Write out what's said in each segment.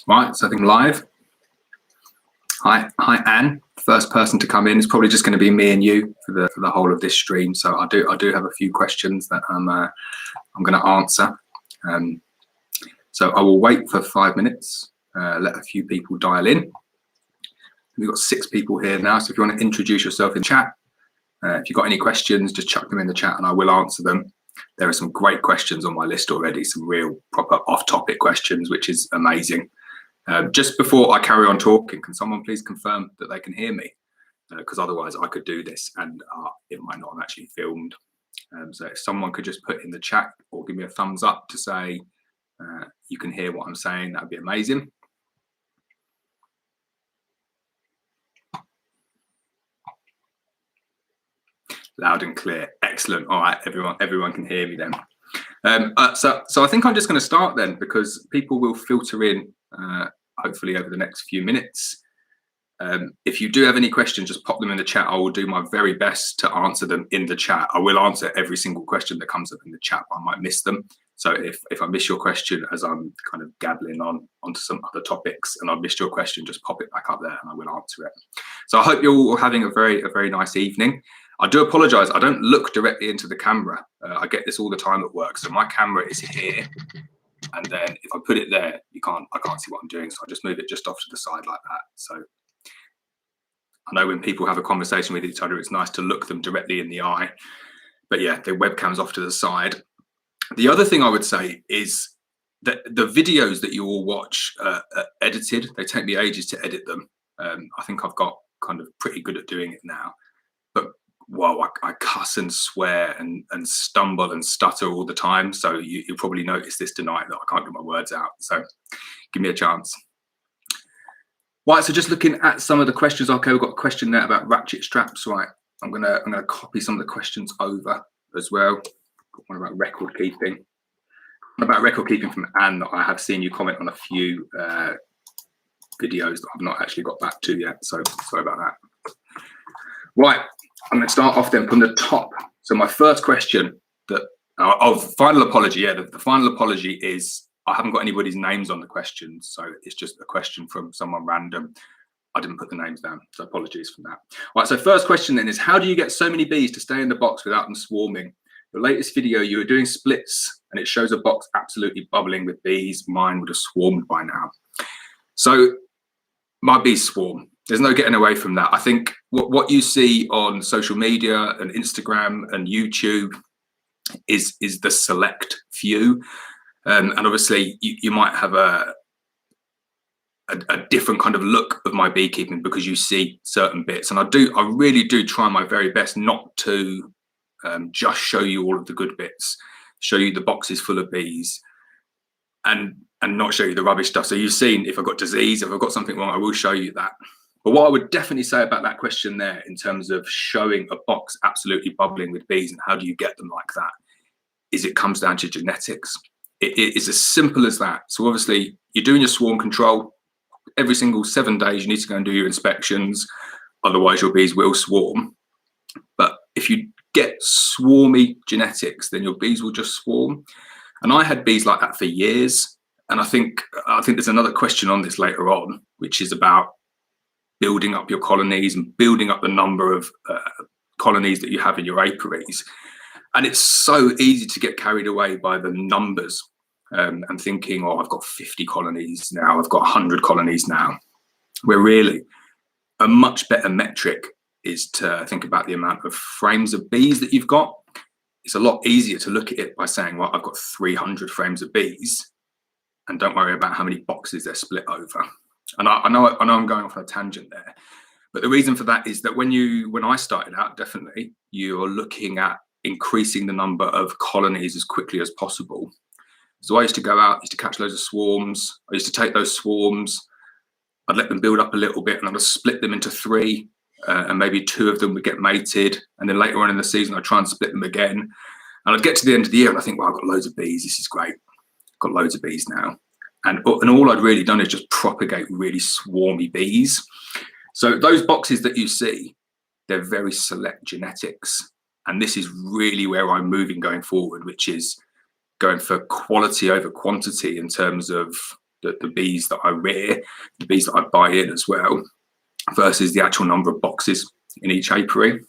Right, so I think live. Hi Anne. First person to come in. It's probably just going to be me and you for the whole of this stream. So I do have a few questions that I'm going to answer. So I will wait for 5 minutes. Let a few people dial in. We've got 6 people here now. So if you want to introduce yourself in chat, if you've got any questions, just chuck them in the chat and I will answer them. There are some great questions on my list already. Some real proper off-topic questions, which is amazing. Just before I carry on talking, can someone please confirm that they can hear me? Because otherwise I could do this and it might not have actually filmed. So if someone could just put in the chat or give me a thumbs up to say you can hear what I'm saying, that would be amazing. Loud and clear. Excellent. All right, everyone can hear me then. So I think I'm just going to start then, because people will filter in hopefully over the next few minutes. If you do have any questions, just pop them in the chat. I will do my very best to answer them in the chat. I will answer every single question that comes up in the chat, but I might miss them. So if I miss your question as I'm kind of gabbling onto some other topics and I've missed your question, just pop it back up there and I will answer it. So I hope you're all having a very nice evening. I do apologise, I don't look directly into the camera. I get this all the time at work. So my camera is here, and then if I put it there, I can't see what I'm doing. So I just move it just off to the side like that. So I know when people have a conversation with each other, it's nice to look them directly in the eye. But yeah, the webcam's off to the side. The other thing I would say is that the videos that you all watch are edited. They take me ages to edit them. I think I've got kind of pretty good at doing it now. But well, I cuss and swear and stumble and stutter all the time. So you'll probably notice this tonight that I can't get my words out. So give me a chance. Right, so just looking at some of the questions. Okay, we've got a question there about ratchet straps. Right, I'm gonna copy some of the questions over as well. Got one about record keeping. One about record keeping from Anne that I have seen you comment on a few videos that I've not actually got back to yet. So sorry about that. Right. I'm going to start off then from the top. So my first question, final apology. Yeah, the final apology is I haven't got anybody's names on the questions. So it's just a question from someone random. I didn't put the names down. So apologies for that. All right, so first question then is, how do you get so many bees to stay in the box without them swarming? The latest video, you were doing splits and it shows a box absolutely bubbling with bees. Mine would have swarmed by now. So my bees swarm. There's no getting away from that. I think what you see on social media and Instagram and YouTube is the select few. And obviously you might have a different kind of look of my beekeeping because you see certain bits. And I really do try my very best not to just show you all of the good bits, show you the boxes full of bees and not show you the rubbish stuff. So you've seen if I've got disease, if I've got something wrong, I will show you that. But what I would definitely say about that question there in terms of showing a box absolutely bubbling with bees and how do you get them like that, is it comes down to genetics. It is as simple as that. So obviously you're doing your swarm control. Every single 7 days you need to go and do your inspections. Otherwise your bees will swarm. But if you get swarmy genetics, then your bees will just swarm. And I had bees like that for years. And I think there's another question on this later on, which is about building up your colonies and building up the number of colonies that you have in your apiaries. And it's so easy to get carried away by the numbers and thinking, oh, I've got 50 colonies now, I've got 100 colonies now, where really a much better metric is to think about the amount of frames of bees that you've got. It's a lot easier to look at it by saying, well, I've got 300 frames of bees, and don't worry about how many boxes they're split over. And I know I'm going off on a tangent there, but the reason for that is that when I started out, definitely you're looking at increasing the number of colonies as quickly as possible. So I used to go out, used to catch loads of swarms. I used to take those swarms, I'd let them build up a little bit and I'd split them into 3 and maybe 2 of them would get mated. And then later on in the season, I'd try and split them again. And I'd get to the end of the year and I think, well, I've got loads of bees. This is great. I've got loads of bees now. And all I'd really done is just propagate really swarmy bees. So those boxes that you see, they're very select genetics. And this is really where I'm moving going forward, which is going for quality over quantity in terms of the bees that I rear, the bees that I buy in as well, versus the actual number of boxes in each apiary.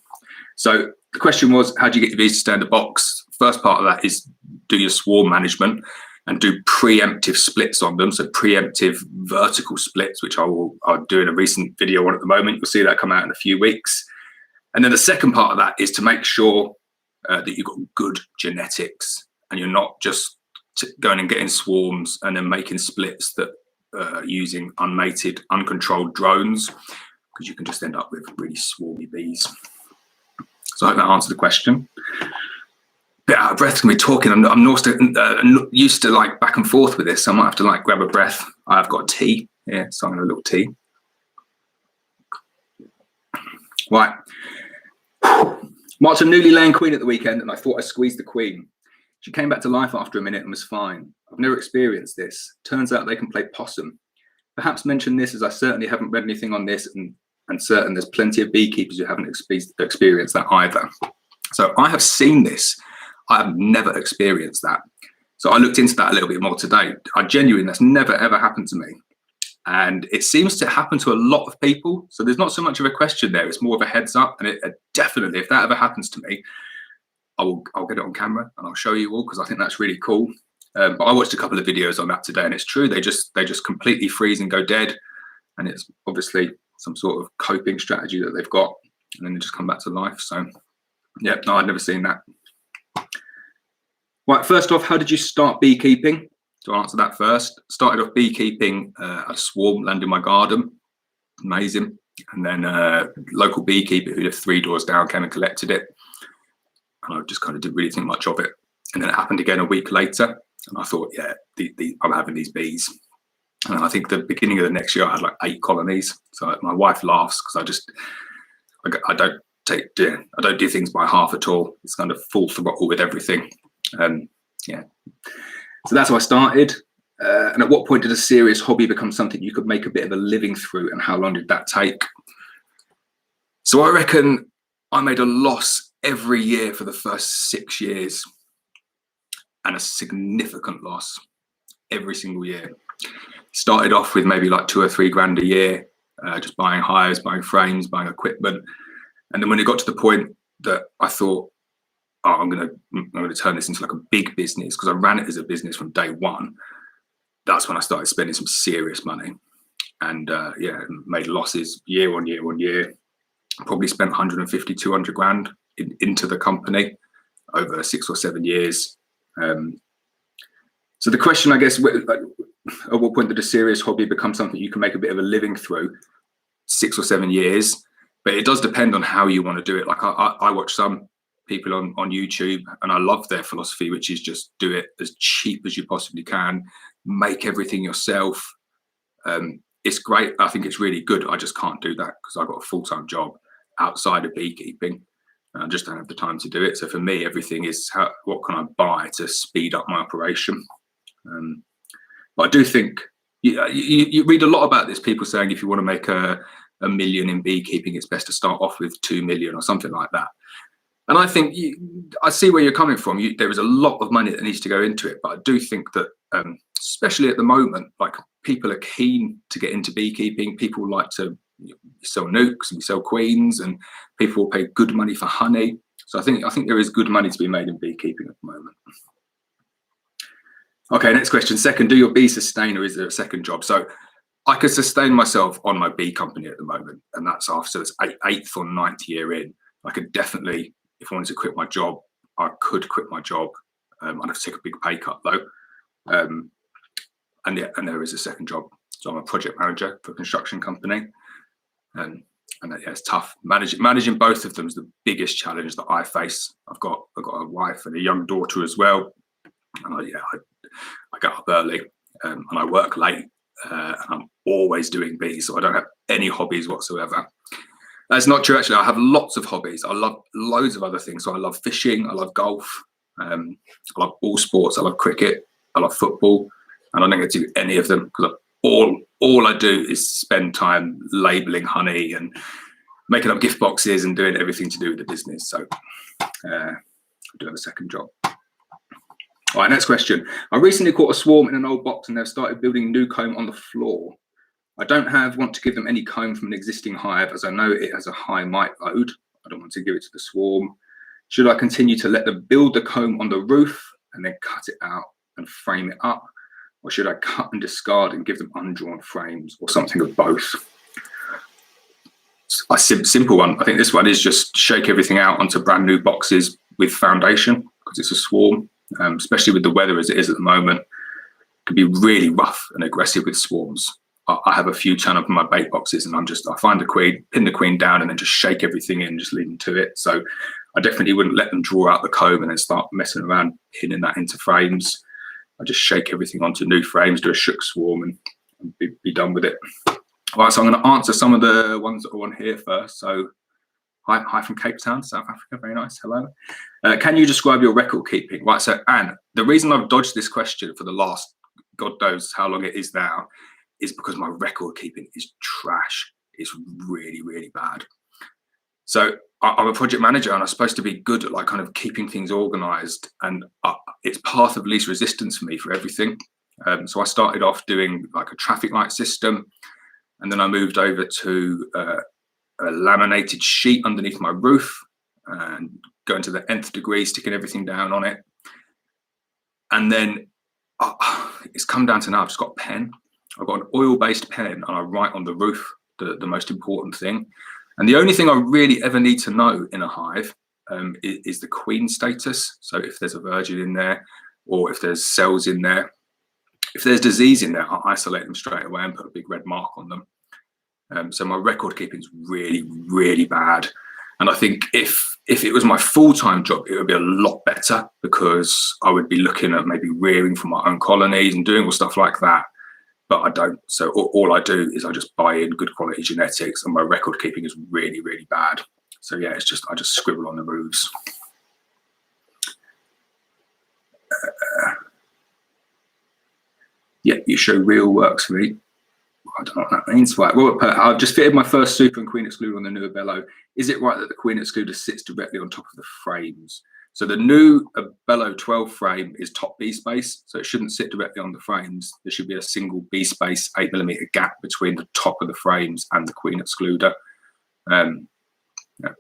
So the question was, how do you get your bees to stay in the box? First part of that is do your swarm management and do preemptive splits on them. So preemptive vertical splits, which I'll do in a recent video on at the moment. You'll see that come out in a few weeks. And then the second part of that is to make sure that you've got good genetics and you're not just going and getting swarms and then making splits that using unmated, uncontrolled drones, because you can just end up with really swarmy bees. So I hope that answered the question. Bit out of breath can be talking. I'm used to like back and forth with this, so I might have to like grab a breath. I've got tea here, so I'm gonna have a little tea. Right. Marked a newly laying queen at the weekend, and I thought I squeezed the queen. She came back to life after a minute and was fine. I've never experienced this. Turns out they can play possum. Perhaps mention this as I certainly haven't read anything on this, and certain there's plenty of beekeepers who haven't experienced that either. So I have seen this. I have never experienced that. So I looked into that a little bit more today. I genuinely, that's never ever happened to me. And it seems to happen to a lot of people. So there's not so much of a question there. It's more of a heads up. And it definitely, if that ever happens to me, I'll get it on camera and I'll show you all, because I think that's really cool. But I watched a couple of videos on that today, and it's true. They just completely freeze and go dead. And it's obviously some sort of coping strategy that they've got, and then they just come back to life. So yeah, no, I'd never seen that. Right, first off, how did you start beekeeping? So I'll answer that first. Started off beekeeping at a swarm, landed in my garden. Amazing. And then local beekeeper who lived 3 doors down came and collected it. And I just kind of didn't really think much of it. And then it happened again a week later. And I thought, yeah, I'm having these bees. And I think the beginning of the next year I had like 8 colonies. So my wife laughs because I don't do things by half at all. It's kind of full throttle with everything. Yeah. So that's how I started. And at what point did a serious hobby become something you could make a bit of a living through, and how long did that take? So I reckon I made a loss every year for the first 6 years, and a significant loss every single year. Started off with maybe like 2 or 3 grand a year, just buying hives, buying frames, buying equipment. And then when it got to the point that I thought, oh, I'm gonna turn this into like a big business, because I ran it as a business from day one. That's when I started spending some serious money, and yeah, made losses year on year on year. Probably spent 150, 200 grand into the company over 6 or 7 years. So the question, I guess, at what point did a serious hobby become something you can make a bit of a living through? 6 or 7 years, but it does depend on how you want to do it. Like I watch some people on YouTube, and I love their philosophy, which is just do it as cheap as you possibly can, make everything yourself. It's great. I think it's really good. I just can't do that because I've got a full-time job outside of beekeeping. I just don't have the time to do it. So for me, everything is what can I buy to speed up my operation. But I do think you read a lot about this, people saying if you want to make a million in beekeeping, it's best to start off with 2 million or something like that. And I think I see where you're coming from. There is a lot of money that needs to go into it, but I do think that, especially at the moment, like people are keen to get into beekeeping. People like to sell nukes and sell queens, and people will pay good money for honey. So I think there is good money to be made in beekeeping at the moment. Okay, next question. Second, do your bees sustain, or is there a second job? So I could sustain myself on my bee company at the moment, and that's after it's 8th or 9th year in. I could definitely, if I wanted to quit my job, I could quit my job. I'd have to take a big pay cut though. And there is a second job. So I'm a project manager for a construction company. And yeah, it's tough. Managing both of them is the biggest challenge that I face. I've got a wife and a young daughter as well. And I get up early and I work late, and I'm always doing bees. So I don't have any hobbies whatsoever. That's not true, actually. I have lots of hobbies. I love loads of other things. So I love fishing, I love golf, I love all sports, I love cricket, I love football, and I don't get to do any of them because all I do is spend time labeling honey and making up gift boxes and doing everything to do with the business. So I do have a second job. All right, next question. I recently caught a swarm in an old box and they've started building new comb on the floor. I don't want to give them any comb from an existing hive as I know it has a high mite load. I don't want to give it to the swarm. Should I continue to let them build the comb on the roof and then cut it out and frame it up? Or should I cut and discard and give them undrawn frames or something of both? A simple one. I think this one is just shake everything out onto brand new boxes with foundation because it's a swarm, especially with the weather as it is at the moment. It can be really rough and aggressive with swarms. I have a few turn up in my bait boxes and I find the queen, pin the queen down and then just shake everything in, just leave them to it. So I definitely wouldn't let them draw out the comb and then start messing around pinning that into frames. I just shake everything onto new frames, do a shook swarm and be done with it. All right, so I'm going to answer some of the ones that are on here first. So hi from Cape Town, South Africa, very nice, hello. Can you describe your record keeping? Right, so Anne, the reason I've dodged this question for the last, God knows how long it is now, is because my record keeping is trash. It's really, really bad. So I'm a project manager and I'm supposed to be good at like kind of keeping things organized, and it's path of least resistance for me for everything. So I started off doing like a traffic light system, and then I moved over to a laminated sheet underneath my roof and going to the nth degree, sticking everything down on it. And then it's come down to now I've just got a pen. I've got an oil-based pen and I write on the roof the most important thing. And the only thing I really ever need to know in a hive is the queen status. So if there's a virgin in there or if there's cells in there, if there's disease in there, I'll isolate them straight away and put a big red mark on them. So my record keeping is really, really bad. And I think if it was my full-time job, it would be a lot better because I would be looking at maybe rearing for my own colonies and doing all stuff like that. But I don't. So all I do is I just buy in good quality genetics, and my record keeping is really, really bad. So yeah, it's just I just scribble on the roofs. Yeah, you show real works for me. I don't know what that means. Right. Well, I've just fitted my first super and queen excluder on the newer bellow. Is it right that the queen excluder sits directly on top of the frames? So the new bellow 12 frame is top B space, so it shouldn't sit directly on the frames. There should be a single B space 8mm gap between the top of the frames and the queen excluder. Yeah.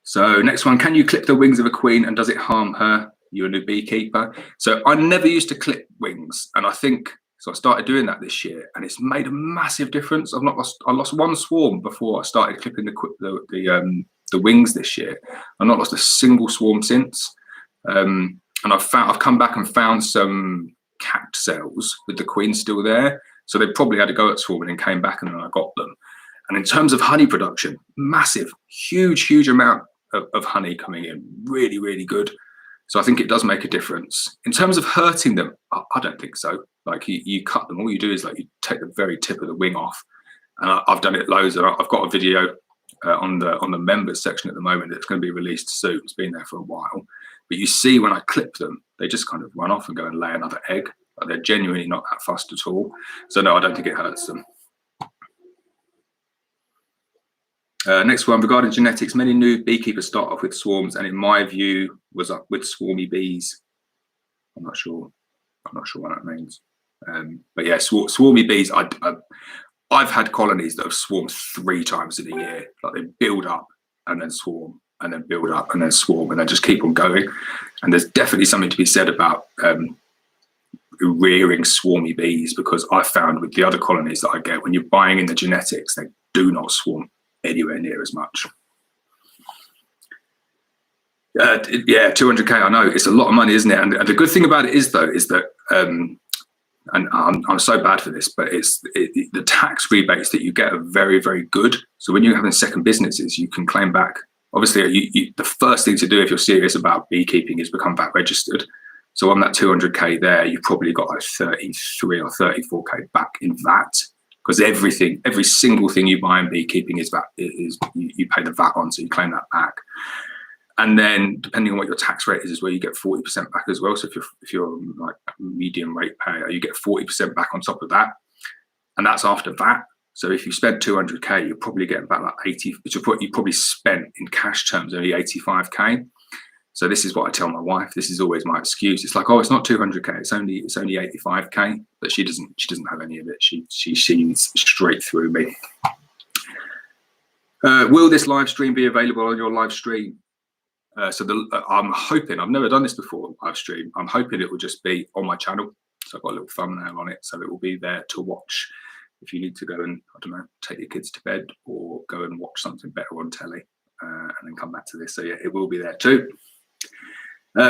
So next one, can you clip the wings of a queen and does it harm her? You're a new beekeeper. So I never used to clip wings, and I think so I started doing that this year, and it's made a massive difference. I lost one swarm before I started clipping the wings this year. I've not lost a single swarm since. And I've come back and found some capped cells with the queen still there. So they probably had a go at swarming and came back, and then I got them. And in terms of honey production, massive, huge amount of honey coming in, really, really good. So I think it does make a difference. In terms of hurting them, I don't think so. Like you cut them, all you do is like you take the very tip of the wing off. And I've done it loads. And I've got a video on the members section at the moment that's going to be released soon. It's been there for a while. But you see when I clip them, they just kind of run off and go and lay another egg. Like they're genuinely not that fussed at all. So no, I don't think it hurts them. Next one, regarding genetics, many new beekeepers start off with swarms, and in my view, was up with swarmy bees. I'm not sure what that means. But yeah, swarmy bees. I've had colonies that have swarmed 3 times in a year. Like they build up and then swarm, and then build up and then swarm, and then just keep on going. And there's definitely something to be said about rearing swarmy bees, because I found with the other colonies that I get, when you're buying in the genetics, they do not swarm anywhere near as much. Yeah, 200k. I know it's a lot of money, isn't it? And the good thing about it is that, and I'm so bad for this, but the tax rebates that you get are very, very good. So when you're having second businesses, you can claim back. Obviously, the first thing to do if you're serious about beekeeping is become VAT registered. So on that 200k there, you've probably got like 33 or 34k back in VAT. Because every single thing you buy in beekeeping is VAT. You pay the VAT on, so you claim that back. And then, depending on what your tax rate is where you get 40% back as well. So if you're like medium rate payer, you get 40% back on top of that, and that's after VAT. So if you spend 200k, you're probably getting back like 80, which you probably spent in cash terms only 85k. So this is what I tell my wife. This is always my excuse. It's like, oh, it's not 200k. It's only 85k. But she doesn't have any of it. She sees straight through me. Will this live stream be available on your live stream? I'm hoping, I've never done this before, live stream. I'm hoping it will just be on my channel. So I've got a little thumbnail on it, so it will be there to watch if you need to go and, I don't know, take your kids to bed or go and watch something better on telly and then come back to this. So yeah, it will be there too.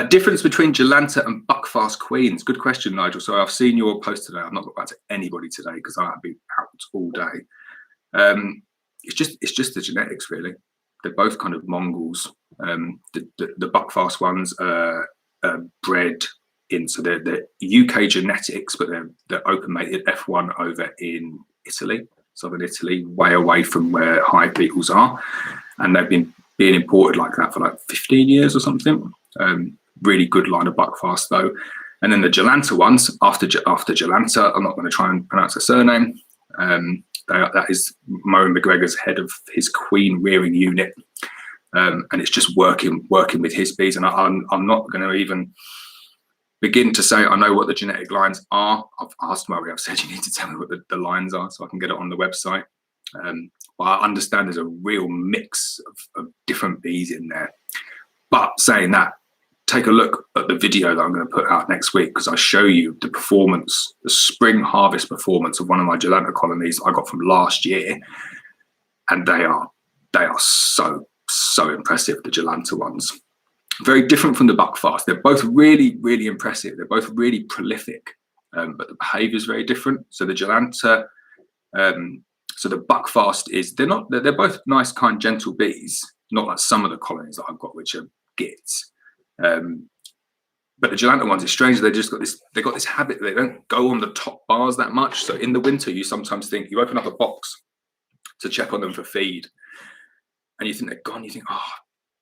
Difference between Gilanta and Buckfast queens. Good question, Nigel. So I've seen your post today. I've not got back to anybody today because I've been out all day. It's just the genetics, really. They're both kind of Mongols. The Buckfast ones are bred in, so they're UK genetics, but they're open mated F1 over in Italy, southern Italy, way away from where hive beetles are, and they've been being imported like that for like 15 years or something. Really good line of Buckfast though. And then the Gilanta ones, after Gilanta, I'm not going to try and pronounce her surname. That is Mo McGregor's head of his queen rearing unit, and it's just working with his bees. And I'm not going to even begin to say I know what the genetic lines are. I've asked Murray. I've said you need to tell me what the lines are so I can get it on the website. But I understand there's a real mix of different bees in there. But saying that, take a look at the video that I'm going to put out next week, because I show you the performance, the spring harvest performance of one of my Gilanta colonies I got from last year, and they are so impressive. The Gilanta ones, very different from the Buckfast. They're both really impressive. They're both really prolific, but the behaviour is very different. So the Gilanta, so the Buckfast is they're both nice, kind, gentle bees, not like some of the colonies that I've got, which are gits. But the Gilanta ones, it's strange. They got this habit. They don't go on the top bars that much. So in the winter, you sometimes think you open up a box to check on them for feed, and you think they're gone. You think, oh,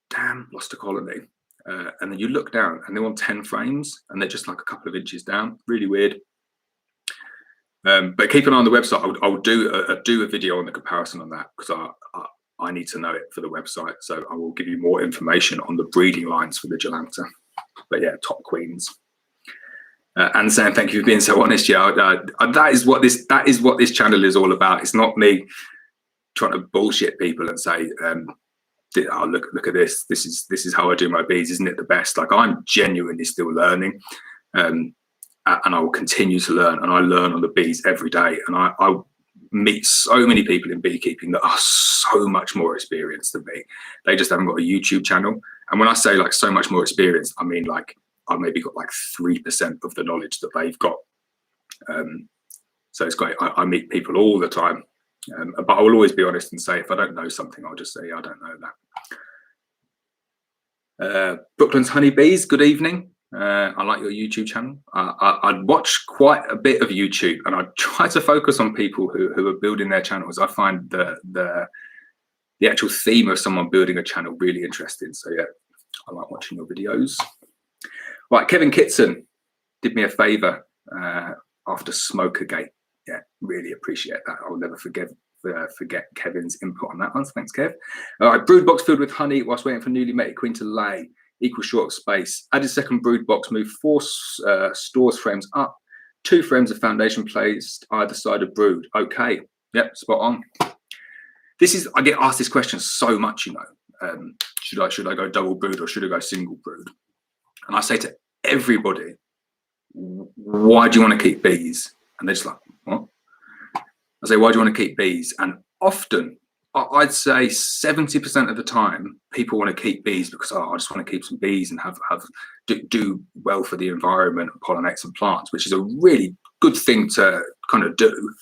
damn, lost a colony. And then you look down, and they're on 10 frames, and they're just like a couple of inches down. Really weird. But keep an eye on the website. I'll do a video on the comparison on that, because I need to know it for the website. So I will give you more information on the breeding lines for the Gilanta. But yeah, top queens. And Sam, thank you for being so honest. Yeah, that is what this channel is all about. It's not me trying to bullshit people and say, oh, look at this. This is how I do my bees. Isn't it the best? Like, I'm genuinely still learning, and I will continue to learn. And I learn on the bees every day. And I meet so many people in beekeeping that are so much more experienced than me. They just haven't got a YouTube channel. And when I say like so much more experienced, I mean like I've maybe got like 3% of the knowledge that they've got. So it's great. I meet people all the time, but I will always be honest and say if I don't know something, I'll just say I don't know that. Brooklyn's honeybees, good evening. I like your YouTube channel. I'd watch quite a bit of YouTube, and I try to focus on people who are building their channels. I find the actual theme of someone building a channel really interesting. So yeah, I like watching your videos. Right, Kevin Kitson did me a favour after Smokergate. Yeah, really appreciate that. I'll never forget Kevin's input on that one. Thanks, Kev. All right, brood box filled with honey whilst waiting for newly mated queen to lay. Equal short of space. Added second brood box. Move 4 stores frames up. 2 frames of foundation placed either side of brood. Okay. Yep, spot on. I get asked this question so much, you know. Should I go double brood or should I go single brood? And I say to everybody, why do you want to keep bees? And they're just like, what? I say, why do you want to keep bees? And often, I'd say 70% of the time, people want to keep bees because, I just want to keep some bees and do well for the environment and pollinate some plants, which is a really good thing to kind of do.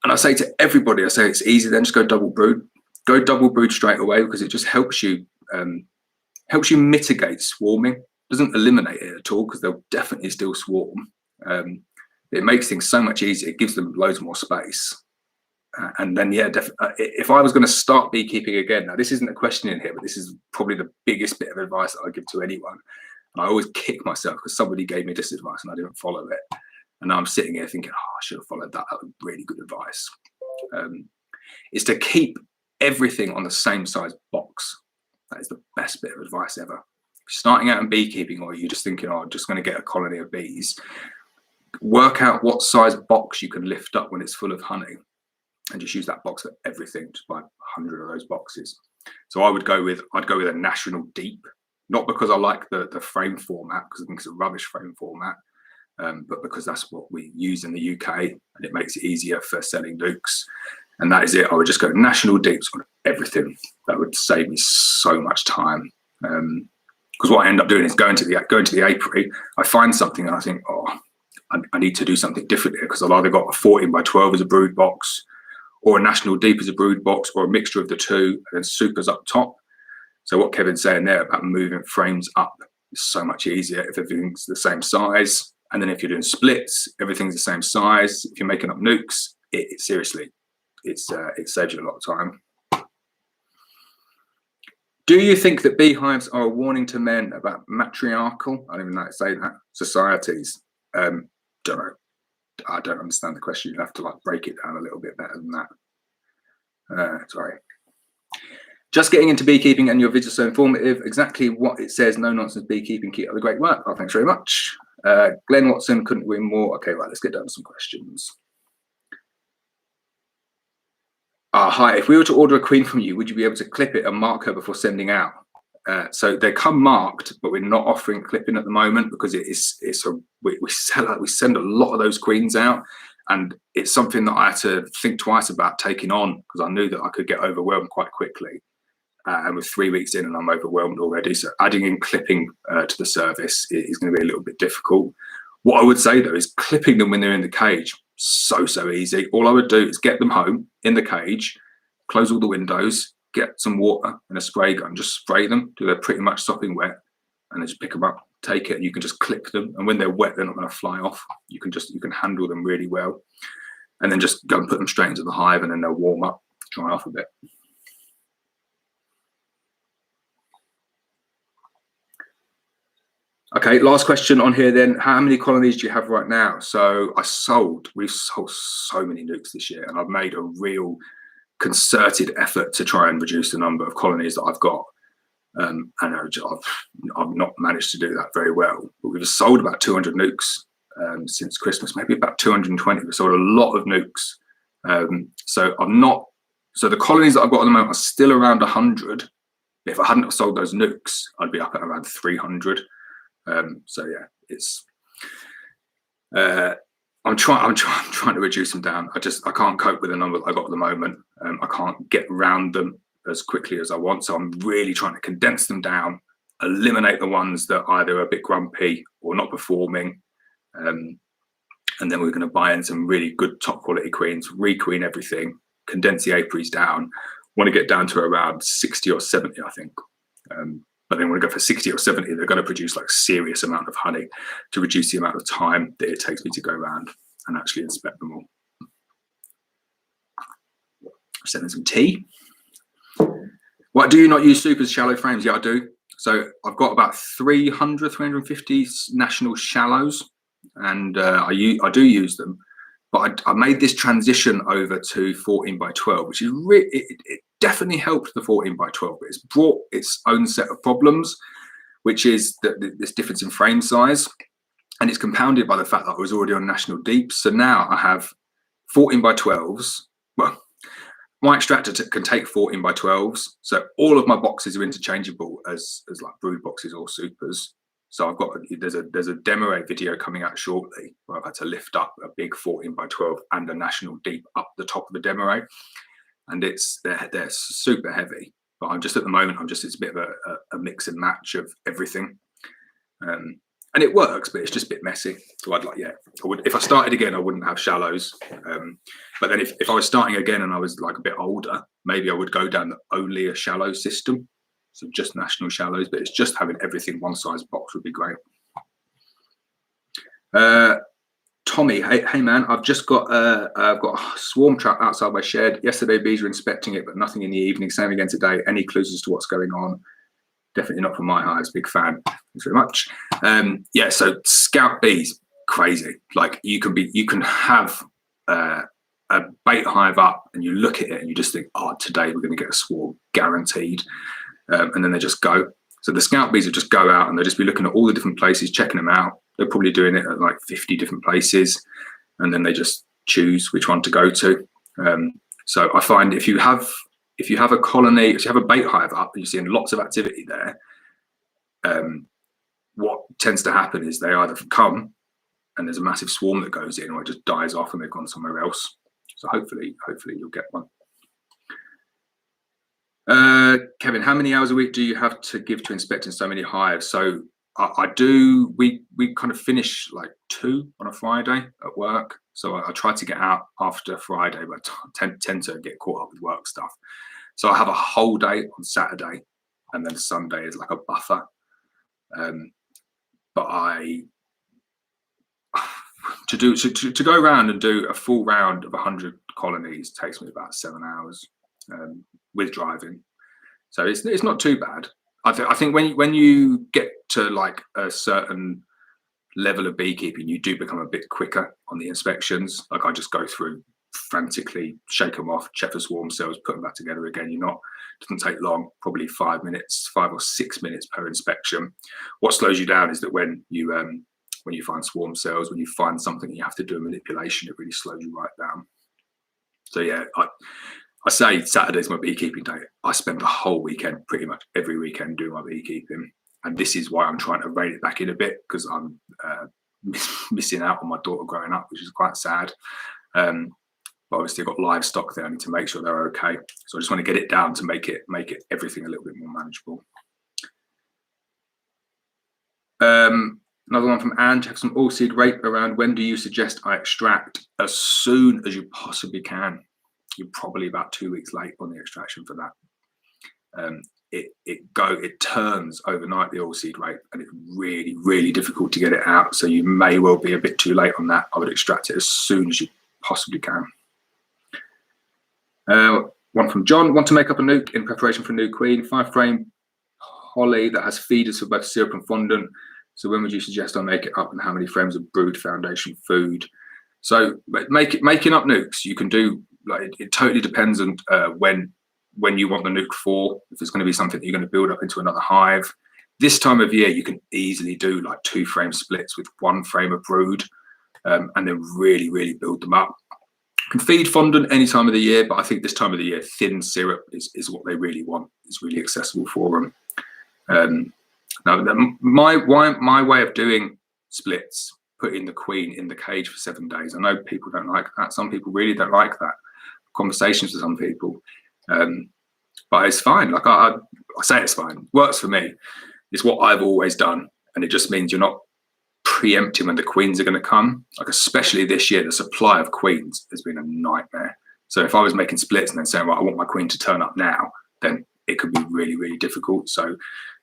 And I say to everybody, it's easy, then just go double brood. Go double brood straight away, because it just helps you mitigate swarming. Doesn't eliminate it at all, because they'll definitely still swarm. It makes things so much easier. It gives them loads more space. And then, yeah, if I was going to start beekeeping again, now this isn't a question in here, but this is probably the biggest bit of advice that I give to anyone. And I always kick myself because somebody gave me this advice and I didn't follow it. And now I'm sitting here thinking, I should have followed that. That was really good advice. Is to keep everything on the same size box. That is the best bit of advice ever. Starting out in beekeeping, or you're just thinking, oh, I'm just going to get a colony of bees, work out what size box you can lift up when it's full of honey, and just use that box for everything. Just buy 100 of those boxes. So I'd go with a national deep, not because I like the frame format, because I think it's a rubbish frame format, but because that's what we use in the UK, and it makes it easier for selling nukes. And that is it. I would just go national deeps on everything. That would save me so much time. Because what I end up doing is going to the apiary, I find something and I think, oh, I need to do something different here, because I've either got a 14 by 12 as a brood box, or a national deep as a brood box, or a mixture of the two, and then supers up top. So what Kevin's saying there about moving frames up is so much easier if everything's the same size. And then if you're doing splits, everything's the same size. If you're making up nukes, seriously, it saves you a lot of time. Do you think that beehives are a warning to men about matriarchal, I don't even know how to say that, societies? Don't know. I don't understand the question. You'll have to like break it down a little bit better than that. Sorry. Just getting into beekeeping and your videos are so informative. Exactly what it says. No nonsense beekeeping. Keep up the great work. Oh, thanks very much. Glenn Watson, couldn't win more. Okay, right, let's get down to some questions. Hi, if we were to order a queen from you, would you be able to clip it and mark her before sending out? So they come marked, but we're not offering clipping at the moment, because we send a lot of those queens out, and it's something that I had to think twice about taking on, because I knew that I could get overwhelmed quite quickly. And with 3 weeks in and I'm overwhelmed already, so adding in clipping to the service is going to be a little bit difficult. What I would say though is clipping them when they're in the cage, so easy. All I would do is get them home in the cage, close all the windows, get some water and a spray gun, just spray them till they're pretty much sopping wet, and then just pick them up, take it, and you can just clip them. And when they're wet, they're not going to fly off. You can handle them really well, and then just go and put them straight into the hive, and then they'll warm up, dry off a bit. Okay, last question on here then. How many colonies do you have right now? So we've sold so many nukes this year, and I've made a real concerted effort to try and reduce the number of colonies that I've got. And I've not managed to do that very well. But we've sold about 200 nukes since Christmas, maybe about 220. We've sold a lot of nukes. So the colonies that I've got at the moment are still around 100. If I hadn't sold those nukes, I'd be up at around 300. So yeah, it's I'm trying to reduce them down. I can't cope with the number that I got at the moment. I can't get around them as quickly as I want, so I'm really trying to condense them down, eliminate the ones that either are a bit grumpy or not performing, and then we're going to buy in some really good top quality queens, requeen everything, condense the apiaries down. Want to get down to around 60 or 70, I think. But then when we go for 60 or 70, they're going to produce like serious amount of honey to reduce the amount of time that it takes me to go around and actually inspect them all. Send them some tea. Why do you not use supers shallow frames? Yeah, I do. So I've got about 350 national shallows, and I do use them. But I made this transition over to 14 by 12, which is it definitely helped the 14 by 12, but it's brought its own set of problems, which is this difference in frame size. And it's compounded by the fact that I was already on national deeps. So now I have 14 by 12s. Well, my extractor can take 14 by 12s. So all of my boxes are interchangeable as like brood boxes or supers. So I've got there's a demo video coming out shortly where I've had to lift up a big 14 by 12 and a national deep up the top of the demo, and they're super heavy. But I'm just at the moment it's a bit of a mix and match of everything, and it works, but it's just a bit messy. So if I started again, I wouldn't have shallows. But then if I was starting again and I was like a bit older, maybe I would go down only a shallow system. So just national shallows, but it's just having everything one size box would be great. Tommy, hey man, I've got a swarm trap outside my shed. Yesterday bees were inspecting it, but nothing in the evening. Same again today. Any clues as to what's going on? Definitely not from my hives. Big fan. Thanks very much. Yeah, so scout bees, crazy. Like you can have a bait hive up and you look at it and you just think, oh, today we're going to get a swarm, guaranteed. And then they just go. So the scout bees will just go out and they'll just be looking at all the different places, checking them out. They're probably doing it at like 50 different places, and then they just choose which one to go to. So I find if you have a colony, if you have a bait hive up and you're seeing lots of activity there, what tends to happen is they either come and there's a massive swarm that goes in, or it just dies off and they've gone somewhere else. So hopefully you'll get one. Kevin, how many hours a week do you have to give to inspecting so many hives? So I do, we kind of finish like 2 on a Friday at work. So I try to get out after Friday, but tend to get caught up with work stuff. So I have a whole day on Saturday, and then Sunday is like a buffer. But to go around and do a full round of 100 colonies takes me about 7 hours with driving. So it's not too bad. I think when you get to like a certain level of beekeeping, you do become a bit quicker on the inspections. Like I just go through frantically, shake them off, check for swarm cells, put them back together again. It doesn't take long, probably 5 or 6 minutes per inspection. What slows you down is that when you find swarm cells, when you find something you have to do a manipulation, it really slows you right down. So yeah, I say Saturday's my beekeeping day. I spend the whole weekend, pretty much every weekend, doing my beekeeping. And this is why I'm trying to rein it back in a bit, because I'm missing out on my daughter growing up, which is quite sad. But obviously I've got livestock there. I need to make sure they're okay. So I just want to get it down to make it everything a little bit more manageable. Another one from Anne. Have some oilseed rape around. When do you suggest I extract? As soon as you possibly can. You're probably about 2 weeks late on the extraction for that. It turns overnight, the oilseed rape, and it's really, really difficult to get it out. So you may well be a bit too late on that. I would extract it as soon as you possibly can. One from John. Want to make up a nuke in preparation for a new queen. 5-frame holly that has feeders for both syrup and fondant. So when would you suggest I make it up, and how many frames of brood foundation food? So making up nukes, you can do, like, it totally depends on when you want the nuke for. If it's going to be something that you're going to build up into another hive. This time of year, you can easily do like 2-frame splits with 1 frame of brood, and then really, really build them up. You can feed fondant any time of the year, but I think this time of the year, thin syrup is what they really want. It's really accessible for them. Now, my way of doing splits, putting the queen in the cage for 7 days. I know people don't like that. Some people really don't like that. Conversations with some people. But it's fine. Like I say it's fine. Works for me. It's what I've always done. And it just means you're not preempting when the queens are going to come. Like especially this year, the supply of queens has been a nightmare. So if I was making splits and then saying, right, I want my queen to turn up now, then it could be really, really difficult. So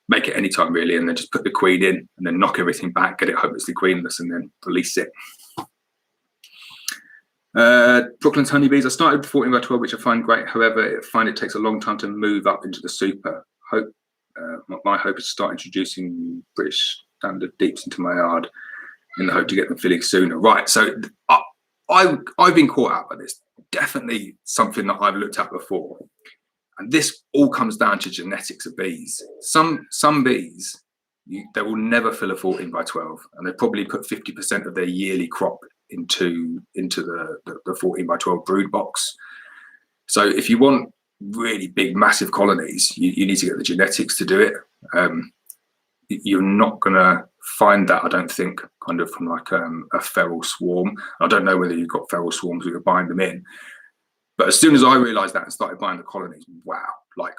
make it anytime really, and then just put the queen in and then knock everything back, get it hopelessly queenless, and then release it. Brooklyn's honeybees. I started 14 by 12, which I find great. However, I find it takes a long time to move up into the super. My hope is to start introducing British standard deeps into my yard in the hope to get them filling sooner. Right. So I've been caught out by this. Definitely something that I've looked at before. And this all comes down to genetics of bees. Some bees, they will never fill a 14 by 12, and they probably put 50% of their yearly crop into the 14 by 12 brood box. So if you want really big, massive colonies, you need to get the genetics to do it. You're not going to find that, I don't think, kind of from like a feral swarm. I don't know whether you've got feral swarms where you're buying them in. But as soon as I realised that and started buying the colonies, wow! Like,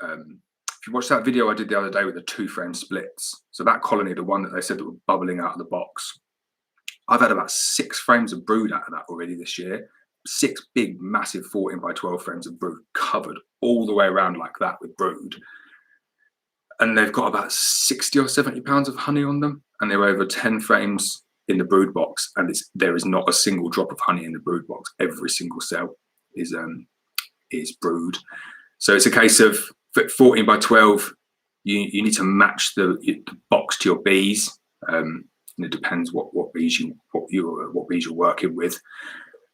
if you watch that video I did the other day with the 2-frame splits, so that colony, the one that they said that were bubbling out of the box, I've had about 6 frames of brood out of that already this year. 6 big, massive 14 by 12 frames of brood covered all the way around like that with brood. And they've got about 60 or 70 pounds of honey on them, and they're over 10 frames in the brood box, and there is not a single drop of honey in the brood box. Every single cell is brood. So it's a case of 14 by 12. You need to match the box to your bees, and it depends what bees you're working with.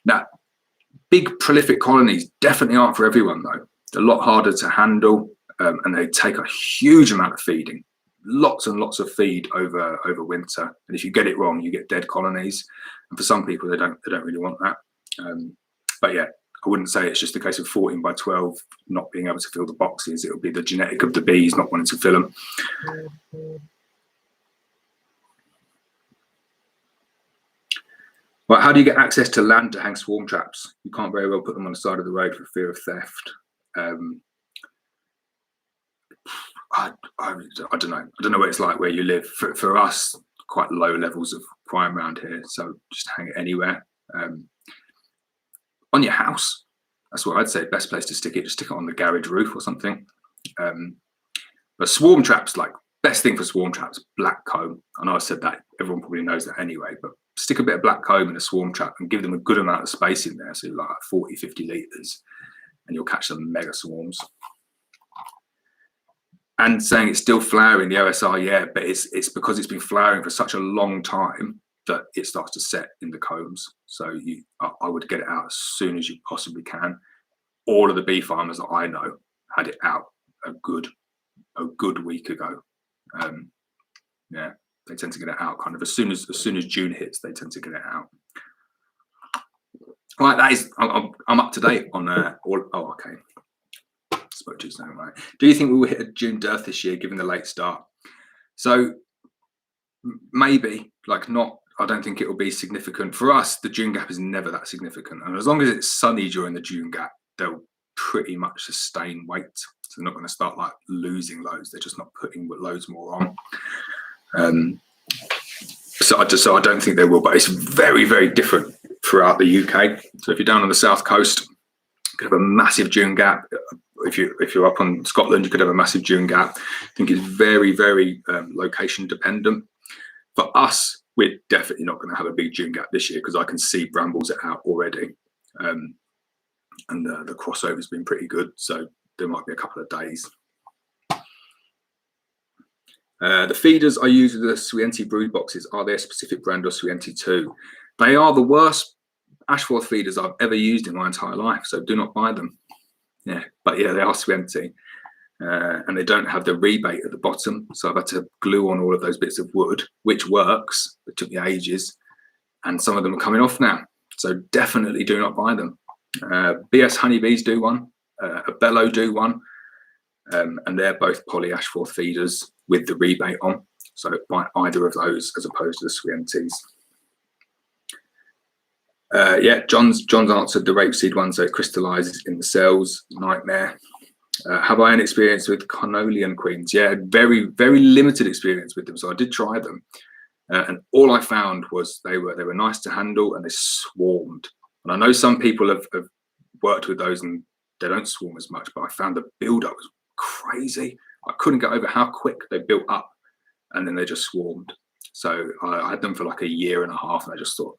Now, big prolific colonies definitely aren't for everyone though. They're a lot harder to handle. and they take a huge amount of feeding, lots and lots of feed over winter. And if you get it wrong, you get dead colonies. And for some people, they don't really want that. But yeah, I wouldn't say it's just a case of 14 by 12 not being able to fill the boxes. It'll be the genetic of the bees not wanting to fill them. Right, how do you get access to land to hang swarm traps? You can't very well put them on the side of the road for fear of theft. I don't know. I don't know what it's like where you live. For us, quite low levels of crime around here, so just hang it anywhere. On your house, that's what I'd say. Best place to stick it. Just stick it on the garage roof or something. But swarm traps, like best thing for swarm traps, black comb. I know I said that. Everyone probably knows that anyway. But stick a bit of black comb in a swarm trap and give them a good amount of space in there. So like 40, 50 litres, and you'll catch some mega swarms. And saying it's still flowering, the OSR, yeah, but it's because it's been flowering for such a long time that it starts to set in the combs. So I would get it out as soon as you possibly can. All of the bee farmers that I know had it out a good week ago. Yeah, they tend to get it out kind of as soon as June hits. They tend to get it out. Right, that is. I'm up to date on all. Oh, okay. Spoke to you, right? Do you think we will hit a June dearth this year, given the late start? So maybe, like not. I don't think it will be significant for us. The June gap is never that significant, and as long as it's sunny during the June gap, they'll pretty much sustain weight. So they're not going to start like losing loads. They're just not putting loads more on. So I don't think they will, but it's very, very different throughout the UK. So if you're down on the south coast, you could have a massive June gap. If you're up on Scotland, you could have a massive June gap. I think it's very, very location dependent. For us, we're definitely not going to have a big June gap this year because I can see brambles are out already, and the crossover's been pretty good. So there might be a couple of days. The feeders I use with the Swienti brood boxes, are they a specific brand or Swienti 2? They are the worst Ashforth feeders I've ever used in my entire life, so do not buy them. Yeah, but yeah, they are Swienti, and they don't have the rebate at the bottom, so I've had to glue on all of those bits of wood, which works. It took me ages, and some of them are coming off now, so definitely do not buy them. BS honeybees do one, a bellow do one, and they're both poly Ashforth feeders with the rebate on, so buy either of those as opposed to the Swientis. Yeah, John's answered the rapeseed one, so it crystallizes in the cells. Nightmare. Have I any experience with carnelian queens? Yeah, very, very limited experience with them. So I did try them, and all I found was they were nice to handle and they swarmed. And I know some people have worked with those and they don't swarm as much, but I found the build-up was crazy. I couldn't get over how quick they built up, and then they just swarmed. So I had them for like a year and a half, and I just thought,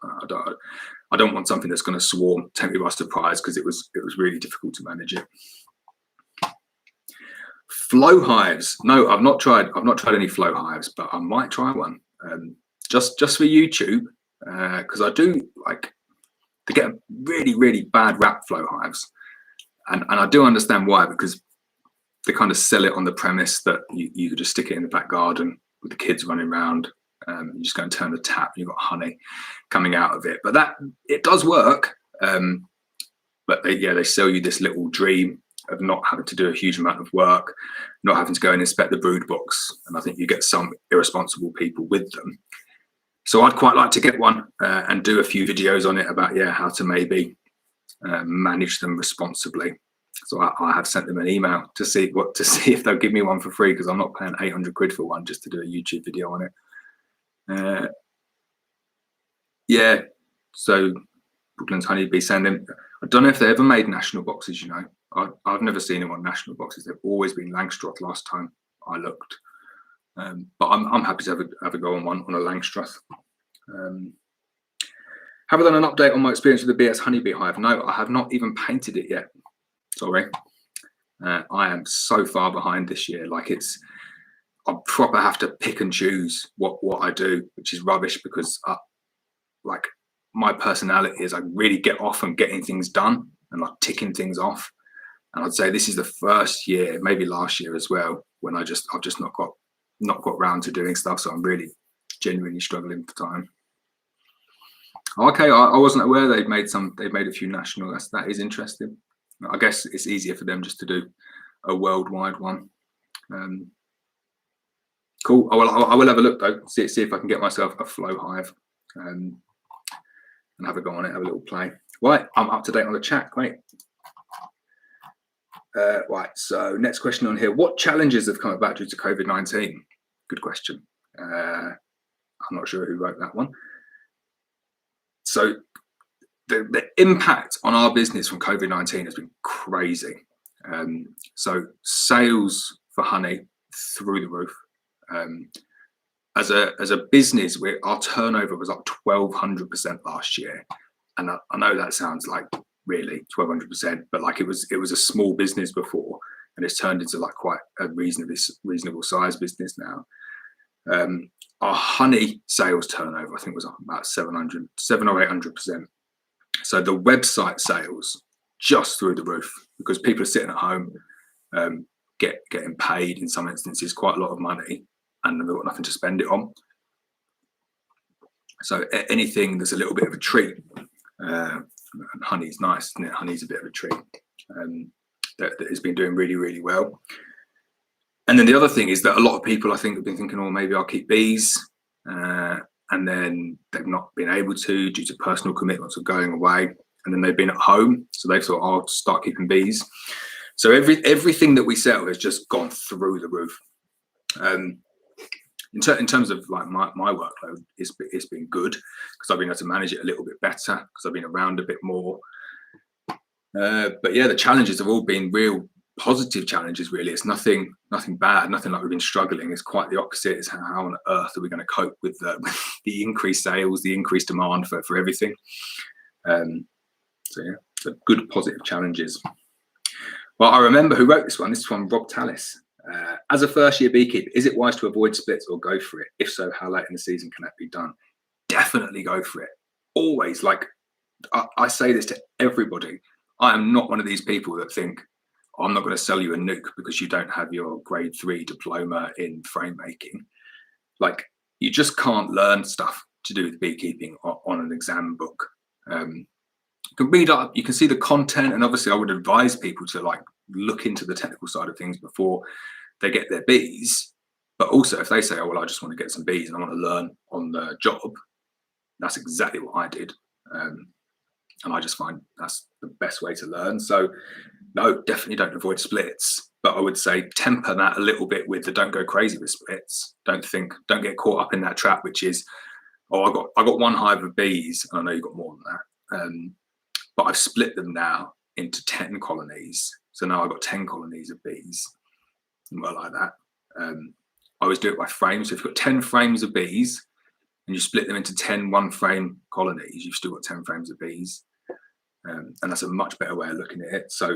I don't want something that's going to swarm, take me by surprise, because it was really difficult to manage it. Flow hives? No, I've not tried any flow hives, but I might try one, just for YouTube, because I do like to get a really, really bad rap flow hives, and I do understand why, because they kind of sell it on the premise that you could just stick it in the back garden with the kids running around. You just go and turn the tap, and you've got honey coming out of it. But it does work. But they sell you this little dream of not having to do a huge amount of work, not having to go and inspect the brood box. And I think you get some irresponsible people with them. So I'd quite like to get one and do a few videos on it about how to maybe manage them responsibly. So I have sent them an email to see if they'll give me one for free, because I'm not paying 800 quid for one just to do a YouTube video on it. Yeah, so Brooklands Honeybee send them. I don't know if they ever made national boxes, I've never seen them on national boxes. They've always been Langstroth last time I looked. But I'm happy to have a go on one on a Langstroth. Have I done an update on my experience with the BS honeybee hive? No, I have not even painted it yet. Sorry. I am so far behind this year. Like I proper have to pick and choose what I do, which is rubbish, because like my personality is I really get off on getting things done and like ticking things off. And I'd say this is the first year, maybe last year as well, when I've just not got round to doing stuff. So I'm really genuinely struggling for time. Okay, I wasn't aware they've made a few national. That is interesting. I guess it's easier for them just to do a worldwide one. Cool. I will have a look though. See if I can get myself a flow hive, and have a go on it. Have a little play. Right, I'm up to date on the chat. Great. Right. So next question on here: what challenges have come about due to COVID-19? Good question. I'm not sure who wrote that one. So the impact on our business from COVID-19 has been crazy. So sales for honey through the roof. As a business, our turnover was up 1,200% last year, and I know that sounds like really 1,200%, but like it was a small business before, and it's turned into like quite a reasonable size business now. Our honey sales turnover, I think, was up about 700 or 800%. So the website sales just through the roof, because people are sitting at home, getting paid in some instances quite a lot of money, and they've got nothing to spend it on. So anything that's a little bit of a treat, and honey's nice, isn't it? Honey's a bit of a treat. That has been doing really, really well. And then the other thing is that a lot of people, I think, have been thinking, oh, maybe I'll keep bees, and then they've not been able to due to personal commitments of going away, and then they've been at home, so they've thought, I'll start keeping bees. So everything that we sell has just gone through the roof. In terms of like my workload, it's been good because I've been able to manage it a little bit better because I've been around a bit more. But yeah, the challenges have all been real positive challenges, really. It's nothing bad, nothing like we've been struggling. It's quite the opposite. It's how on earth are we going to cope with the increased sales, the increased demand for everything. So yeah, so good positive challenges. Well, I remember who wrote this one. This is from Rob Tallis. As a first-year beekeeper, is it wise to avoid splits or go for it? If so, how late in the season can that be done? Definitely go for it. Always. Like I say this to everybody. I am not one of these people that think, oh, I'm not going to sell you a nuke because you don't have your grade 3 diploma in frame making. Like, you just can't learn stuff to do with beekeeping on an exam book. You can read up, you can see the content, and obviously I would advise people to like look into the technical side of things before they get their bees. But also if they say, oh, well, I just want to get some bees and I want to learn on the job, that's exactly what I did. And I just find that's the best way to learn. So no, definitely don't avoid splits, but I would say temper that a little bit with the don't go crazy with splits. Don't get caught up in that trap, which is, oh, I got one hive of bees, and I know you've got more than that. But I've split them now into 10 colonies. So now I've got 10 colonies of bees. And well, like that. I always do it by frames. So if you've got 10 frames of bees and you split them into 10 one-frame colonies, you've still got 10 frames of bees. And that's a much better way of looking at it. So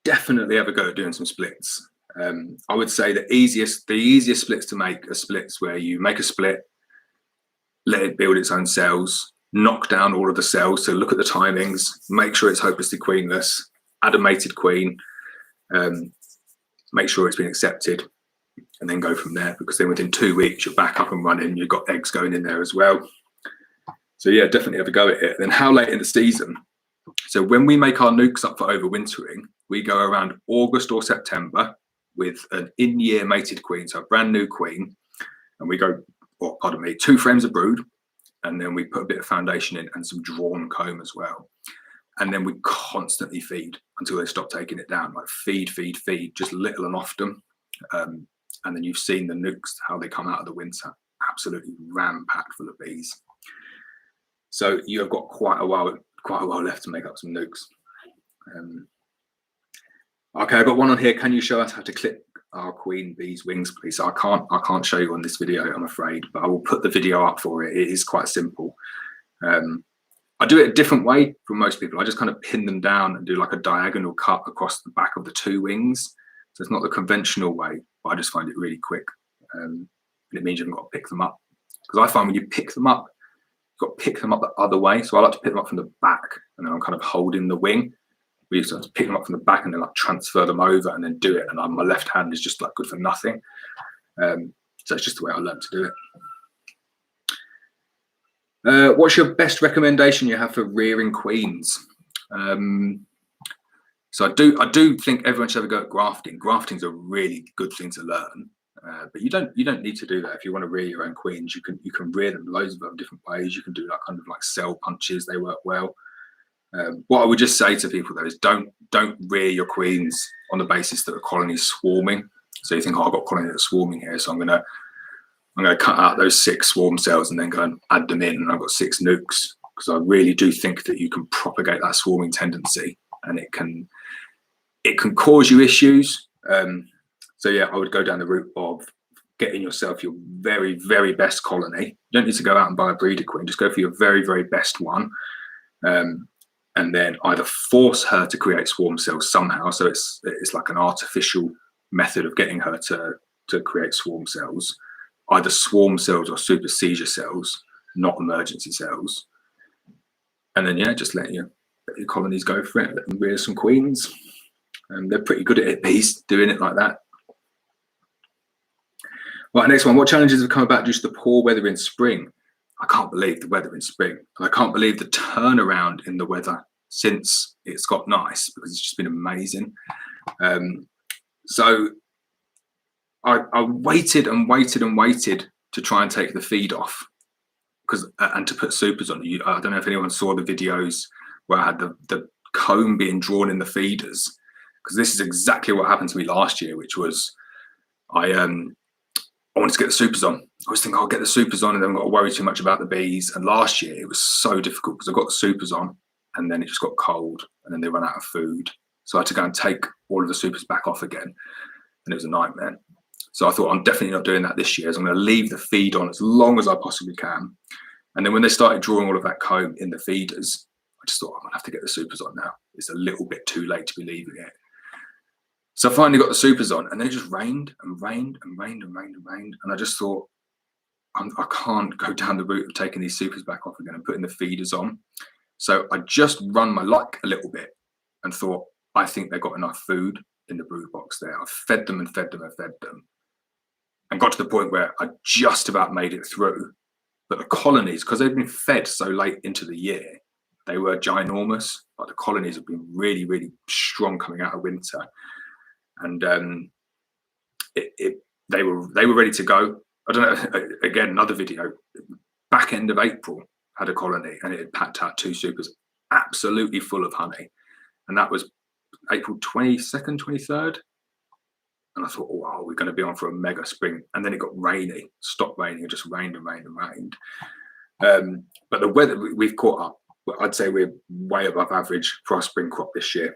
definitely have a go at doing some splits. I would say the easiest splits to make are splits where you make a split, let it build its own cells, knock down all of the cells. So look at the timings, make sure it's hopelessly queenless, add a mated queen, make sure it's been accepted, and then go from there, because then within 2 weeks you're back up and running, you've got eggs going in there as well. So yeah, definitely have a go at it. Then how late in the season? So when we make our nukes up for overwintering, we go around August or September with an in-year mated queen, so a brand new queen, and we go, 2 frames of brood, and then we put a bit of foundation in and some drawn comb as well. And then we constantly feed until they stop taking it down, like feed, just little and often. And then you've seen the nukes, how they come out of the winter, absolutely ram-packed full of bees. So you have got quite a while left to make up some nukes. Okay, I've got one on here. Can you show us how to clip our queen bee's wings, please? So I can't show you on this video, I'm afraid, but I will put the video up for it. It is quite simple. I do it a different way from most people. I just kind of pin them down and do like a diagonal cut across the back of the 2 wings. So it's not the conventional way, but I just find it really quick. And it means you haven't got to pick them up. Because I find when you pick them up, you've got to pick them up the other way. So I like to pick them up from the back, and then I'm kind of holding the wing. we used to pick them up from the back and then like transfer them over and then do it. And my left hand is just like good for nothing. So it's just the way I learned to do it. What's your best recommendation you have for rearing queens? So I do think everyone should have a go at grafting. Grafting's a really good thing to learn, but you don't need to do that if you want to rear your own queens. You can rear them loads of different ways. You can do like kind of like cell punches. They work well. What I would just say to people though is don't rear your queens on the basis that a colony is swarming. So you think, oh, I've got a colony that's swarming here, so I'm gonna cut out those 6 swarm cells and then go and add them in, and I've got 6 nukes. Because I really do think that you can propagate that swarming tendency, and it can cause you issues. So yeah, I would go down the route of getting yourself your very, very best colony. You don't need to go out and buy a breeder queen. Just go for your very, very best one. And then either force her to create swarm cells somehow. So it's like an artificial method of getting her to create swarm cells, either swarm cells or super seizure cells, not emergency cells. And then, yeah, just let your colonies go for it. Let them rear some queens. They're pretty good at it, bees, doing it like that. Right, next one. What challenges have come about due to the poor weather in spring? I can't believe the weather in spring. And I can't believe the turnaround in the weather since it's got nice, because it's just been amazing. So I waited and waited and waited to try and take the feed off, and to put supers on. I don't know if anyone saw the videos where I had the comb being drawn in the feeders, because this is exactly what happened to me last year, which was I wanted to get the supers on. I was thinking, I'll get the supers on and then I've got to worry too much about the bees. And last year it was so difficult because I got the supers on and then it just got cold and then they ran out of food. So I had to go and take all of the supers back off again, and it was a nightmare. So I thought, I'm definitely not doing that this year. So I'm going to leave the feed on as long as I possibly can. And then when they started drawing all of that comb in the feeders, I just thought, I'm going to have to get the supers on now. It's a little bit too late to be leaving it. So I finally got the supers on, and then it just rained and rained and rained and rained and rained. And I just thought, I can't go down the route of taking these supers back off again and putting the feeders on. So I just run my luck a little bit and thought, I think they've got enough food in the brood box there. I've fed them and fed them and fed them, and got to the point where I just about made it through. But the colonies, because they've been fed so late into the year, they were ginormous. Like the colonies have been really, really strong coming out of winter. And they were ready to go. I don't know, again, another video, back end of April, had a colony and it had packed out 2 supers absolutely full of honey. And that was April 22nd, 23rd. And I thought, oh, wow, we're going to be on for a mega spring. And then it got rainy, stopped raining, and just rained and rained and rained. But the weather, we've caught up. I'd say we're way above average for our spring crop this year,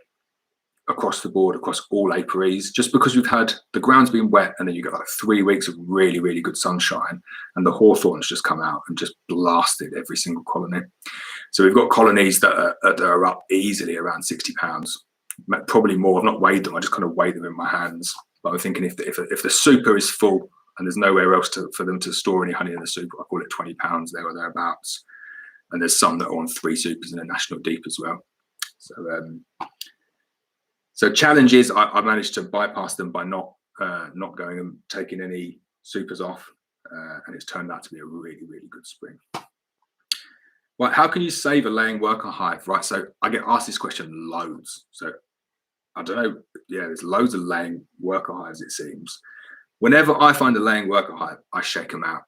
across the board, across all apiaries, just because we've had, the ground's been wet, and then you get like 3 weeks of really, really good sunshine, and the hawthorns just come out and just blasted every single colony. So we've got colonies that are up easily around 60 pounds, probably more. I've not weighed them, I just kind of weigh them in my hands. But I'm thinking if the super is full and there's nowhere else for them to store any honey in the super, I call it 20 pounds there or thereabouts. And there's some that are on 3 supers in a national deep as well. So challenge is I managed to bypass them by not going and taking any supers off, and it's turned out to be a really, really good spring. Right, how can you save a laying worker hive? Right, so I get asked this question loads. So I don't know, yeah, there's loads of laying worker hives, it seems. Whenever I find a laying worker hive, I shake them out.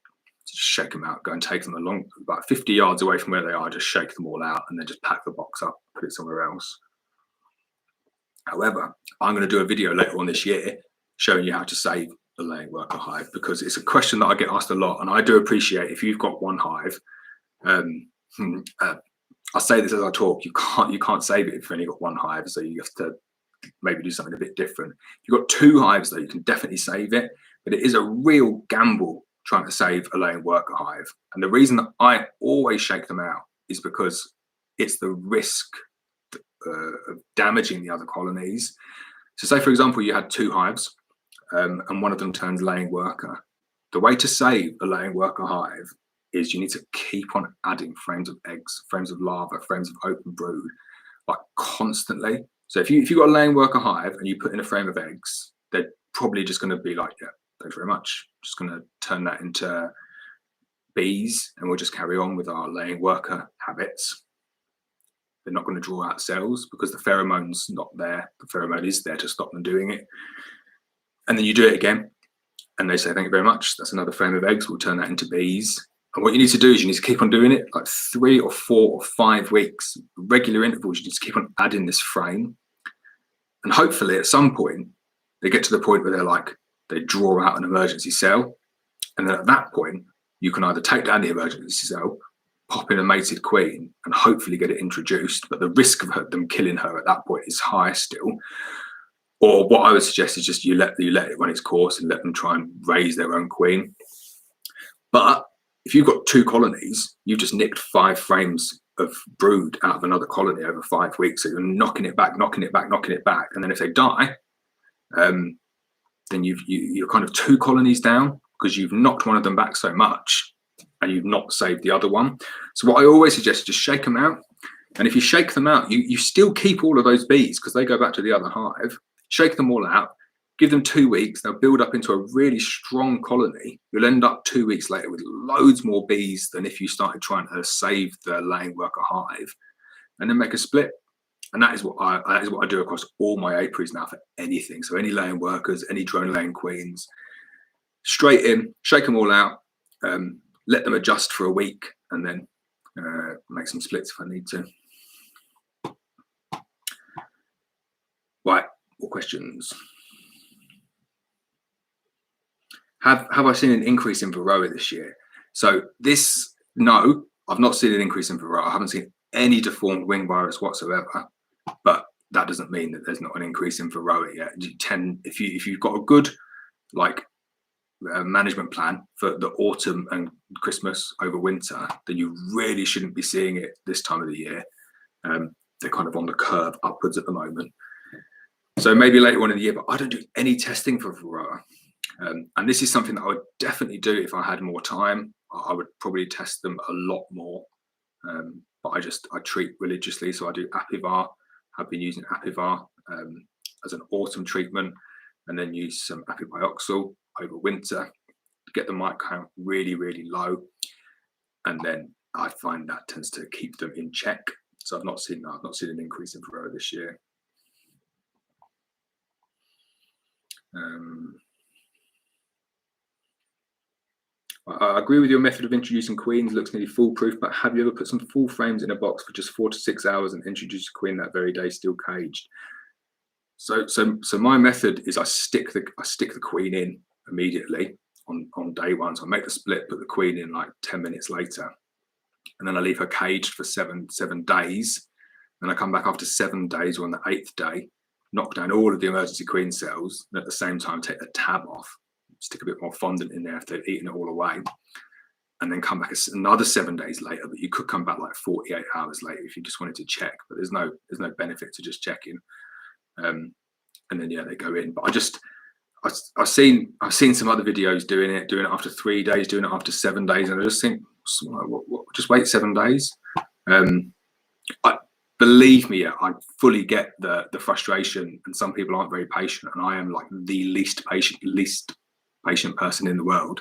Just shake them out, go and take them along about 50 yards away from where they are, just shake them all out and then just pack the box up, put it somewhere else. However, I'm going to do a video later on this year showing you how to save a laying worker hive, because it's a question that I get asked a lot, and I do appreciate if you've got one hive. I say this as I talk. You can't save it if you've only got one hive, so you have to maybe do something a bit different. If you've got 2 hives, though, you can definitely save it, but it is a real gamble trying to save a laying worker hive. And the reason that I always shake them out is because it's the risk of damaging the other colonies. So say, for example, you had 2 hives and one of them turns laying worker. The way to save a laying worker hive is you need to keep on adding frames of eggs, frames of larvae, frames of open brood, like constantly. So if you've got a laying worker hive and you put in a frame of eggs, they're probably just going to be like, yeah, thanks very much. Just going to turn that into bees, and we'll just carry on with our laying worker habits. They're not going to draw out cells because the pheromone's not there. The pheromone is there to stop them doing it. And then you do it again, and they say, thank you very much. That's another frame of eggs. We'll turn that into bees. And what you need to do is you need to keep on doing it like 3 or 4 or 5 weeks, regular intervals. You need to keep on adding this frame. And hopefully at some point, they get to the point where they're like, they draw out an emergency cell. And then at that point, you can either take down the emergency cell, pop in a mated queen, and hopefully get it introduced. But the risk of them killing her at that point is high still. Or what I would suggest is just you let it run its course and let them try and raise their own queen. But if you've got 2 colonies, you've just nicked 5 frames of brood out of another colony over 5 weeks. So you're knocking it back. And then if they die, then you're kind of 2 colonies down because you've knocked one of them back so much and you've not saved the other one. So what I always suggest is just shake them out. And if you shake them out, you still keep all of those bees because they go back to the other hive. Shake them all out, give them 2 weeks, they'll build up into a really strong colony. You'll end up 2 weeks later with loads more bees than if you started trying to save the laying worker hive, and then make a split. And that is what I do across all my apiaries now for anything. So any laying workers, any drone laying queens, straight in, shake them all out, let them adjust for a week, and then make some splits if I need to. Right. Questions. Have I seen an increase in varroa this year? So no, I've not seen an increase in varroa. I haven't seen any deformed wing virus whatsoever, but that doesn't mean that there's not an increase in varroa yet. If you've got a good management plan for the autumn and Christmas over winter, then you really shouldn't be seeing it this time of the year. They're kind of on the curve upwards at the moment. So maybe later on in the year, but I don't do any testing for varroa. And this is something that I would definitely do if I had more time. I would probably test them a lot more. But I treat religiously. So I do Apivar. I've been using Apivar as an autumn treatment, and then use some Apibioxal over winter to get the mite count really, really low. And then I find that tends to keep them in check. So I've not seen an increase in varroa this year. I agree with your method of introducing queens. It looks nearly foolproof, but have you ever put some full frames in a box for just 4 to 6 hours and introduced a queen that very day still caged? So my method is I stick the queen in immediately on day 1. So I make the split, put the queen in like 10 minutes later, and then I leave her caged for seven days. Then I come back after 7 days, or on the 8th day, knock down all of the emergency queen cells, and at the same time take the tab off, stick a bit more fondant in there if they've eaten it all away, and then come back another 7 days later. But you could come back like 48 hours later if you just wanted to check, but there's no benefit to just checking. And then they go in. But I've seen some other videos doing it after 3 days, doing it after 7 days, and I just think, what, just wait 7 days. Believe me, I fully get the frustration, and some people aren't very patient, and I am like the least patient person in the world.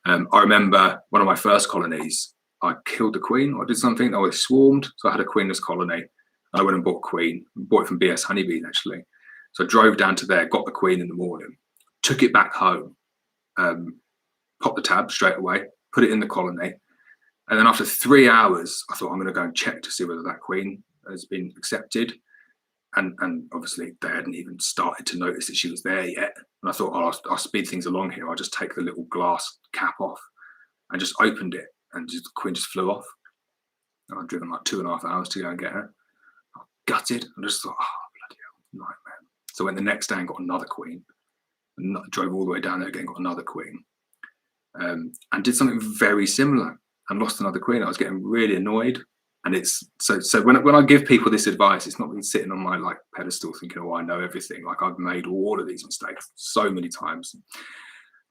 I remember one of my first colonies, I killed the queen, or I did something, I was swarmed, so I had a queenless colony. I went and bought a queen, bought it from BS Honeybees actually. So I drove down to there, got the queen in the morning, took it back home, popped the tab straight away, put it in the colony, and then after 3 hours, I thought I'm going to go and check to see whether that queen has been accepted, and obviously they hadn't even started to notice that she was there yet. And I thought, I'll speed things along here. I'll just take the little glass cap off, and just opened it, and the queen just flew off. And I'd driven like 2.5 hours to go and get her. I gutted, and just thought, oh bloody hell, nightmare. So I went the next day and got another queen, and drove all the way down there again, got another queen, and did something very similar and lost another queen. I was getting really annoyed. And it's so when I give people this advice, it's not been sitting on my like pedestal thinking, oh, I know everything. Like, I've made all of these mistakes so many times.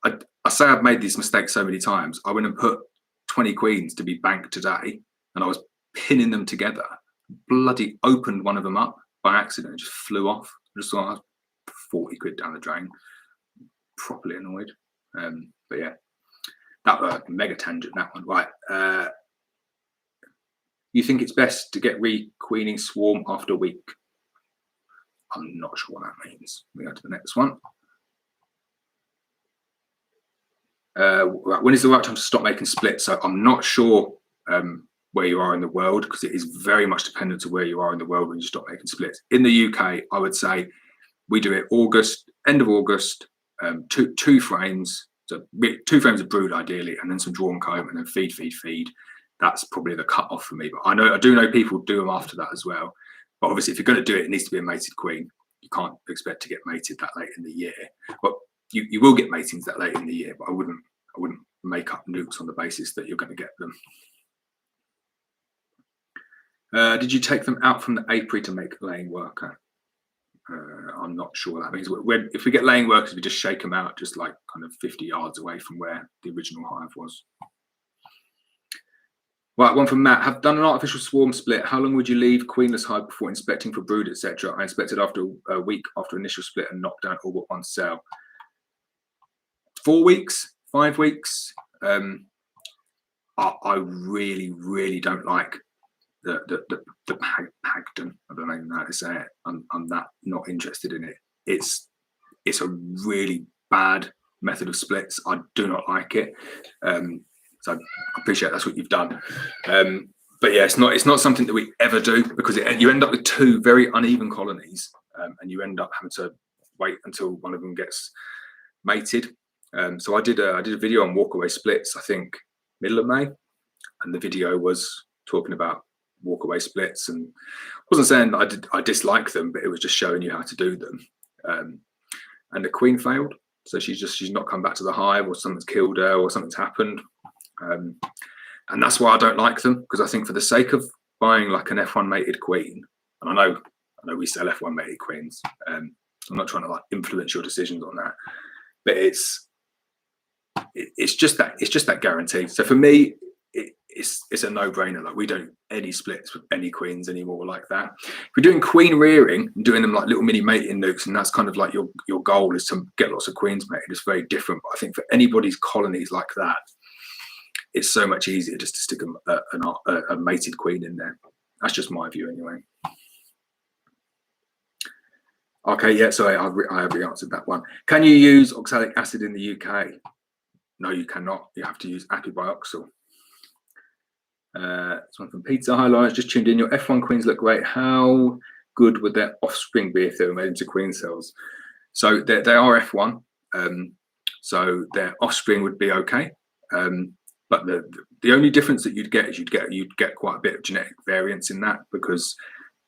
I say I've made these mistakes so many times. I went and put 20 queens to be banked today, and I was pinning them together, bloody opened one of them up, by accident. It just flew off. I just thought, 40 quid down the drain. Properly annoyed. But yeah, that was a mega tangent, that one. Right. You think it's best to get re-queening swarm after a week? I'm not sure what that means. We go to the next one. When is the right time to stop making splits? So I'm not sure where you are in the world, because it is very much dependent on where you are in the world when you stop making splits. In the UK, I would say we do it August, end of August, two frames, so 2 frames of brood ideally, and then some drawn comb, and then feed. That's probably the cut off for me. But I do know people do them after that as well. But obviously, if you're going to do it, it needs to be a mated queen. You can't expect to get mated that late in the year. But you will get matings that late in the year. But I wouldn't make up nukes on the basis that you're going to get them. Did you take them out from the apiary to make laying worker? I'm not sure what that means. If we get laying workers, we just shake them out just like kind of 50 yards away from where the original hive was. Right, one from Matt. Have done an artificial swarm split. How long would you leave Queenless hive before inspecting for brood, etc.? I inspected after a week after initial split and knocked down all but one cell. 4 weeks, 5 weeks. I really don't like the pagden. I don't even know how to say it. I'm that not interested in it. It's a really bad method of splits. I do not like it. So I appreciate that's what you've done. But yeah, it's not something that we ever do, because you end up with 2 very uneven colonies, and you end up having to wait until one of them gets mated. So I did a video on walkaway splits, I think middle of May, and the video was talking about walkaway splits, and I wasn't saying that I dislike them, but it was just showing you how to do them. And the queen failed, so she's not come back to the hive, or something's killed her, or something's happened. And that's why I don't like them, because I think for the sake of buying like an F1 mated queen, and I know we sell F1 mated queens, I'm not trying to like influence your decisions on that, but it's just that guarantee. So for me, it's a no-brainer. Like, we don't do any splits with any queens anymore like that. If we're doing queen rearing and doing them like little mini mating nukes, and that's kind of like your goal is to get lots of queens mated, it's very different. But I think for anybody's colonies like that, it's so much easier just to stick a mated queen in there. That's just my view anyway. Okay, yeah, sorry, I already answered that one. Can you use oxalic acid in the UK? No, you cannot. You have to use apibioxal. This one from Peter. Hi, Lawrence, just tuned in. Your F1 queens look great. How good would their offspring be if they were made into queen cells? So they are F1, so their offspring would be okay. But the only difference that you'd get is you'd get quite a bit of genetic variance in that, because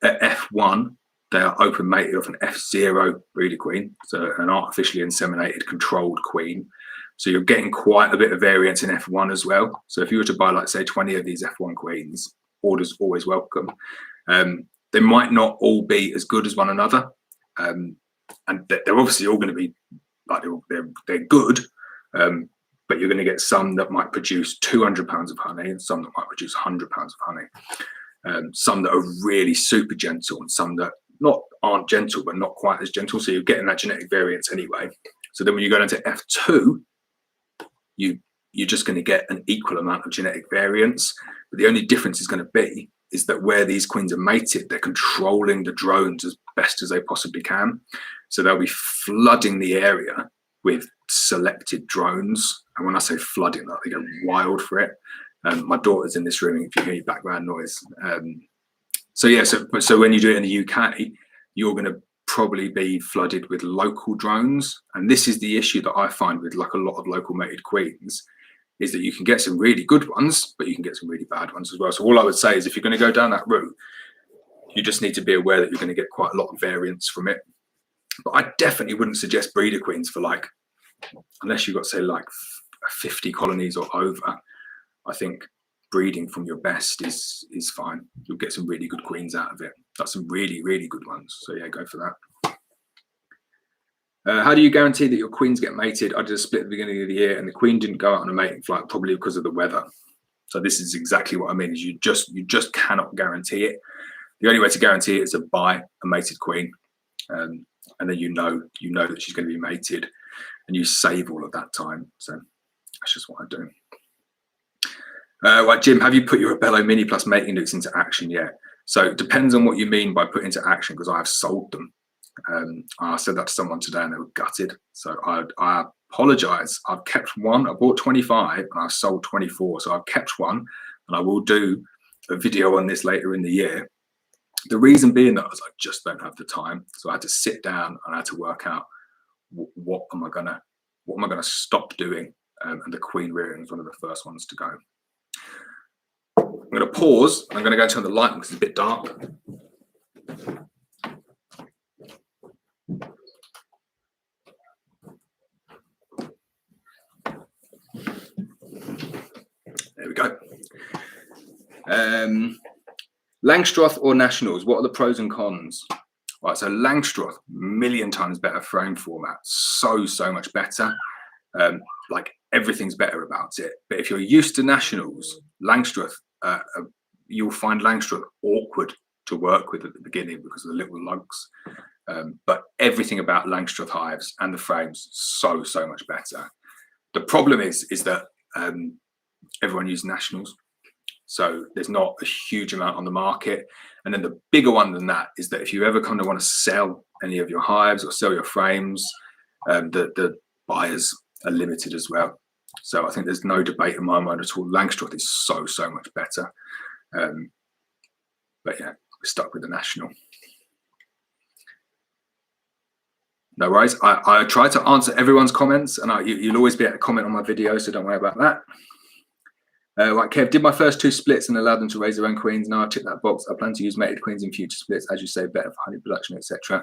at F1 they are open mated off an F0 breeder queen, so an artificially inseminated controlled queen. So you're getting quite a bit of variance in F1 as well. So if you were to buy, like, say, 20 of these F1 queens, orders always welcome. They might not all be as good as one another, and they're obviously all going to be like they're good. But you're going to get some that might produce 200 pounds of honey, and some that might produce 100 pounds of honey. Some that are really super gentle, and some that aren't gentle but not quite as gentle. So you're getting that genetic variance anyway. So then when you go into F2, you're just going to get an equal amount of genetic variance. But the only difference is that where these queens are mated, they're controlling the drones as best as they possibly can. So they'll be flooding the area with selected drones. And when I say flooding, like, they go wild for it. My daughter's in this room, if you hear background noise. So when you do it in the UK, you're going to probably be flooded with local drones. And this is the issue that I find with like a lot of local mated queens, is that you can get some really good ones, but you can get some really bad ones as well. So all I would say is, if you're going to go down that route, you just need to be aware that you're going to get quite a lot of variance from it. But I definitely wouldn't suggest breeder queens for, like, unless you've got, say, like 50 colonies or over. I think breeding from your best is fine. You'll get some really good queens out of it. That's some really, really good ones. So yeah, go for that. How do you guarantee that your queens get mated? I did a split at the beginning of the year, and the queen didn't go out on a mating flight, probably because of the weather. So this is exactly what I mean, is you just cannot guarantee it. The only way to guarantee it is to buy a mated queen, and then you know that she's going to be mated, and you save all of that time. So that's just what I do. Right, Jim, have you put your Abello Mini Plus mating nukes into action yet? So it depends on what you mean by put into action, because I have sold them. I said that to someone today and they were gutted. So I apologise. I've kept one. I bought 25 and I've sold 24. So I've kept one, and I will do a video on this later in the year. The reason being that I just don't have the time. So I had to sit down and I had to work out what am I gonna stop doing. And the queen rearing is one of the first ones to go. I'm going to pause. I'm going to go turn the light on because it's a bit dark. There we go. Langstroth or Nationals, what are the pros and cons? Right, so Langstroth, million times better frame format, so much better. Like everything's better about it. But if you're used to Nationals, Langstroth, you'll find Langstroth awkward to work with at the beginning because of the little lugs. But everything about Langstroth hives and the frames, so much better. The problem is that everyone uses Nationals, so there's not a huge amount on the market. And then the bigger one than that is that if you ever kind of want to sell any of your hives or sell your frames, the buyers are limited as well. So I think there's no debate in my mind at all. Langstroth is so much better. But yeah, we're stuck with the National. No worries. I try to answer everyone's comments, and you'll always be able to comment on my video, so don't worry about that. Right, Kev, did my first 2 splits and allow them to raise their own queens. Now I tick that box. I plan to use mated queens in future splits, as you say, better for honey production, etc.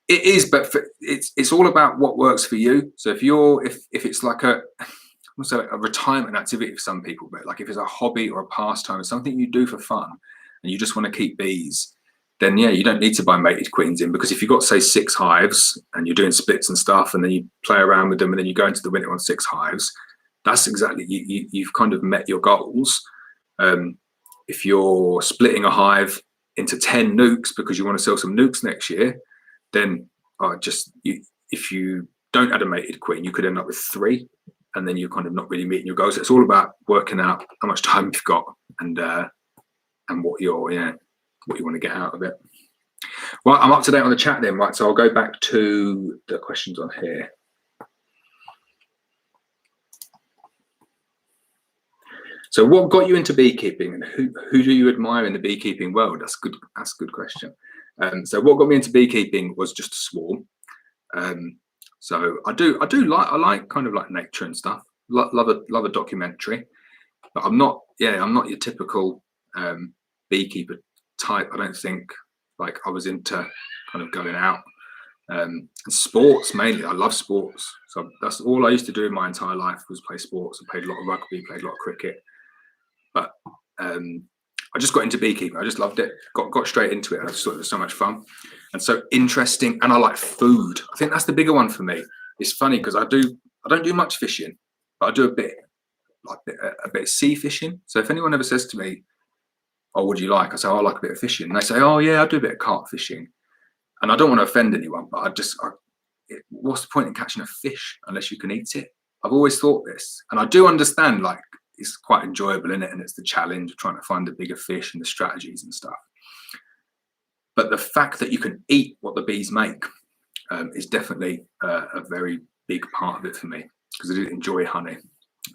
It is, but it's all about what works for you. So if it's like a retirement activity for some people, but like if it's a hobby or a pastime, something you do for fun, and you just want to keep bees, then yeah, you don't need to buy mated queens in, because if you've got, say, 6 hives and you're doing splits and stuff, and then you play around with them, and then you go into the winter on 6 hives, that's exactly, you've kind of met your goals. If you're splitting a hive into 10 nukes because you want to sell some nukes next year, then if you don't add a mated queen, you could end up with 3, and then you're kind of not really meeting your goals. So it's all about working out how much time you've got and what you want to get out of it. Well, I'm up to date on the chat then, right? So I'll go back to the questions on here. So what got you into beekeeping, and who do you admire in the beekeeping world? That's a good question. So what got me into beekeeping was just a swarm. So I like kind of like nature and stuff. Love a documentary, but I'm not your typical beekeeper type. I don't think, like, I was into kind of going out and sports mainly. I love sports, so that's all I used to do in my entire life was play sports. I played a lot of rugby, played a lot of cricket, but I just got into beekeeping. I just loved it. Got straight into it. I just thought it was so much fun and so interesting. And I like food. I think that's the bigger one for me. It's funny because I don't do much fishing, but I do a bit of sea fishing. So if anyone ever says to me, "Oh, what do you like?" I say, "Oh, I like a bit of fishing." And they say, "Oh yeah, I do a bit of carp fishing." And I don't want to offend anyone, but what's the point in catching a fish unless you can eat it? I've always thought this, and I do understand, like, it's quite enjoyable in it, and it's the challenge of trying to find the bigger fish and the strategies and stuff. But the fact that you can eat what the bees make is definitely a very big part of it for me, because I do enjoy honey,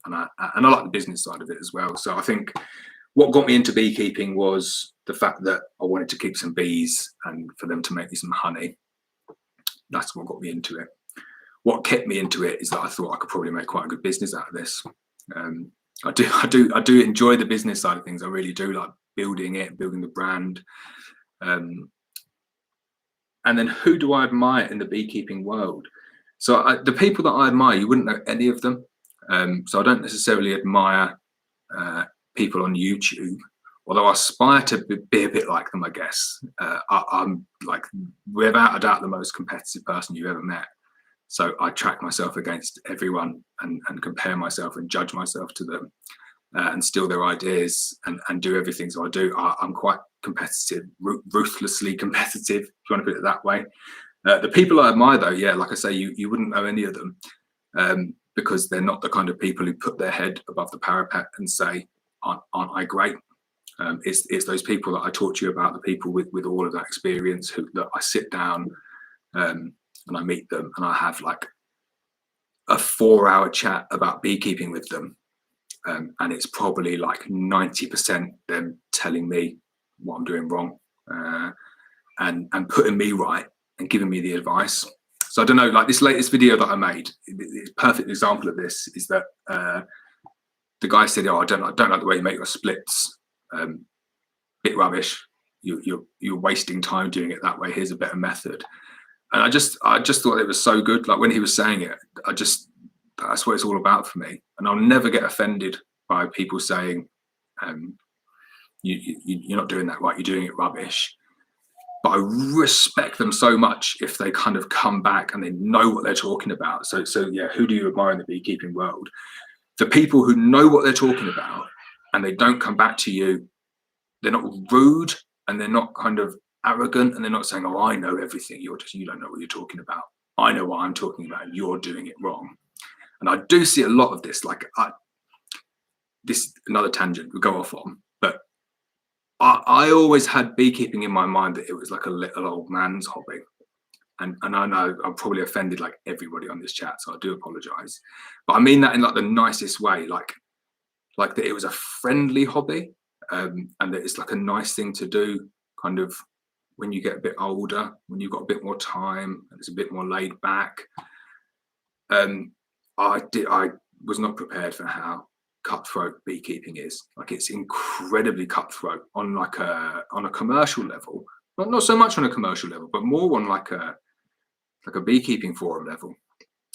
and I like the business side of it as well. So I think what got me into beekeeping was the fact that I wanted to keep some bees and for them to make me some honey. That's what got me into it. What kept me into it is that I thought I could probably make quite a good business out of this. I do enjoy the business side of things. I really do like building the brand. And then who do I admire in the beekeeping world? So the people that I admire, you wouldn't know any of them. So I don't necessarily admire people on YouTube, although I aspire to be a bit like them, I guess. I'm, like, without a doubt, the most competitive person you've ever met. So I track myself against everyone and compare myself and judge myself to them. and steal their ideas and do everything. So I'm quite competitive, ruthlessly competitive, if you want to put it that way. The people I admire, though, yeah, like I say, you wouldn't know any of them, because they're not the kind of people who put their head above the parapet and say, aren't I great? It's those people that I talked to you about, the people with all of that experience that I sit down and I meet them and I have like a 4-hour chat about beekeeping with them. And it's probably like 90% them telling me what I'm doing wrong, and putting me right and giving me the advice. So I don't know, like this latest video that I made, it's a perfect example of this, is that the guy said, "Oh, I don't like the way you make your splits. Bit rubbish. You're wasting time doing it that way. Here's a better method." And I just thought it was so good. Like when he was saying it, that's what it's all about for me. And I'll never get offended by people saying, you're not doing that right, you're doing it rubbish. But I respect them so much if they kind of come back and they know what they're talking about. So yeah, who do you admire in the beekeeping world? The people who know what they're talking about and they don't come back to you. They're not rude and they're not kind of arrogant and they're not saying, "Oh, I know everything. You don't know what you're talking about. I know what I'm talking about and you're doing it wrong." And I do see a lot of this, like this, another tangent we go off on, but I always had beekeeping in my mind that it was like a little old man's hobby. And I know I'm probably offended like everybody on this chat, so I do apologize. But I mean that in like the nicest way, like that it was a friendly hobby, and that it's like a nice thing to do kind of when you get a bit older, when you've got a bit more time and it's a bit more laid back. I was not prepared for how cutthroat beekeeping is. Like it's incredibly cutthroat on like a commercial level, not so much on a commercial level, but more on like a beekeeping forum level.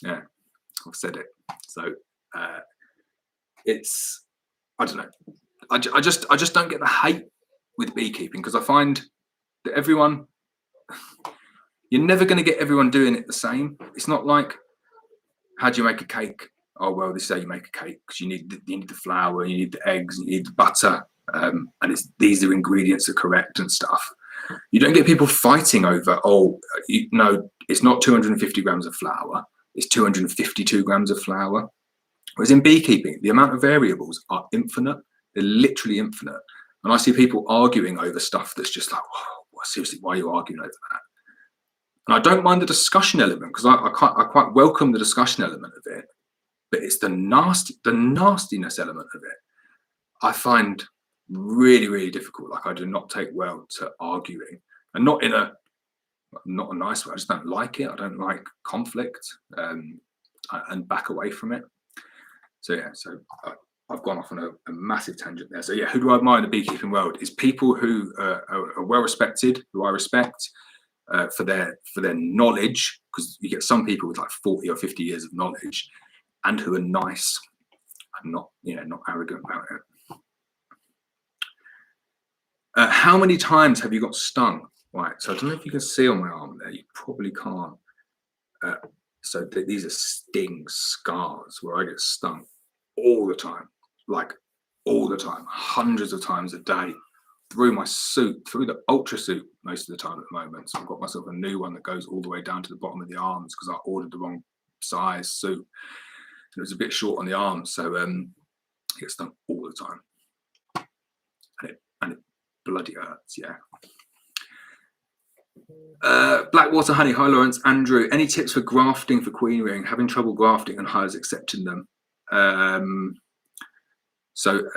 Yeah, I've said it. So it's, I don't know, I just don't get the hate with beekeeping, because I find that you're never going to get everyone doing it the same. It's not like, how do you make a cake? Oh, well, this is how you make a cake, because you need the flour, you need the eggs, you need the butter, and these are ingredients are correct and stuff. You don't get people fighting over, no, it's not 250 grams of flour, it's 252 grams of flour. Whereas in beekeeping, the amount of variables are infinite. They're literally infinite. And I see people arguing over stuff that's just like, whoa, seriously, why are you arguing over that? And I don't mind the discussion element, because I quite welcome the discussion element of it. But it's the nastiness element of it I find really, really difficult. Like I do not take well to arguing, and not a nice way. I just don't like it. I don't like conflict, and back away from it. So yeah, I've gone off on a massive tangent there. So yeah, who do I admire in the beekeeping world? Is people who are well respected, who I respect for their knowledge, because you get some people with like 40 or 50 years of knowledge, and who are nice and not arrogant about it. How many times have you got stung? Right, so I don't know if you can see on my arm there. You probably can't. So these are sting scars where I get stung all the time, like all the time, hundreds of times a day, through my suit, through the ultra suit most of the time at the moment. So I've got myself a new one that goes all the way down to the bottom of the arms, because I ordered the wrong size suit. It was a bit short on the arms, so it gets stung all the time, and it bloody hurts. Yeah. Blackwater honey. Hi Lawrence. Andrew, any tips for grafting for queen rearing? Having trouble grafting and hives accepting them. So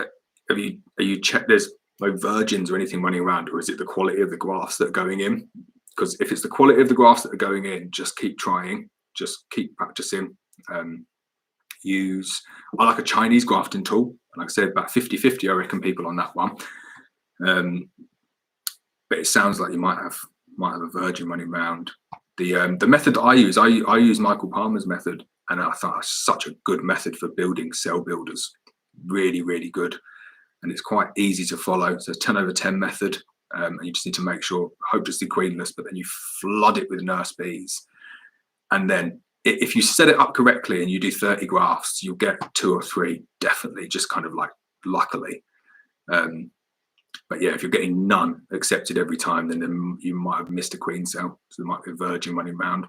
are you checked there's no virgins or anything running around, or is it the quality of the grafts that are going in? Because if it's the quality of the grafts that are going in, just keep trying, just keep practicing. I like a Chinese grafting tool, like I said, about 50-50 I reckon people on that one. But it sounds like you might have a virgin running around. The method that I use Michael Palmer's method, and I thought it's such a good method for building cell builders. Really, really good, and it's quite easy to follow. So 10/10 method, and you just need to make sure, hope to see Queenless, but then you flood it with nurse bees, and then if you set it up correctly and you do 30 grafts, you'll get 2 or 3 definitely just kind of like luckily. But yeah, if you're getting none accepted every time, then you might have missed a queen cell. So there might be a virgin running around.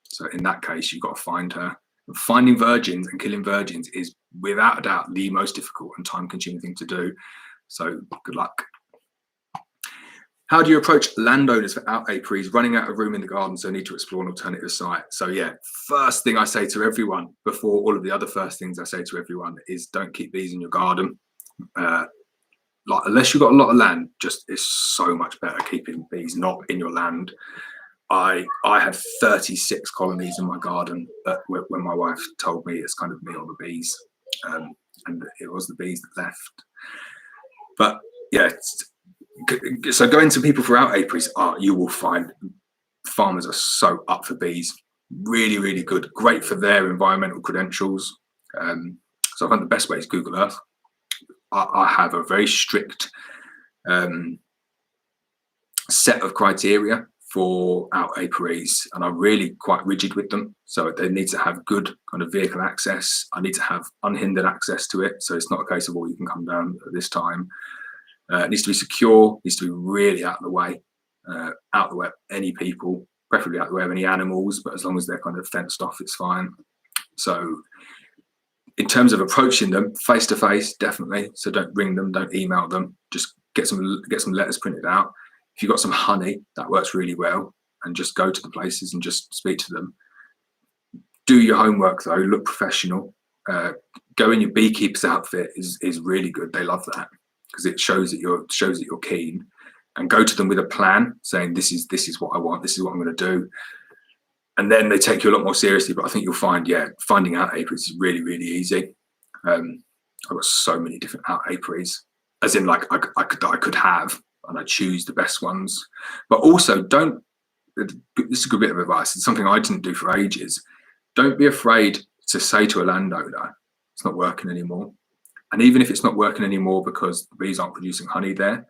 So in that case, you've got to find her. And finding virgins and killing virgins is without a doubt the most difficult and time-consuming thing to do. So good luck. How do you approach landowners for out apiaries running out of room in the garden, so need to explore an alternative site? So yeah, first thing I say to everyone before all of the other first things I say to everyone is don't keep bees in your garden. Like, unless you've got a lot of land, just it's so much better keeping bees not in your land. I had 36 colonies in my garden when my wife told me it's kind of me or the bees, and it was the bees that left. But yeah, so going to people for out apiaries, you will find farmers are so up for bees, really, really good, great for their environmental credentials. So I find the best way is Google Earth. I have a very strict set of criteria for out apiaries, and I'm really quite rigid with them. So they need to have good kind of vehicle access. I need to have unhindered access to it. So it's not a case of, you can come down at this time. It needs to be secure, needs to be really out of the way of any people, preferably out of the way of any animals, but as long as they're kind of fenced off, it's fine. So in terms of approaching them face to face, definitely. So don't ring them, don't email them, just get some letters printed out. If you've got some honey, that works really well, and just go to the places and just speak to them. Do your homework though, look professional. Go in your beekeeper's outfit is really good. They love that because it shows that you're keen, and go to them with a plan saying this is what I want, this is what I'm going to do. And then they take you a lot more seriously. But I think you'll find, finding out apiaries is really, really easy. I've got so many different out apiaries, as in like I could have, and I choose the best ones. But also this is a good bit of advice. It's something I didn't do for ages. Don't be afraid to say to a landowner, it's not working anymore. And even if it's not working anymore because the bees aren't producing honey there,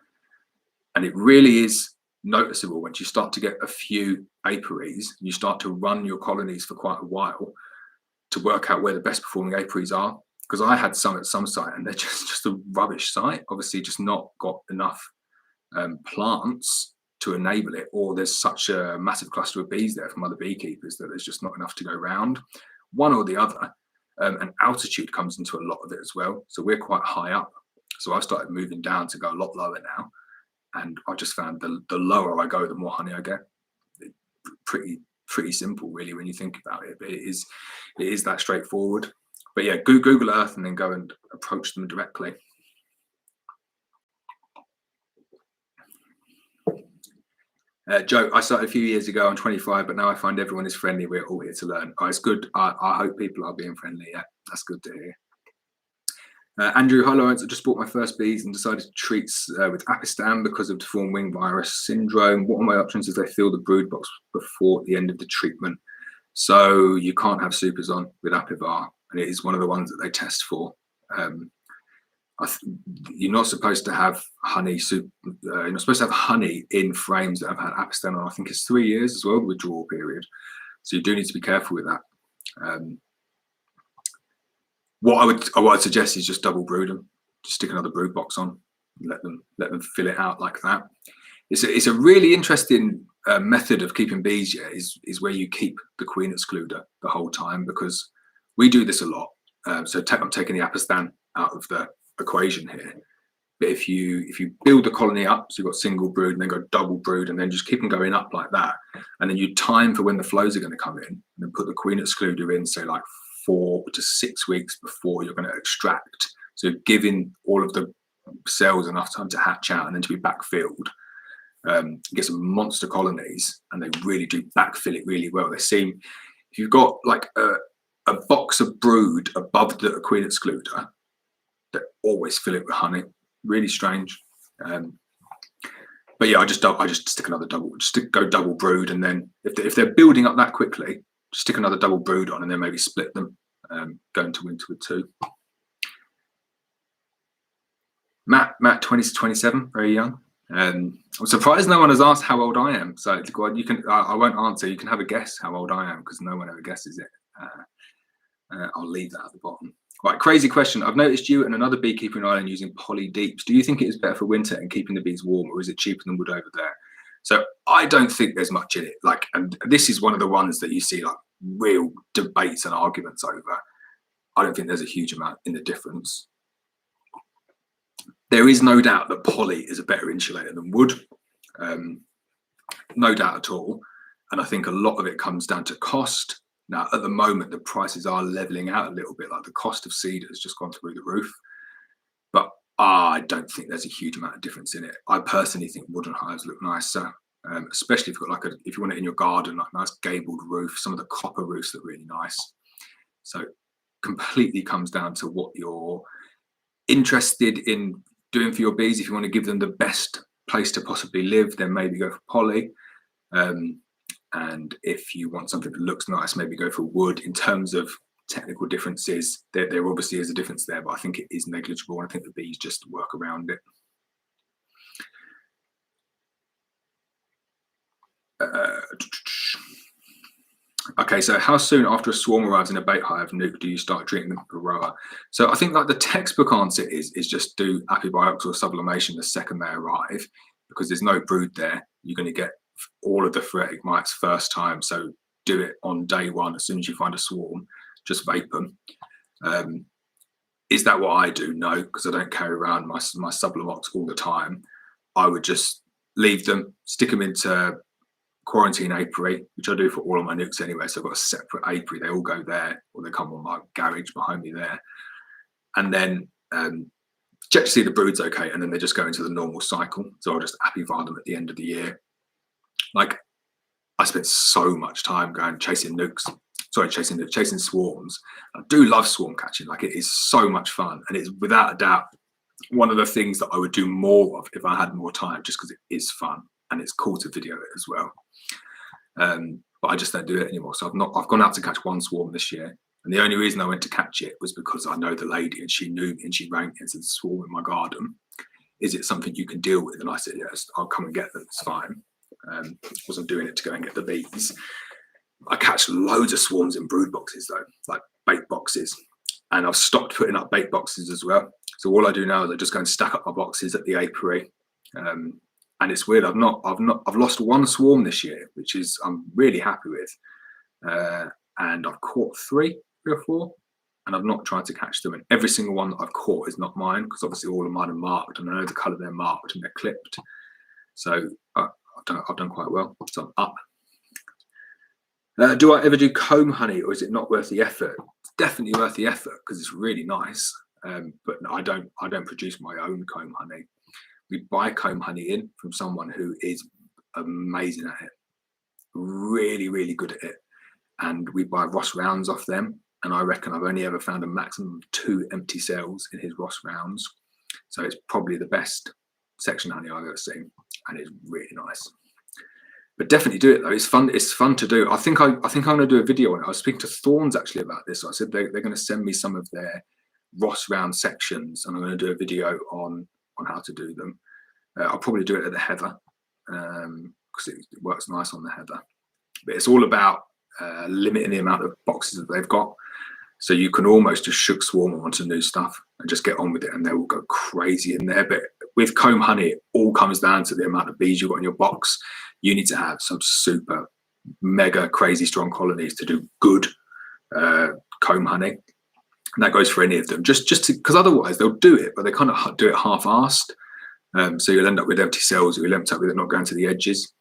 and it really is noticeable once you start to get a few apiaries, you start to run your colonies for quite a while to work out where the best performing apiaries are. Because I had some at some site and they're just a rubbish site, obviously just not got enough plants to enable it, or there's such a massive cluster of bees there from other beekeepers that there's just not enough to go around, one or the other. And altitude comes into a lot of it as well. So we're quite high up, so I've started moving down to go a lot lower now, and I just found the lower I go, the more honey I get. Pretty simple really when you think about it, but it is that straightforward. But yeah, Google Earth and then go and approach them directly. Joe, I started a few years ago. I'm 25, but now I find everyone is friendly. We're all here to learn. It's good. I hope people are being friendly. Yeah, that's good to hear. Andrew, hi Lawrence. I just bought my first bees and decided to treat with apistan because of deformed wing virus syndrome. What are my options if they fill the brood box before the end of the treatment? So you can't have supers on with apivar, and it is one of the ones that they test for. You're not supposed to have honey. You're not supposed to have honey in frames that have had apistan on. I think it's 3 years as well, the withdrawal period. So you do need to be careful with that. What I would suggest is just double brood them. Just stick another brood box on, and let them fill it out like that. It's a really interesting method of keeping bees. Yeah, is where you keep the queen excluder the whole time, because we do this a lot. So I'm taking the apistan out of the equation here, but if you build the colony up, so you've got single brood and then go double brood and then just keep them going up like that, and then you time for when the flows are going to come in, and then put the queen excluder in, say like 4 to 6 weeks before you're going to extract, so giving all of the cells enough time to hatch out and then to be backfilled. Get some monster colonies, and they really do backfill it really well. They seem, if you've got like a box of brood above the queen excluder, they always fill it with honey. Really strange. But yeah, I just stick another go double brood, and then if they're building up that quickly, just stick another double brood on, and then maybe split them. Go into winter with 2. Matt, 20 to 27, very young. I'm surprised no one has asked how old I am. So you can. I won't answer. You can have a guess how old I am, because no one ever guesses it. I'll leave that at the bottom. Right, crazy question. I've noticed you and another beekeeper in Ireland using poly deeps. Do you think it is better for winter and keeping the bees warm, or is it cheaper than wood over there? So I don't think there's much in it. Like, and this is one of the ones that you see like real debates and arguments over. I don't think there's a huge amount in the difference. There is no doubt that poly is a better insulator than wood. No doubt at all. And I think a lot of it comes down to cost. Now, at the moment, the prices are leveling out a little bit. Like the cost of seed has just gone through the roof. But I don't think there's a huge amount of difference in it. I personally think wooden hives look nicer, especially if you've got if you want it in your garden, like nice gabled roof. Some of the copper roofs look really nice. So completely comes down to what you're interested in doing for your bees. If you want to give them the best place to possibly live, then maybe go for poly. And if you want something that looks nice, maybe go for wood. In terms of technical differences, there obviously is a difference there, but I think it is negligible. And I think the bees just work around it. Okay, so how soon after a swarm arrives in a bait hive nuke do you start treating them for varroa? So I think like the textbook answer is just do apibiotics or sublimation the second they arrive, because there's no brood there. You're going to get all of the phoretic mites first time. So do it on day one. As soon as you find a swarm, just vape them. Is that what I do? No, because I don't carry around my Sublimox all the time. I would just leave them, stick them into quarantine apiary, which I do for all of my nukes anyway. So I've got a separate apiary. They all go there, or they come on my garage behind me there. And then check to see the brood's okay, and then they just go into the normal cycle. So I'll just apivar them at the end of the year. Like, I spent so much time going chasing swarms. I do love swarm catching. Like, it is so much fun, and it's without a doubt one of the things that I would do more of if I had more time, just because it is fun and it's cool to video it as well. But I just don't do it anymore. So I've gone out to catch one swarm this year, and the only reason I went to catch it was because I know the lady, and she knew me, and she rang me and said, "Swarm in my garden. Is it something you can deal with?" And I said, "Yes, I'll come and get them. It's fine." Wasn't doing it to go and get the bees. I catch loads of swarms in brood boxes though, like bait boxes, and I've stopped putting up bait boxes as well. So all I do now is I just go and stack up my boxes at the apiary. And it's weird. I've lost one swarm this year, which is I'm really happy with. And I've caught three or four, and I've not tried to catch them. And every single one that I've caught is not mine, because obviously all of mine are marked, and I know the colour they're marked and they're clipped. So I've done quite well. So I'm up. Do I ever do comb honey, or is it not worth the effort? It's definitely worth the effort because it's really nice. But I don't produce my own comb honey. We buy comb honey in from someone who is amazing at it, really, really good at it. And we buy Ross rounds off them. And I reckon I've only ever found a maximum of 2 empty cells in his Ross rounds. So it's probably the best section honey I've ever seen. And it's really nice. But definitely do it though. It's fun. It's fun to do. I think I'm going to do a video on it. I was speaking to Thorns actually about this. So I said they're going to send me some of their Ross round sections, and I'm going to do a video on how to do them. I'll probably do it at the heather because it works nice on the heather. But it's all about limiting the amount of boxes that they've got. So you can almost just shook swarm them onto new stuff and just get on with it, and they will go crazy in there. But with comb honey, it all comes down to the amount of bees you've got in your box. You need to have some super mega crazy strong colonies to do good comb honey. And that goes for any of them, just because otherwise they'll do it, but they kind of do it half-assed. So you'll end up with empty cells, or you'll end up with it not going to the edges.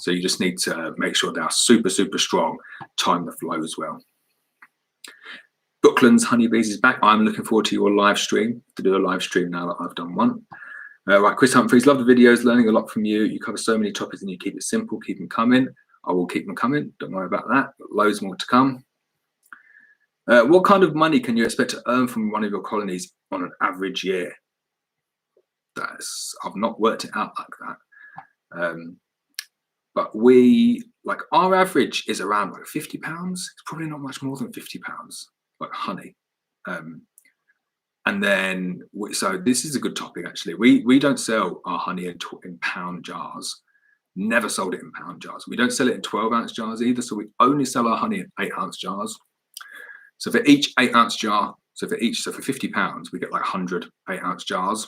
So you just need to make sure they are super, super strong, time the flow as well. Booklands Honeybees is back. I'm looking forward to your live stream, to do a live stream now that I've done one. Right, Chris Humphreys, love the videos, learning a lot from you. You cover so many topics and you keep it simple, keep them coming. I will keep them coming, don't worry about that, but loads more to come. What kind of money can you expect to earn from one of your colonies on an average year? I've not worked it out like that. But our average is around like £50. It's probably not much more than £50, like honey. And then, so this is a good topic actually. We don't sell our honey in pound jars. Never sold it in pound jars. We don't sell it in 12-ounce jars either. So we only sell our honey in 8-ounce jars. So for each 8-ounce jar So for £50, we get like 100 8-ounce jars.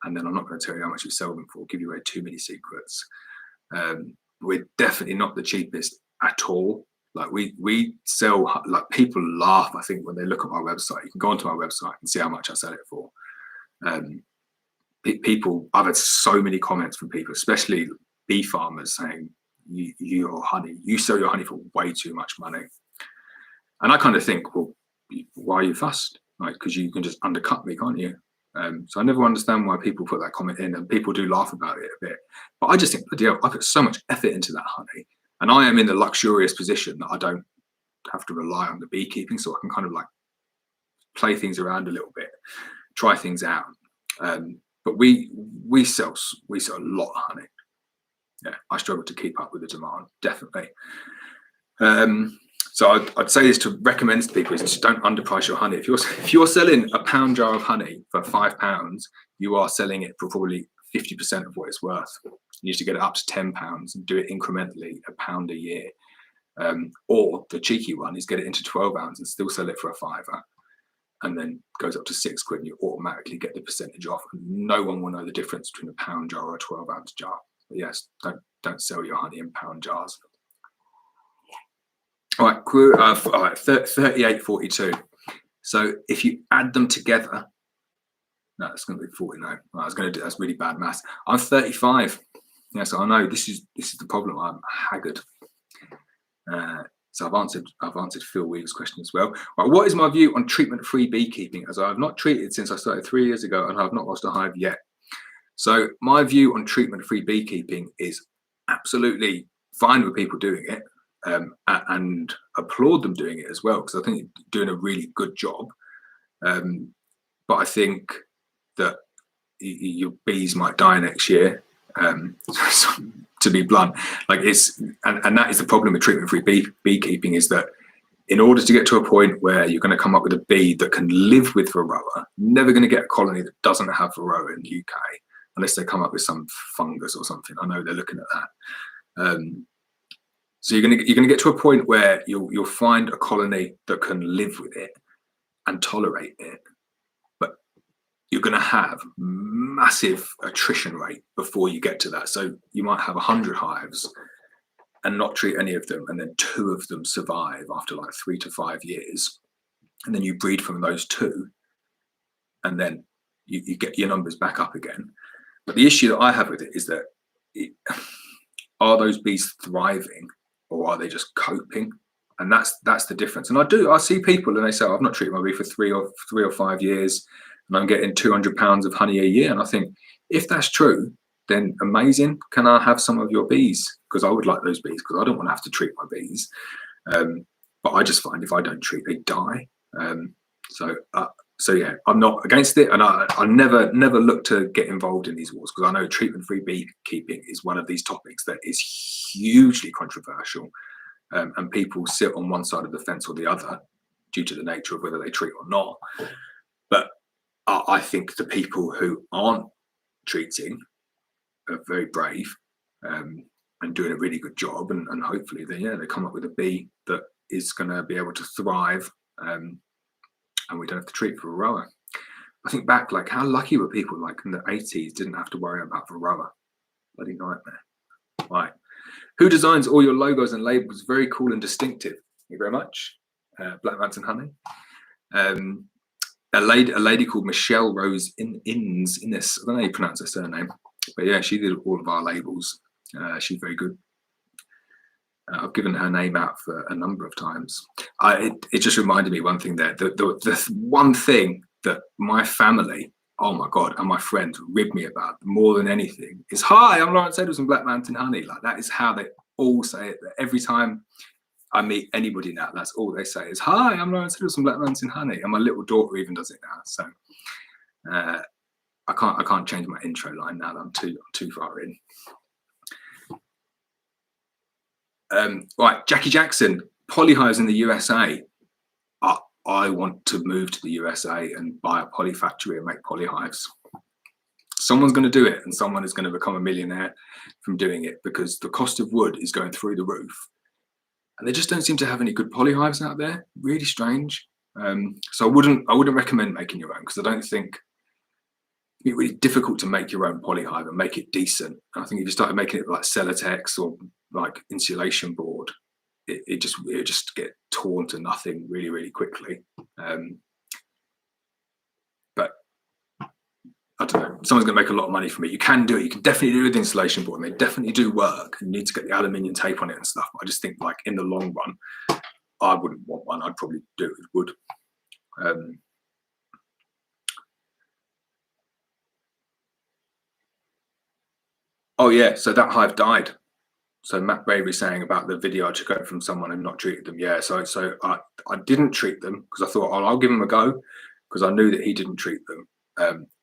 And then I'm not going to tell you how much we sell them for, give you away too many secrets. We're definitely not the cheapest at all. Like we sell, like people laugh, I think, when they look at my website. You can go onto my website and see how much I sell it for. People, I've had so many comments from people, especially bee farmers, saying, you sell your honey for way too much money. And I kind of think, well, why are you fussed? Like, because you can just undercut me, can't you? So I never understand why people put that comment in, and people do laugh about it a bit. But I just think, bloody hell, I put so much effort into that honey, and I am in the luxurious position that I don't have to rely on the beekeeping, so I can kind of like play things around a little bit, try things out. But we sell a lot of honey. Yeah, I struggle to keep up with the demand, definitely. So I'd say this to recommend to people is just don't underprice your honey. If you're selling a pound jar of honey for £5, you are selling it for probably 50% of what it's worth. You need to get it up to £10 and do it incrementally, £1 a year. Or the cheeky one is get it into 12 ounce and still sell it for £5, and then goes up to £6 and you automatically get the percentage off. And no one will know the difference between a pound jar or a 12-ounce jar. But yes, don't sell your honey in pound jars. All right, 38.42. So if you add them together, no, it's going to be 49. I was going to do, that's really bad maths. I'm 35. Yeah, so I know this is the problem. I'm haggard. So I've answered Phil Weaver's question as well. Right, what is my view on treatment-free beekeeping? As I have not treated since I started 3 years ago, and I have not lost a hive yet. So my view on treatment-free beekeeping is absolutely fine with people doing it. And applaud them doing it as well, because I think they're doing a really good job. But I think that your bees might die next year. To be blunt, like and that is the problem with treatment-free beekeeping, is that in order to get to a point where you're going to come up with a bee that can live with varroa, never going to get a colony that doesn't have varroa in the UK unless they come up with some fungus or something. I know they're looking at that. So you're going to get to a point where you'll find a colony that can live with it and tolerate it, but you're going to have massive attrition rate before you get to that. So you might have 100 hives and not treat any of them, and then 2 of them survive after like 3 to 5 years, and then you breed from those 2, and then you get your numbers back up again. But the issue that I have with it is that are those bees thriving, or are they just coping? And that's the difference. And I see people and they say, I've not treated my bee for 3 or 5 years, and I'm getting £200 of honey a year. And I think, if that's true, then amazing. Can I have some of your bees? Because I would like those bees, because I don't want to have to treat my bees. But I just find if I don't treat, they die. So yeah, I'm not against it, and I never look to get involved in these wars, because I know treatment-free beekeeping is one of these topics that is hugely controversial, and people sit on one side of the fence or the other due to the nature of whether they treat or not. But I think the people who aren't treating are very brave, and doing a really good job, and hopefully they come up with a bee that is going to be able to thrive. And we don't have to treat for varroa. I think back, like, how lucky were people like in the 80s didn't have to worry about varroa. Bloody nightmare. Right. Who designs all your logos and labels? Very cool and distinctive. Thank you very much. Black Mountain Honey. A lady called Michelle Rose Innes. I don't know how you pronounce her surname, but yeah, she did all of our labels. She's very good. I've given her name out for a number of times. It just reminded me one thing there. The one thing that my family, oh my God, and my friends rib me about more than anything is, hi, I'm Lawrence Edwards from Black Mountain Honey. Like, that is how they all say it. Every time I meet anybody now, that's all they say is, hi, I'm Lawrence Edwards from Black Mountain Honey. And my little daughter even does it now. So I can't change my intro line now that I'm too far in. Right, Jackie Jackson, polyhives in the USA. I want to move to the USA and buy a poly factory and make polyhives. Someone's going to do it, and someone is going to become a millionaire from doing it, because the cost of wood is going through the roof. And they just don't seem to have any good polyhives out there. Really strange. So I wouldn't recommend making your own, because I don't think it's really difficult to make your own polyhive and make it decent. And I think if you started making it like Celotex or like insulation board, it just get torn to nothing really, really quickly. But I don't know, someone's going to make a lot of money from it. You can do it. You can definitely do it with insulation board, and they definitely do work. You need to get the aluminium tape on it and stuff. I just think, like, in the long run, I wouldn't want one. I'd probably do it with wood. Oh yeah, so that hive died. So Matt Bravery saying about the video I took out from someone and not treated them. Yeah, so I didn't treat them because I thought, oh, I'll give them a go, because I knew that he didn't treat them.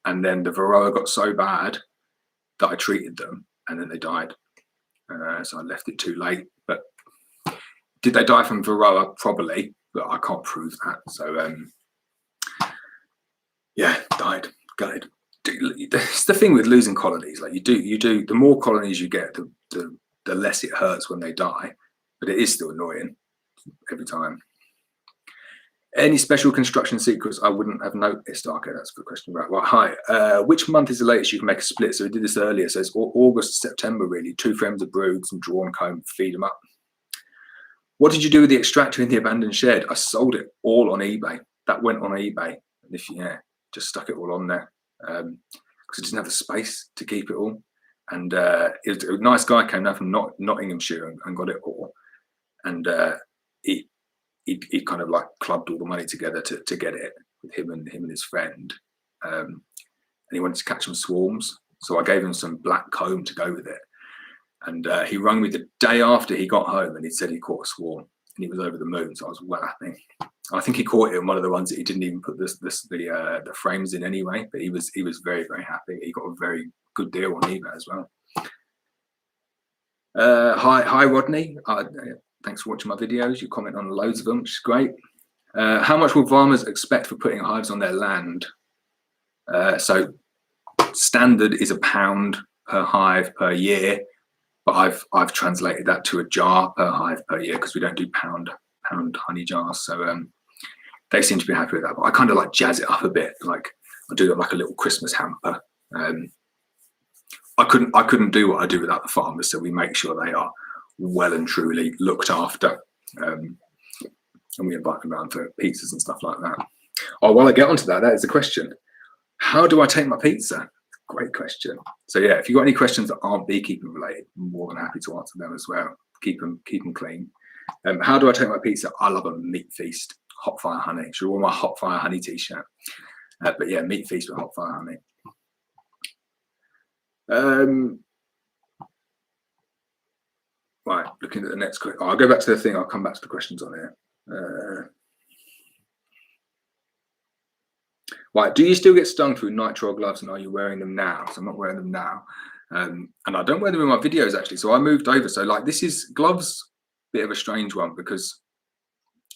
And then the varroa got so bad that I treated them, and then they died. So I left it too late. But did they die from varroa? Probably, but I can't prove that. So yeah, died, gutted. It's the thing with losing colonies. Like you do. The more colonies you get, the less it hurts when they die, but it is still annoying every time. Any special construction secrets I wouldn't have noticed? Okay, that's the question. Right. Well, hi. Which month is the latest you can make a split? So we did this earlier. So it's August, September, really. 2 frames of brood, some drawn comb, feed them up. What did you do with the extractor in the abandoned shed? I sold it all on eBay. That went on eBay. And just stuck it all on there. Because I didn't have the space to keep it all. And it was a nice guy came down from Nottinghamshire and got it all. And he kind of like clubbed all the money together to get it with him and his friend. And he wanted to catch some swarms. So I gave him some black comb to go with it. And he rang me the day after he got home, and he said he caught a swarm, and he was over the moon. So I was well happy. I think he caught it in one of the ones that he didn't even put the frames in anyway. But he was very, very happy. He got a very good deal on eBay as well. Hi Rodney. Thanks for watching my videos. You comment on loads of them, which is great. How much will farmers expect for putting hives on their land? So standard is £1 per hive per year, but I've translated that to a jar per hive per year, because we don't do pound honey jars. So they seem to be happy with that. But I kind of like jazz it up a bit. Like I do like a little Christmas hamper. I couldn't do what I do without the farmers, so we make sure they are well and truly looked after, and we invite them around for pizzas and stuff like that. Oh, while I get onto that is a question. How do I take my pizza? Great question. So yeah, if you've got any questions that aren't beekeeping related, I'm more than happy to answer them as well. Keep them clean. How do I take my pizza? I love a meat feast, hot fire honey. Should wear my hot fire honey t-shirt. But yeah, meat feast with hot fire honey. Right, looking at the next question. I'll go back to the thing. I'll come back to the questions on here. Right, do you still get stung through nitrile gloves, and are you wearing them now? So I'm not wearing them now, and I don't wear them in my videos actually. So I moved over. So like this is gloves, bit of a strange one, because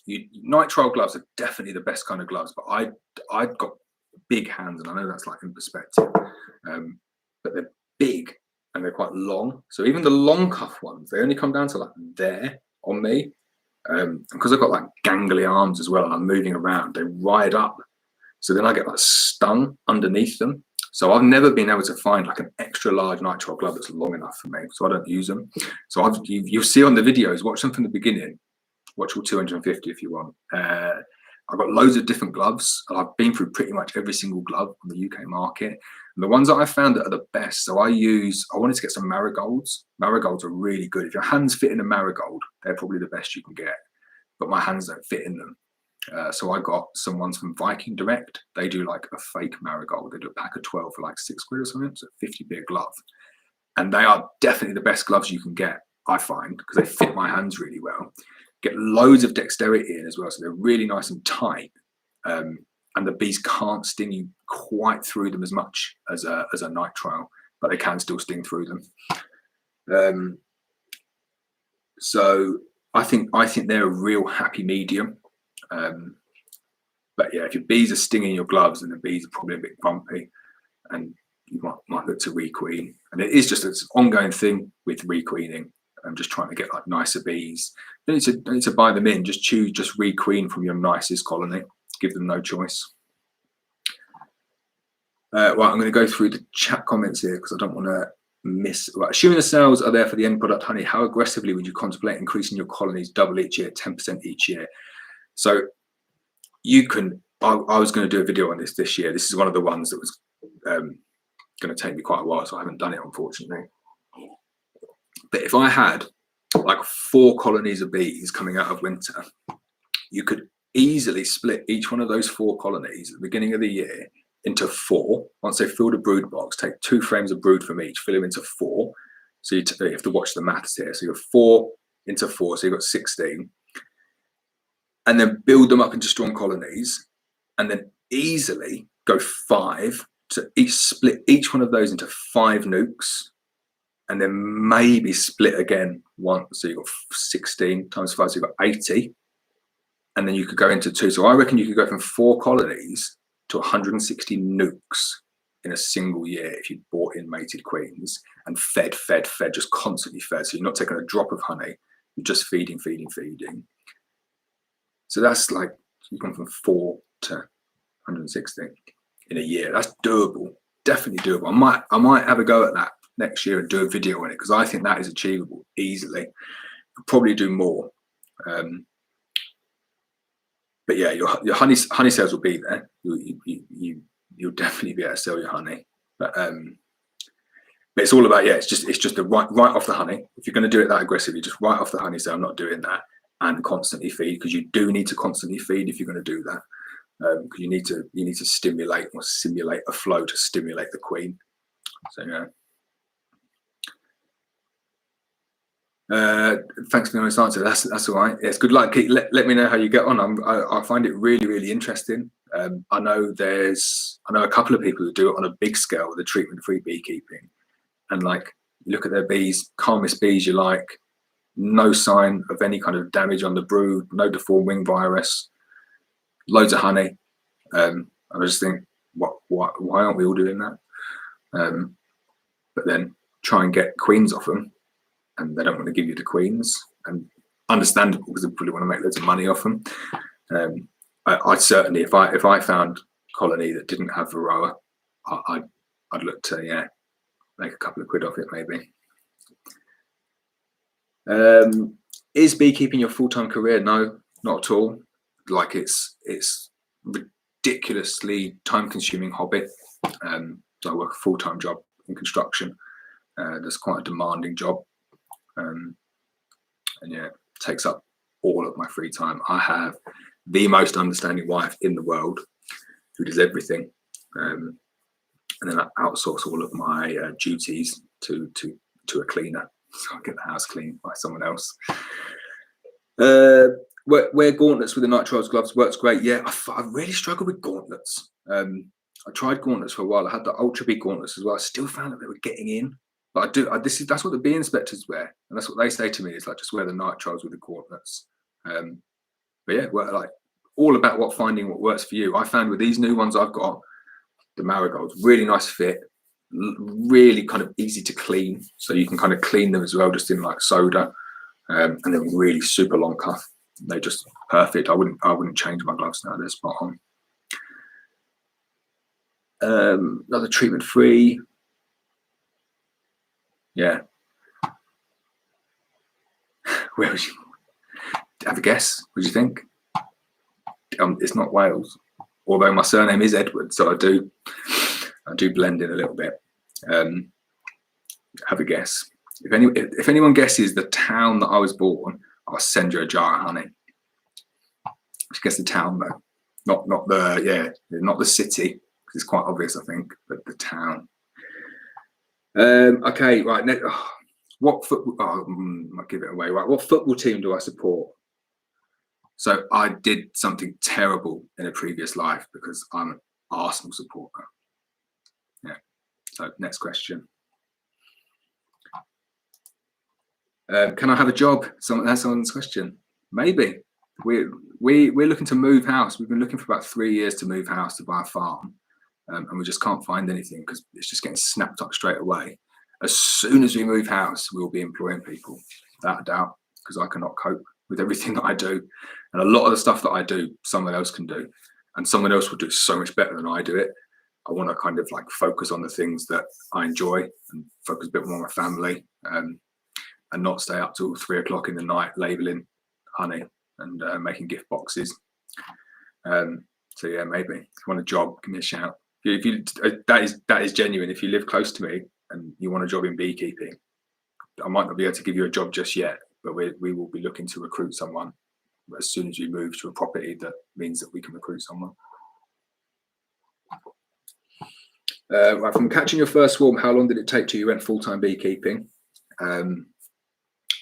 nitrile gloves are definitely the best kind of gloves, but I've got big hands, and I know that's like in perspective, but they're big and they're quite long. So even the long cuff ones, they only come down to like there on me, and because I've got like gangly arms as well, and I'm moving around, they ride up. So then I get like stung underneath them. So I've never been able to find like an extra large nitrile glove that's long enough for me. So I don't use them. So you'll see on the videos, watch them from the beginning. Watch all 250 if you want. I've got loads of different gloves. I've been through pretty much every single glove on the UK market. And the ones that I found that are the best. So I wanted to get some marigolds. Marigolds are really good. If your hands fit in a marigold, they're probably the best you can get. But my hands don't fit in them. So I got some ones from Viking Direct. They do like a fake marigold. They do a pack of 12 for like £6 or something. So 50p a glove. And they are definitely the best gloves you can get, I find, because they fit my hands really well. Get loads of dexterity in as well. So they're really nice and tight. And the bees can't sting you quite through them as much as a nitrile, but they can still sting through them. So I think they're a real happy medium. But yeah, if your bees are stinging your gloves, then the bees are probably a bit bumpy, and you might look to requeen. And it is just an ongoing thing with requeening. I'm just trying to get like nicer bees. Don't need to buy them in. Just requeen from your nicest colony, give them no choice. Right, I'm going to go through the chat comments here because I don't want to miss. Right, assuming the cells are there for the end product honey, how aggressively would you contemplate increasing your colonies double each year, 10% each year? So you can, I was going to do a video on this year. This is one of the ones that was going to take me quite a while, so I haven't done it, unfortunately. But if I had like 4 colonies of bees coming out of winter, you could easily split each one of those 4 colonies at the beginning of the year into 4. Once they've filled a brood box, take 2 frames of brood from each, fill them into 4. So you have to watch the maths here. So you've got 4 into 4, so you've got 16. And then build them up into strong colonies, and then easily go 5 to split each one of those into 5 nukes, and then maybe split again once. So you've got 16 times 5, so you've got 80. And then you could go into 2. So I reckon you could go from 4 colonies to 160 nukes in a single year if you bought in mated queens and fed, just constantly fed. So you're not taking a drop of honey, you're just feeding. So that's like, you've gone from 4 to 160 in a year. That's doable, definitely doable. I might have a go at that next year and do a video on it because I think that is achievable easily. Could probably do more. But yeah, your honey sales will be there. You'll definitely be able to sell your honey. But it's all about, yeah, it's just the right off the honey. If you're going to do it that aggressively, just right off the honey. So I'm not doing that, and constantly feed, because you do need to constantly feed if you're going to do that. Because you need to stimulate or simulate a flow to stimulate the queen. So yeah. Thanks for the honest answer. That's all right. Yes, good luck. Let me know how you get on. I find it really interesting. I know a couple of people who do it on a big scale with the treatment-free beekeeping, and like, you look at their bees, calmest bees you like, no sign of any kind of damage on the brood, no deformed wing virus, loads of honey. I just think, why aren't we all doing that? But then try and get queens off them, and they don't want to give you the queens, and understandable because they probably want to make loads of money off them. I'd certainly, if I found a colony that didn't have varroa, I'd look to make a couple of quid off it maybe. Is beekeeping your full-time career? No, not at all. Like, it's ridiculously time-consuming hobby. So I work a full-time job in construction. That's quite a demanding job. And yeah, it takes up all of my free time. I have the most understanding wife in the world who does everything, and then I outsource all of my duties to a cleaner, so I get the house cleaned by someone else. Wear gauntlets with the nitriles gloves works great. Yeah, I really struggle with gauntlets. I tried gauntlets for a while. I had the ultra big gauntlets as well. I still found that they were getting in. But that's what the bee inspectors wear, and that's what they say to me. It's like, just wear the nitriles with the gauntlets. But yeah, like, all about finding what works for you. I found with these new ones I've got, the marigolds, really nice fit, really kind of easy to clean. So you can kind of clean them as well, just in like soda, and they're really super long cuff. They're just perfect. I wouldn't change my gloves now. They're spot on. Another treatment free. Yeah. Where would you have a guess? What do you think? It's not Wales, although my surname is Edward, so I do blend in a little bit. Have a guess. If anyone guesses the town that I was born, I'll send you a jar of honey. Just guess the town though, not the city, because it's quite obvious, I think, but the town. Okay, right. What football? I'll give it away. Right, what football team do I support? So I did something terrible in a previous life because I'm an Arsenal supporter. Yeah. So next question. Can I have a job? That's someone's question. Maybe. We're looking to move house. We've been looking for about 3 years to move house, to buy a farm. And we just can't find anything because it's just getting snapped up straight away. As soon as we move house, we'll be employing people, without a doubt, because I cannot cope with everything that I do. And a lot of the stuff that I do, someone else can do. and someone else will do it so much better than I do it. I want to kind of like focus on the things that I enjoy and focus a bit more on my family, and not stay up till 3 o'clock in the night labeling honey and making gift boxes. So yeah, maybe if you want a job, give me a shout. If you that is genuine. If you live close to me and you want a job in beekeeping, I might not be able to give you a job just yet, but we will be looking to recruit someone as soon as we move to a property that means that we can recruit someone. Right, from catching your first swarm, how long did it take till you went full-time beekeeping?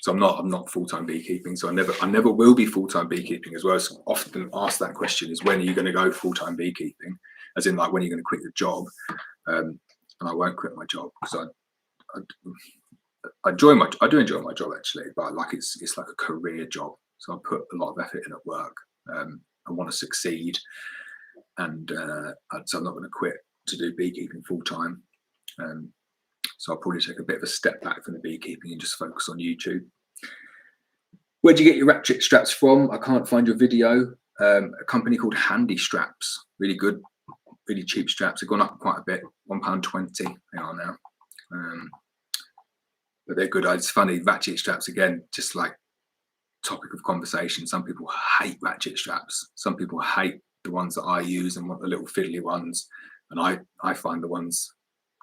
So I'm not full-time beekeeping, so I never will be full-time beekeeping as well. So often asked that question is, when are you going to go full-time beekeeping? As in, like, when are you going to quit your job? And I won't quit my job because I do enjoy my job actually, but like it's like a career job. So I put a lot of effort in at work. I want to succeed, and so I'm not going to quit to do beekeeping full-time. So I'll probably take a bit of a step back from the beekeeping and just focus on YouTube. Where'd you get your ratchet straps from? I can't find your video. A company called Handy Straps. Really good, really cheap straps. They've gone up quite a bit, £1.20 they are now. But they're good. It's funny, ratchet straps, again, just like topic of conversation. Some people hate ratchet straps. Some people hate the ones that I use and want the little fiddly ones. And I find the ones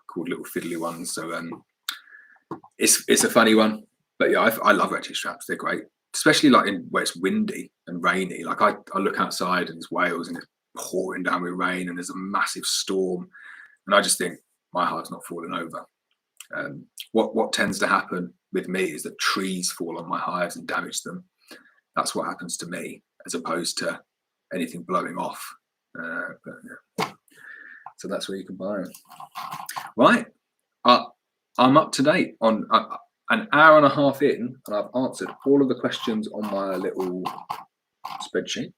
called little fiddly ones. So it's a funny one, but yeah, I love ratchet straps. They're great, especially like where it's windy and rainy. Like I look outside and it's Wales and it's pouring down with rain and there's a massive storm, and I just think my heart's not falling over. What tends to happen with me is that trees fall on my hives and damage them. That's what happens to me, as opposed to anything blowing off. But, yeah. So that's where you can buy them. Right, I'm up to date on an hour and a half in, and I've answered all of the questions on my little spreadsheet.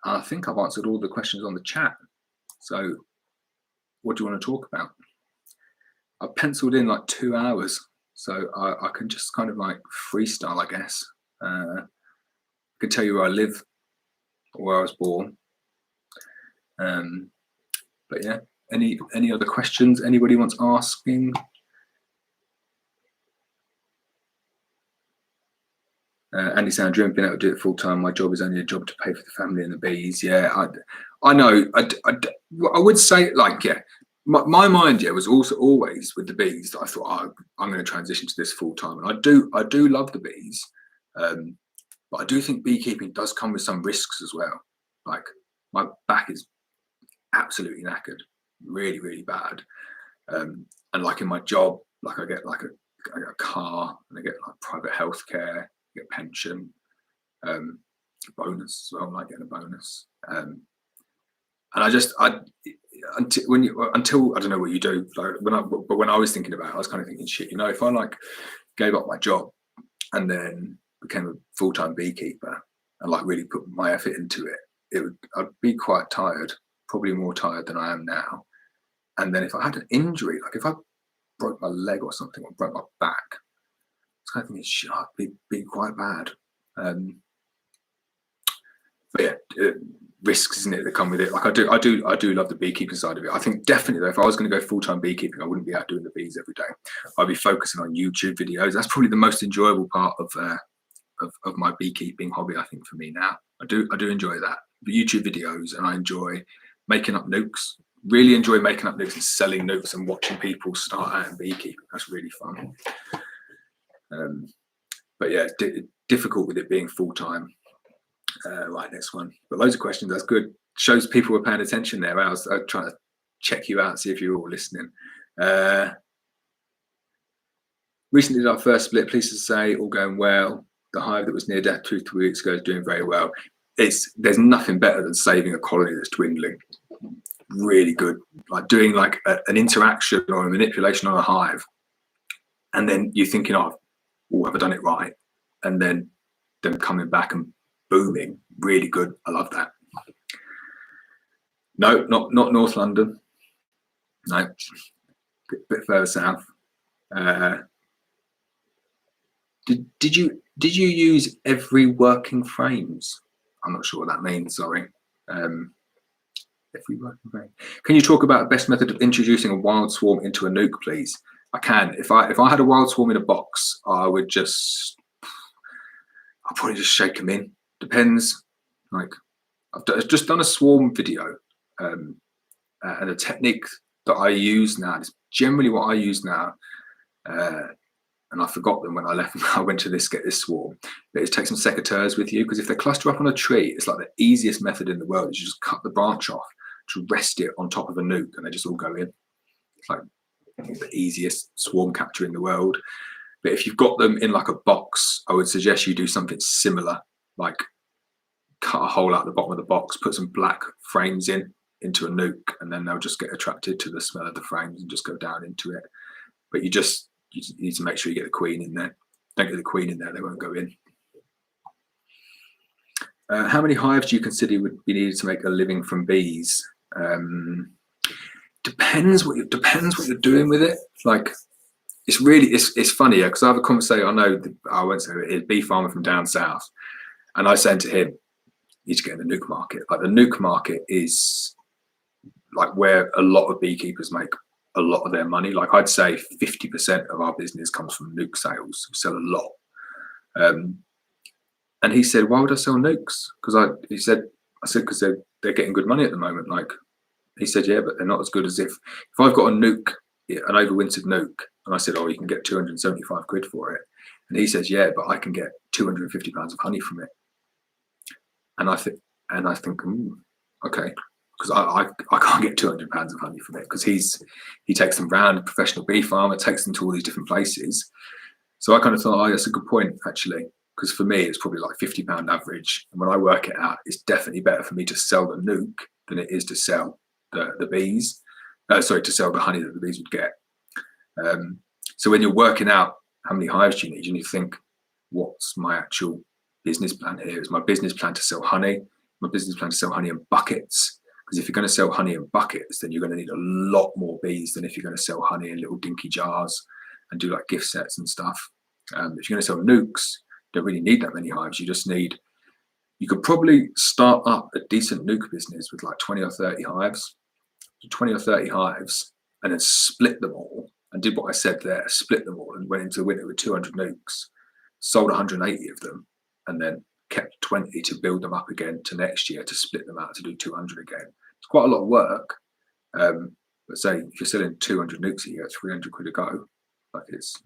I think I've answered all the questions on the chat. So what do you want to talk about? I penciled in like 2 hours, so I can just kind of like freestyle, I guess. I can tell you where I live or where I was born. But yeah, any other questions anybody wants asking? Andy Sandra, I've been able to do it full time. My job is only a job to pay for the family and the bees. Yeah, I know. I would say, like, yeah, my mind, yeah, was also always with the bees that I thought, oh, I'm going to transition to this full time. And I do love the bees, but I do think beekeeping does come with some risks as well. Like, my back is absolutely knackered, really, really bad. And like in my job, like I get a car and I get like private healthcare, get pension, bonus as well. I'm like getting a bonus. And until I don't know what you do, like when I was thinking about it, I was kind of thinking, shit, you know, if I like gave up my job and then became a full-time beekeeper and like really put my effort into it, I'd be quite tired, probably more tired than I am now. And then if I had an injury, like if I broke my leg or something or broke my back, it's kind of thinking, shit, I'd be quite bad. But yeah, risks, isn't it, that come with it? Like I do love the beekeeping side of it. I think definitely though, if I was going to go full-time beekeeping, I wouldn't be out doing the bees every day. I'd be focusing on YouTube videos. That's probably the most enjoyable part of my beekeeping hobby, I think, for me now. I do enjoy that. The YouTube videos, and I enjoy making up nukes. Really enjoy making up nukes and selling nukes and watching people start out in beekeeping. That's really fun. But yeah, difficult with it being full-time. Right, next one. But loads of questions. That's good. Shows people were paying attention there. I was trying to check you out, see if you were all listening. Recently did our first split. Pleased to say, all going well. The hive that was near death 2 to 3 weeks ago is doing very well. There's nothing better than saving a colony that's dwindling. Really good. Like doing like an interaction or a manipulation on a hive, and then you're thinking, oh, have I done it right? And then them coming back and booming. Really good. I love that. No, not North London. No, a bit further south. Did you use every working frames? I'm not sure what that means. Sorry. Can you talk about the best method of introducing a wild swarm into a nuke, please? I can. If I had a wild swarm in a box, I'll probably just shake them in. Depends. Like, I've just done a swarm video, and the technique that I use now is generally what I use now. And I forgot them when I left. I went to get this swarm. But it's take some secateurs with you, because if they cluster up on a tree, it's like the easiest method in the world. You just cut the branch off to rest it on top of a nuke, and they just all go in. It's like the easiest swarm capture in the world. But if you've got them in like a box, I would suggest you do something similar, like cut a hole out the bottom of the box, put some black frames into a nuke, and then they'll just get attracted to the smell of the frames and just go down into it. But you need to make sure you get the queen in there. Don't get the queen in there, they won't go in. How many hives do you consider would be needed to make a living from bees? Depends what you're doing with it. Like, it's funny, because I have a conversation. I know I won't say it, a bee farmer from down south, and I said to him, "You need to get in the nuke market." Like, the nuke market is like where a lot of beekeepers make a lot of their money. Like, I'd say 50% of our business comes from nuke sales. We sell a lot. And he said, "Why would I sell nukes?" I said, "Because they're getting good money at the moment." Like, he said, "Yeah, but they're not as good as if I've got a nuke, an overwintered nuke." And I said, "Oh, you can get 275 quid for it." And he says, "Yeah, but I can get 250 pounds of honey from it." And I think, okay, because I can't get 200 pounds of honey from it, because he takes them round, a professional bee farmer, takes them to all these different places. So I kind of thought, that's a good point, actually, because for me it's probably like £50 average, and when I work it out, it's definitely better for me to sell the nuke than it is to sell the bees. To sell the honey that the bees would get. So when you're working out how many hives do you need to think, what's my actual business plan here? Is my business plan to sell honey? My business plan to sell honey in buckets? Because if you're going to sell honey in buckets, then you're going to need a lot more bees than if you're going to sell honey in little dinky jars and do like gift sets and stuff. If you're going to sell nukes, you don't really need that many hives. You could probably start up a decent nuke business with like 20 or 30 hives. 20 or 30 hives, and then split them all, and did what I said there, split them all, and went into the winter with 200 nukes, sold 180 of them, and then kept 20 to build them up again to next year, to split them out to do 200 again. It's quite a lot of work, but say if you're selling 200 nukes a year, 300 quid a go, like it's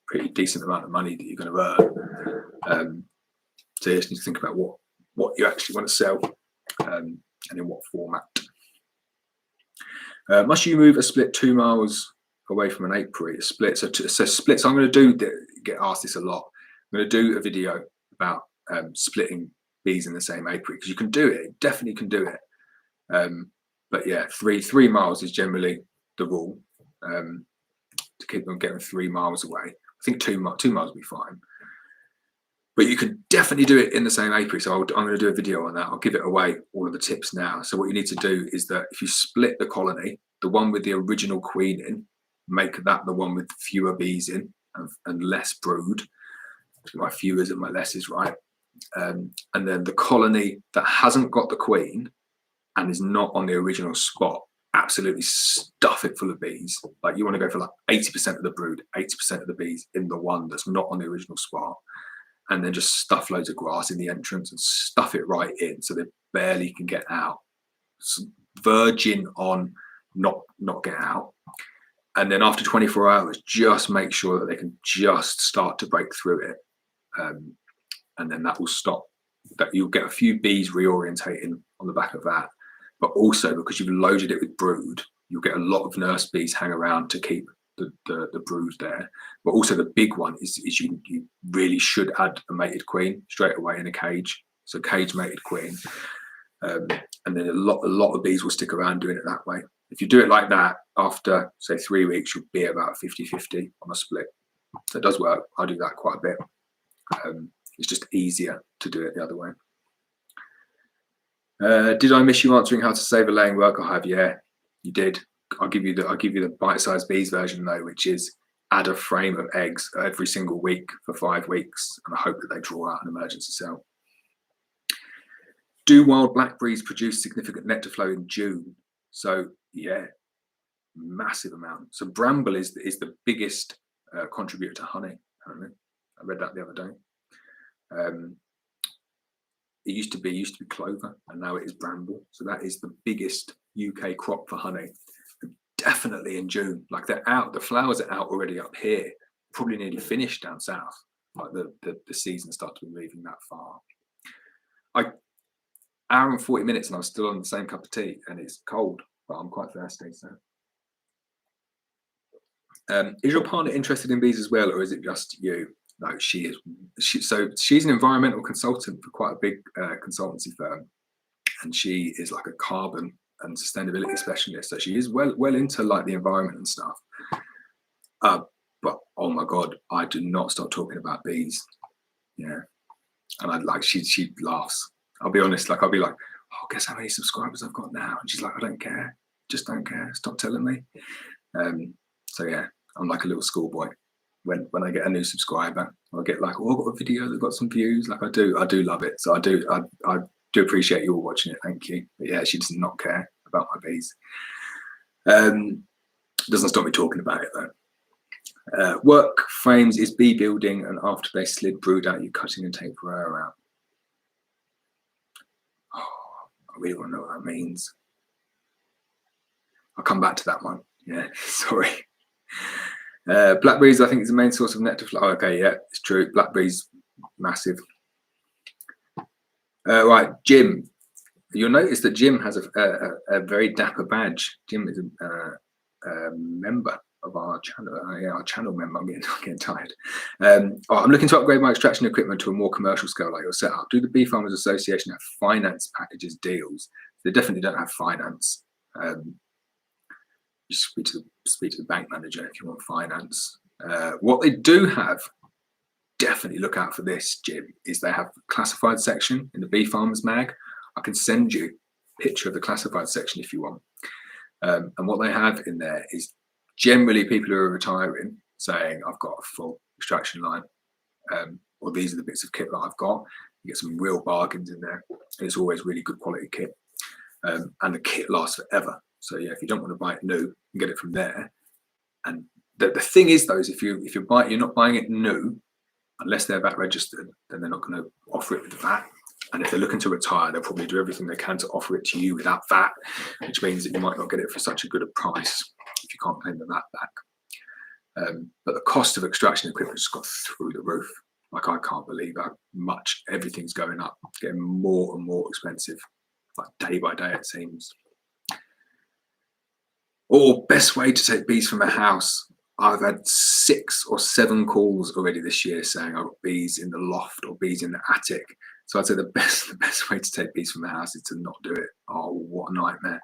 pretty decent amount of money that you're going to earn. So you just need to think about what you actually want to sell, and in what format. Must you move a split 2 miles away from an apiary? A split, so splits. I'm going to get asked this a lot. I'm going to do a video about splitting bees in the same apiary, because you can do it. Definitely can do it. But yeah, 3 miles is generally the rule, to keep them getting 3 miles away. I think 2 miles will be fine. But you can definitely do it in the same apiary. So I'm going to do a video on that. I'll give it away, all of the tips now. So what you need to do is that if you split the colony, the one with the original queen in, make that the one with fewer bees in and less brood. My fewers and my lesses, right? And then the colony that hasn't got the queen and is not on the original spot, absolutely stuff it full of bees. Like, you want to go for like 80% of the brood, 80% of the bees in the one that's not on the original spot. And then just stuff loads of grass in the entrance and stuff it right in, so they barely can get out. Virgin on not get out. And then after 24 hours, just make sure that they can just start to break through it. And then that will stop. That you'll get a few bees reorientating on the back of that. But also, because you've loaded it with brood, you'll get a lot of nurse bees hang around to keep the brood there. But also the big one is you really should add a mated queen straight away in a cage. So cage mated queen, and then a lot of bees will stick around doing it that way. If you do it like that, after say 3 weeks, you'll be about 50-50 on a split. So it does work. I do that quite a bit. It's just easier to do it the other way. Did I miss you answering how to save a laying worker hive? Yeah, you did. I'll give you the bite-sized bees version though, which is add a frame of eggs every single week for 5 weeks, and I hope that they draw out an emergency cell. Do wild blackberries produce significant nectar flow in June? So yeah, massive amount. So bramble is the biggest contributor to honey. Apparently, I read that the other day. It used to be clover, and now it is bramble. So that is the biggest UK crop for honey. Definitely in June. Like they're out. The flowers are out already up here. Probably nearly finished down south. Like the season starts to be moving that far. Hour and 40 minutes, and I'm still on the same cup of tea, and it's cold, but I'm quite thirsty. So, is your partner interested in bees as well, or is it just you? No, she is. She's an environmental consultant for quite a big consultancy firm, and she is like a carbon and sustainability specialist. So she is well into like the environment and stuff. But oh my god, I do not stop talking about bees. Yeah, and I'd like she laughs. I'll be honest, like I'll be like, oh, guess how many subscribers I've got now? And she's like, I don't care, just don't care. Stop telling me. So yeah, I'm like a little schoolboy. When I get a new subscriber, I'll get like, oh, I've got a video that got some views. Like I do love it. So I do appreciate you all watching it. Thank you. But yeah, she does not care about my bees. Doesn't stop me talking about it though. Work frames is bee building, and after they slid brood out, you cutting and take varroa out. Oh, I really want to know what that means. I'll come back to that one. Yeah, sorry. Blackberries, I think, is the main source of nectar flow. Oh, okay, yeah, it's true. Blackberries, massive. Right, Jim. You'll notice that Jim has a very dapper badge. Jim is a member of our channel. Yeah, our channel member. I'm getting tired. I'm looking to upgrade my extraction equipment to a more commercial scale like your setup. Do the Bee Farmers Association have finance packages deals? They definitely don't have finance. You speak to the bank manager if you want finance. What they do have, definitely look out for this, Jim, is they have a classified section in the Bee Farmers mag. I can send you a picture of the classified section if you want. And what they have in there is generally people who are retiring saying, I've got a full extraction line, or these are the bits of kit that I've got. You get some real bargains in there. It's always really good quality kit. And the kit lasts forever. So yeah, if you don't want to buy it new, you can get it from there. And the thing is, though, is if you're not buying it new, unless they're VAT registered, then they're not going to offer it with VAT. And if they're looking to retire, they'll probably do everything they can to offer it to you without VAT, which means that you might not get it for such a good a price if you can't claim the VAT back. But the cost of extraction equipment just got through the roof. Like, I can't believe how much everything's going up, getting more and more expensive, like day by day it seems. Or best way to take bees from a house. I've had 6 or 7 calls already this year saying I've got bees in the loft or bees in the attic. So I'd say the best way to take bees from the house is to not do it. Oh, what a nightmare!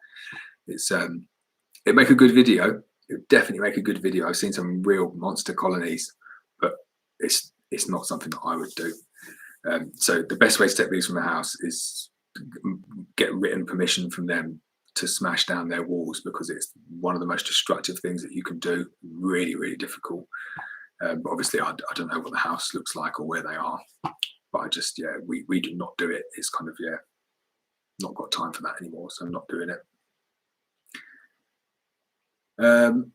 It'd make a good video. It would definitely make a good video. I've seen some real monster colonies, but it's not something that I would do. So the best way to take bees from the house is get written permission from them to smash down their walls, because it's one of the most destructive things that you can do. Really, really difficult. But obviously, I don't know what the house looks like or where they are. But I just, yeah, we do not do it. It's kind of, yeah, not got time for that anymore, so I'm not doing it.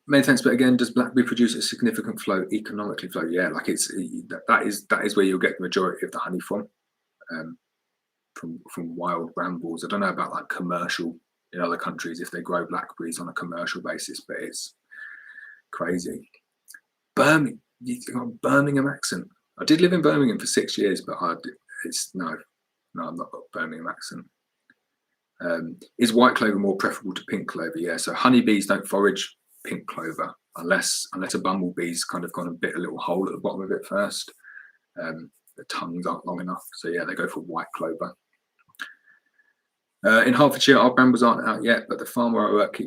Many thanks, but again, does blackberry produce a significant flow, economically flow? Yeah, like that is where you'll get the majority of the honey from wild brambles. I don't know about like commercial in other countries if they grow blackberries on a commercial basis, but it's crazy. Birmingham, you got a Birmingham accent. I did live in Birmingham for 6 years, but no, I'm not got a Birmingham accent. Is white clover more preferable to pink clover? Yeah, so honeybees don't forage pink clover unless a bumblebee's kind of gone and bit a little hole at the bottom of it first. The tongues aren't long enough, so yeah, they go for white clover. In Hertfordshire, our brambles aren't out yet, but the farm where I work,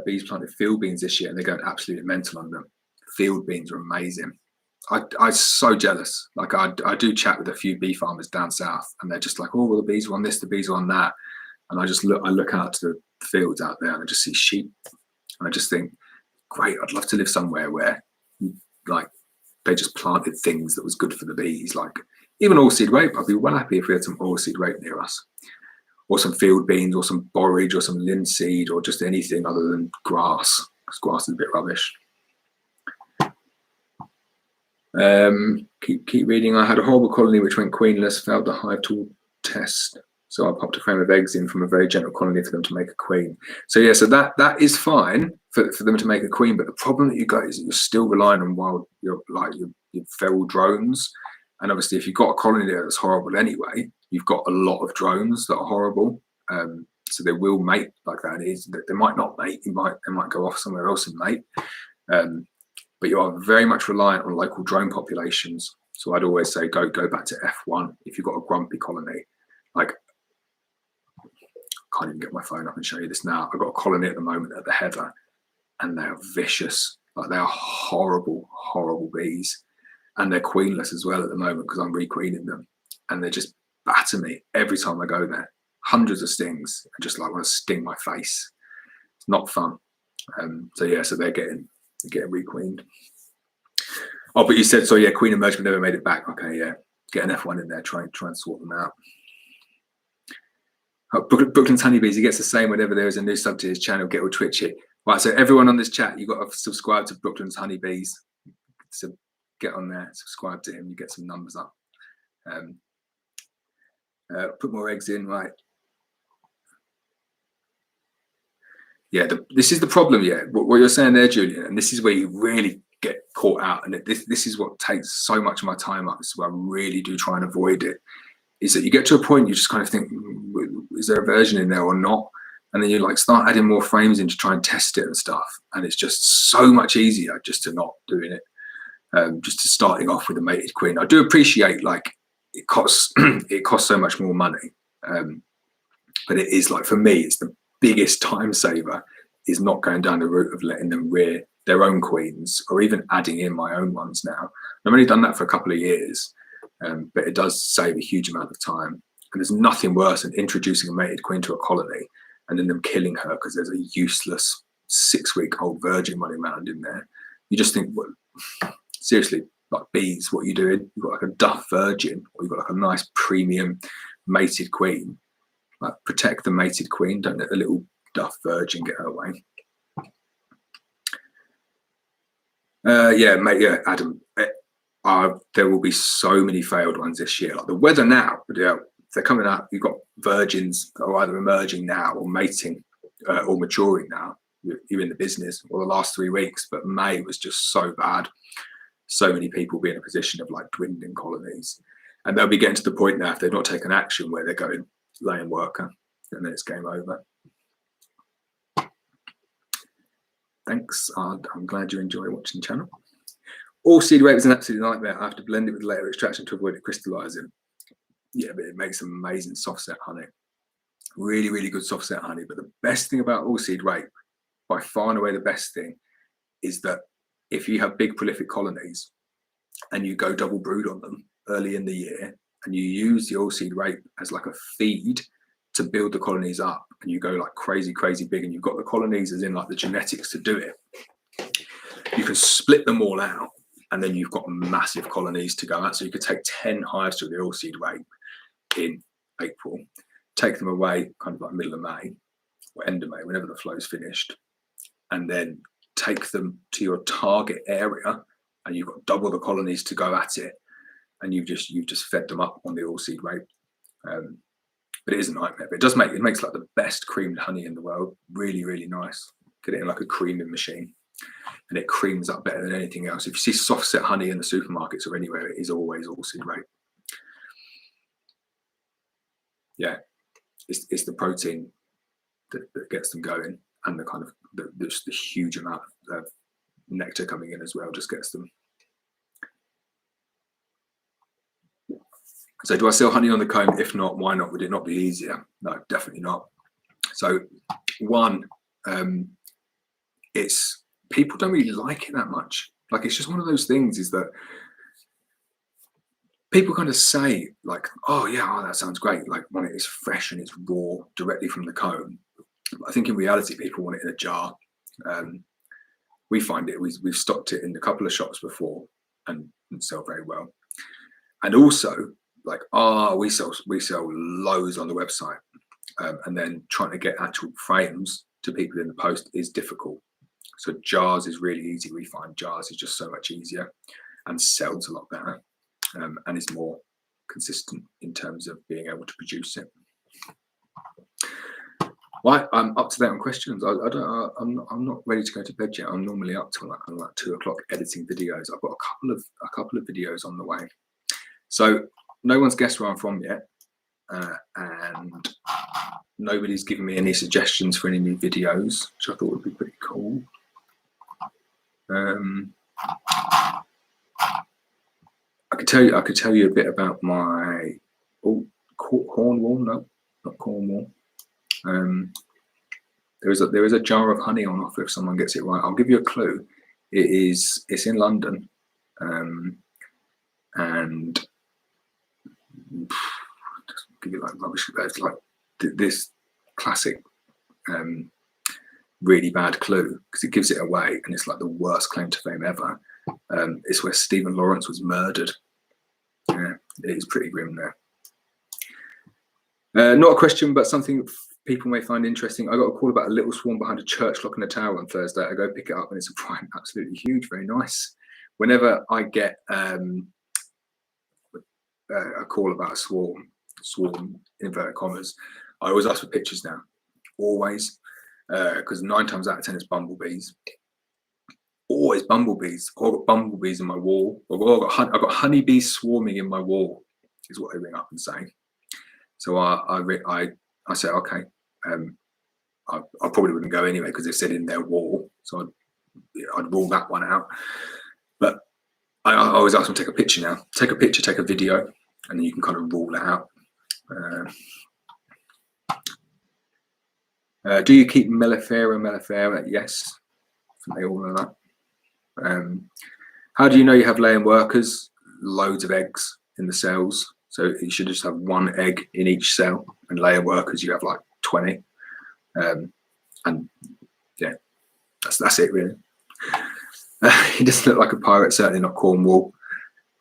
bees planted field beans this year, and they're going absolutely mental on them. Field beans are amazing. I'm so jealous. Like I do chat with a few bee farmers down south, and they're just like, oh, well, the bees are on this, the bees are on that. And I look out to the fields out there, and I just see sheep, and I just think, great, I'd love to live somewhere where like they just planted things that was good for the bees. Like even oilseed rape, I'd be well happy if we had some oilseed rape near us. or some field beans, or some borage, or some linseed, or just anything other than grass, because grass is a bit rubbish. Keep reading. I had a horrible colony which went queenless, failed the hive tool test. So I popped a frame of eggs in from a very gentle colony for them to make a queen. So yeah, so that is fine for them to make a queen, but the problem that you got is that you're still relying on your feral drones. And obviously if you've got a colony there that's horrible anyway, you've got a lot of drones that are horrible. So they will mate like that. They might not mate, they might go off somewhere else and mate. But you are very much reliant on local drone populations. So I'd always say go back to F1 if you've got a grumpy colony. Like, I can't even get my phone up and show you this now. I've got a colony at the moment at the heather, and they are vicious. Like, they are horrible, horrible bees. And they're queenless as well at the moment because I'm requeening them. And they just batter me every time I go there. Hundreds of stings. I just like want to sting my face. It's not fun. So yeah, so they're getting requeened. Oh, but you said, so yeah, queen emerged but never made it back. Okay, yeah. Get an F1 in there, try and sort them out. Brooklyn's honeybees, he gets the same whenever there is a new sub to his channel, get all twitchy. Right, so everyone on this chat, you've got to subscribe to Brooklyn's honeybees. So get on there, subscribe to him, you get some numbers up. Put more eggs in, right? Yeah, this is the problem, yeah. What you're saying there, Julian, and this is where you really get caught out, and this is what takes so much of my time up. This is where I really do try and avoid it, is that you get to a point you just kind of think, is there a version in there or not? And then you like start adding more frames in to try and test it and stuff. And it's just so much easier just to not doing it. Just to starting off with a mated queen. I do appreciate like it costs so much more money. But it is like, for me, it's the biggest time saver is not going down the route of letting them rear their own queens or even adding in my own ones now. I've only done that for a couple of years, but it does save a huge amount of time. And there's nothing worse than introducing a mated queen to a colony and then them killing her because there's a useless 6-week-old virgin running around in there. You just think, well, seriously, like bees, what are you doing? You've got like a duff virgin, or you've got like a nice premium mated queen. Like, protect the mated queen, don't let the little duff virgin get her way. Yeah, Adam. There will be so many failed ones this year. Like the weather now, they're coming out. You've got virgins that are either emerging now or mating or maturing now. You're in the business, or the last 3 weeks. But May was just so bad. So many people be in a position of like dwindling colonies, and they'll be getting to the point now if they've not taken action where they're going laying worker, and then it's game over. Thanks. I'm glad you enjoy watching the channel. All seed rape is an absolute nightmare. I have to blend it with layer extraction to avoid it crystallizing. Yeah, but it makes amazing soft set honey. Really, really good soft set honey. But the best thing about all seed rape, by far and away the best thing, is that if you have big prolific colonies and you go double brood on them early in the year and you use the all seed rape as like a feed to build the colonies up, and you go like crazy big, and you've got the colonies as in like the genetics to do it, you can split them all out and then you've got massive colonies to go out. So you could take 10 hives through the all seed rape in April, take them away kind of like middle of May or end of May, whenever the flow's finished, and then take them to your target area, and you've got double the colonies to go at it, and you've just fed them up on the all seed rape. But it is a nightmare. But it makes like the best creamed honey in the world. Really, really nice. Get it in like a creaming machine, and it creams up better than anything else. If you see soft set honey in the supermarkets or anywhere, it is always all seed rape. Yeah, it's the protein that gets them going, and the kind of the huge amount of nectar coming in as well just gets them. So do I sell honey on the comb? If not, why not? Would it not be easier? No, definitely not. So one, it's people don't really like it that much. Like, it's just one of those things, is that people kind of say like, oh yeah, oh, that sounds great, like when it is fresh and it's raw directly from the comb. But I think in reality people want it in a jar. We find it, we've stocked it in a couple of shops before and sell very well. And also, like, we sell loads on the website. and then trying to get actual frames to people in the post is difficult. So jars is really easy. We find jars is just so much easier and sells a lot better, and is more consistent in terms of being able to produce it. Right, I'm up to date on questions. I'm not ready to go to bed yet. I'm normally up till like 2 o'clock editing videos. I've got a couple of videos on the way. So no one's guessed where I'm from yet, and nobody's given me any suggestions for any new videos, which I thought would be pretty cool. I could tell you a bit about my Cornwall. No, not Cornwall. There is a jar of honey on offer if someone gets it right. I'll give you a clue. It's in London, and just give you like rubbish. It's like this classic, really bad clue because it gives it away, and it's like the worst claim to fame ever. It's where Stephen Lawrence was murdered. Yeah, it is pretty grim there. Not a question, but something people may find interesting. I got a call about a little swarm behind a church clock in a tower on Thursday. I go pick it up, and it's a prime, absolutely huge, very nice. Whenever I get a call about a swarm inverted commas, I always ask for pictures now, always, because 9 times out of 10 it's bumblebees. Always bumblebees. I've got bumblebees in my wall. I've got honeybees swarming in my wall, is what they ring up and say. So I say, okay, I probably wouldn't go anyway because they said in their wall, so I'd rule that one out. But I always ask them to take a picture now. Take a picture, take a video, and then you can kind of rule it out. Do you keep mellifera? Yes, I think they all know that. How do you know you have laying workers? Loads of eggs in the cells. So you should just have 1 egg in each cell, and layer workers you have like 20. And yeah, that's it really. He doesn't look like a pirate, certainly not Cornwall.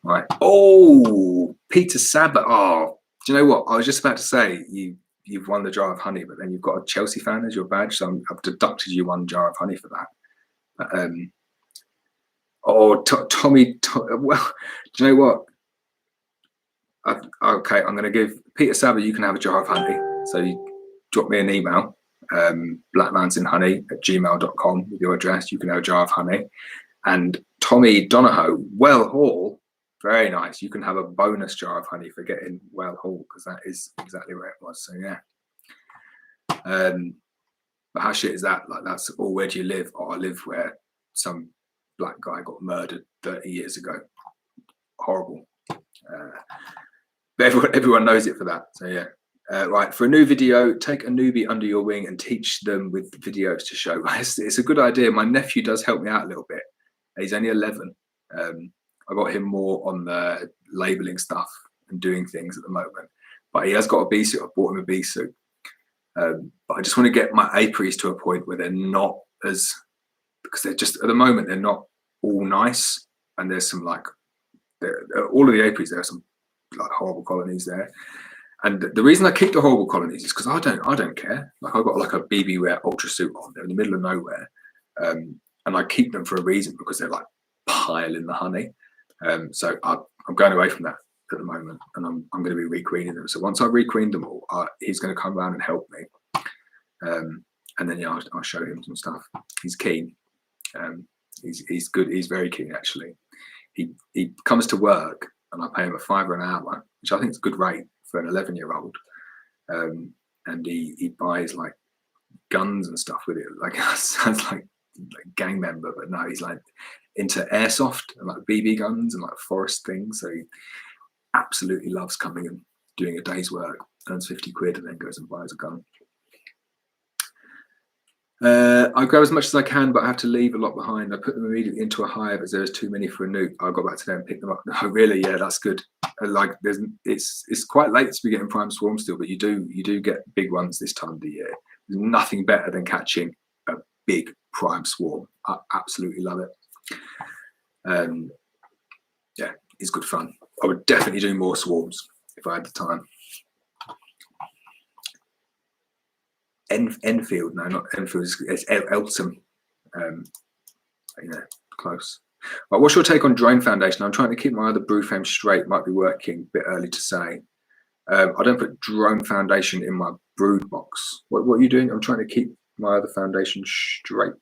Right. Oh, Peter Sabat. Oh, do you know what? I was just about to say you've won the jar of honey, but then you've got a Chelsea fan as your badge, so I've deducted you 1 jar of honey for that. But, Tommy. Well, do you know what? Okay, I'm going to give Peter Sabat. You can have a jar of honey. So you drop me an email, blackmountainhoney@gmail.com with your address. You can have a jar of honey. And Tommy Donahoe, Well Hall, very nice. You can have a bonus jar of honey for getting Well Hall, because that is exactly where it was. So yeah. But how shit is that? Like, that's all. Where do you live? Oh, I live where some black guy got murdered 30 years ago. Horrible. But everyone knows it for that. So yeah. Right, for a new video, take a newbie under your wing and teach them with videos to show. It's a good idea. My nephew does help me out a little bit. He's only 11. I got him more on the labeling stuff and doing things at the moment. But he has got a bee suit. I bought him a bee suit. But I just want to get my apiaries to a point where they're not as, because they're just, at the moment, they're not all nice. And there's some like, all of the apiaries, there are some like horrible colonies there. And the reason I keep the horrible colonies is because I don't care. Like, I've got like a BB Wear ultra suit on. They're in the middle of nowhere. And I keep them for a reason, because they're like piling the honey. So I'm going away from that at the moment, and I'm going to be requeening them. So once I requeen them all, he's going to come around and help me. And then yeah, I'll show him some stuff. He's keen. He's good. He's very keen actually. He comes to work and I pay him $5 an hour, which I think is a good rate for an 11-year-old. And he buys like guns and stuff with it. Like, sounds like gang member, but no, he's like into airsoft and like BB guns and like forest things. So he absolutely loves coming and doing a day's work, earns 50 quid, and then goes and buys a gun. I grab as much as I can, but I have to leave a lot behind. I put them immediately into a hive as there is too many for a nuke. I'll go back to them and pick them up. Oh, really? Yeah, that's good. Like, it's quite late to be getting prime swarm still, but you do get big ones this time of the year. There's nothing better than catching a big prime swarm. I absolutely love it. Yeah, it's good fun. I would definitely do more swarms if I had the time. Enfield. No, not Enfield. It's Eltham. Yeah, close. Right, what's your take on drone foundation? I'm trying to keep my other brood frame straight. Might be working. A bit early to say. I don't put drone foundation in my brood box. What are you doing? I'm trying to keep my other foundation straight.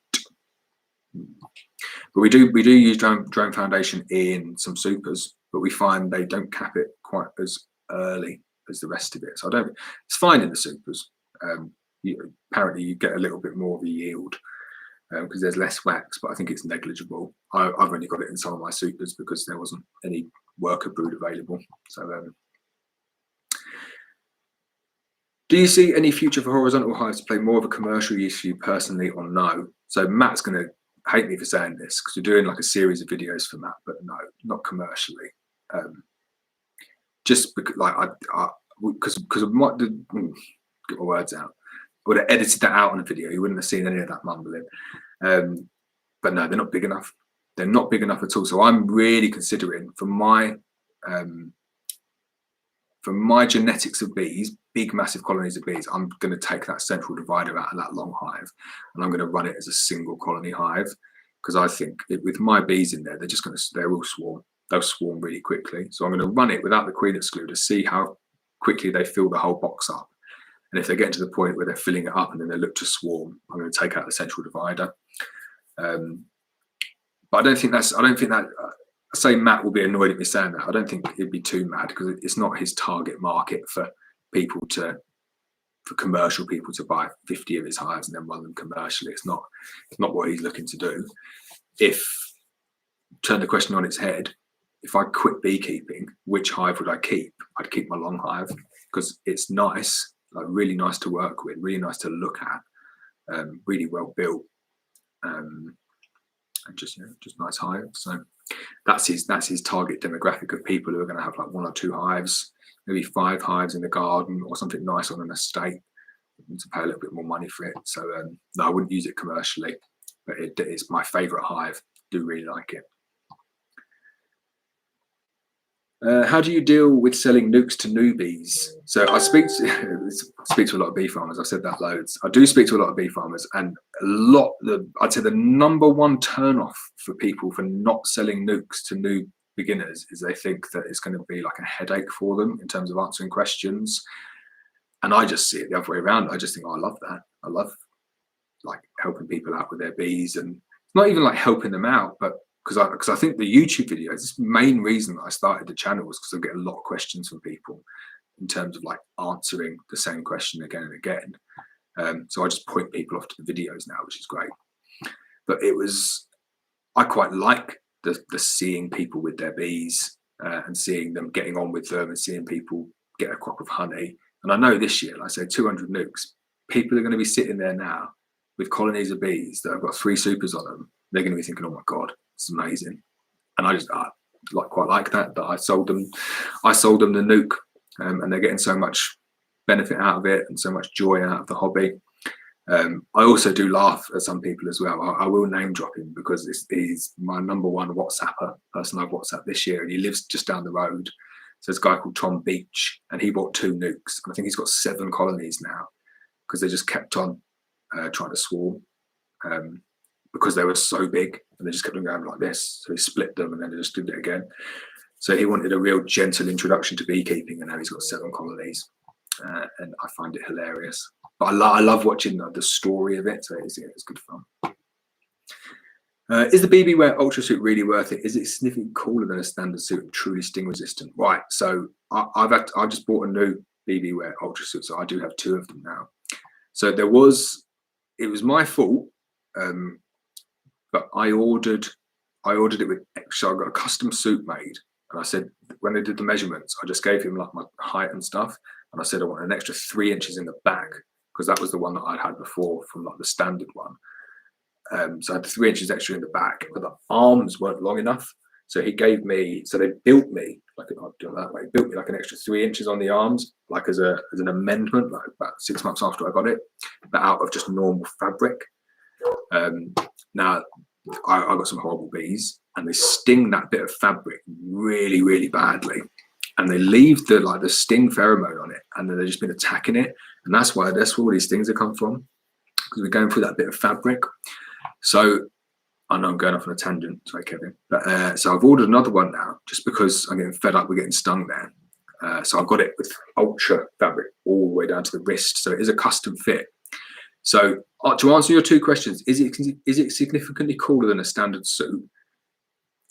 But we do use drone foundation in some supers, but we find they don't cap it quite as early as the rest of it. So it's fine in the supers. Apparently you get a little bit more of a yield because there's less wax, but I think it's negligible. I've only got it in some of my supers because there wasn't any worker brood available. So do you see any future for horizontal hives to play more of a commercial use for you personally, or no? So Matt's going to hate me for saying this because we're doing like a series of videos for Matt, but no, not commercially. Just because, like, because of what get my words out. I would have edited that out on a video. You wouldn't have seen any of that mumbling. But no, they're not big enough. They're not big enough at all. So I'm really considering for my genetics of bees, big massive colonies of bees, I'm going to take that central divider out of that long hive and I'm going to run it as a single colony hive, because I think with my bees in there, they're all swarm. They'll swarm really quickly. So I'm going to run it without the queen excluder, see how quickly they fill the whole box up. And if they get to the point where they're filling it up and then they look to swarm, I'm going to take out the central divider. But I don't think that I say Matt will be annoyed at me saying that. I don't think he'd be too mad because it's not his target market for commercial people to buy 50 of his hives and then run them commercially. It's not what he's looking to do. Turn the question on its head, if I quit beekeeping, which hive would I keep? I'd keep my long hive because it's nice, like really nice to work with, really nice to look at, really well built, and just nice hive. So that's his target demographic of people who are going to have like 1 or 2 hives, maybe 5 hives in the garden or something nice on an estate to pay a little bit more money for it. So no, I wouldn't use it commercially, but it is my favorite hive. Do really like it. How do you deal with selling nukes to newbies? So I speak to a lot of bee farmers. I've said that loads. I do speak to a lot of bee farmers, and I'd say the number one turnoff for people for not selling nukes to new beginners is they think that it's going to be like a headache for them in terms of answering questions. And I just see it the other way around. I just think, oh, I love that. I love like helping people out with their bees, and not even like helping them out, but because I think the YouTube videos, the main reason that I started the channel was because I get a lot of questions from people in terms of like answering the same question again and again. So I just point people off to the videos now, which is great. But I quite like the seeing people with their bees and seeing them getting on with them and seeing people get a crop of honey. And I know this year, like I said, 200 nukes, people are going to be sitting there now with colonies of bees that have got 3 supers on them. They're going to be thinking, oh my God, it's amazing. And I quite like that I sold them the nuke, and they're getting so much benefit out of it and so much joy out of the hobby. I also do laugh at some people as well. I will name drop him because he's my number one WhatsApper, person I've WhatsApped this year, and he lives just down the road. So there's a guy called Tom Beach, and he bought 2 nukes. And I think he's got 7 colonies now because they just kept on trying to swarm. Because they were so big and they just kept on going like this. So he split them and then they just did it again. So he wanted a real gentle introduction to beekeeping, and now he's got 7 colonies. And I find it hilarious. But I love watching the story of it. So it's good fun. Is the BB-Wear Ultra Suit really worth it? Is it significantly cooler than a standard suit and truly sting resistant? Right. So I just bought a new BB-Wear Ultra Suit. So I do have 2 of them now. So it was my fault. But I ordered it with extra. I got a custom suit made, and I said when they did the measurements, I just gave him like my height and stuff, and I said I want an extra 3 inches in the back because that was the one that I'd had before from like the standard one. So I had 3 inches extra in the back, but the arms weren't long enough. So they built me like I'll do it that way. Built me like an extra 3 inches on the arms, like as an amendment, like about 6 months after I got it, but out of just normal fabric. Now I got some horrible bees, and they sting that bit of fabric really, really badly, and they leave the sting pheromone on it, and then they've just been attacking it, And that's where all these things have come from, because we're going through that bit of fabric. So I know I'm going off on a tangent, sorry, Kevin. But so I've ordered another one now, just because I'm getting fed up with getting stung there. So I've got it with ultra fabric all the way down to the wrist. So it is a custom fit. So to answer your two questions, is it significantly cooler than a standard suit?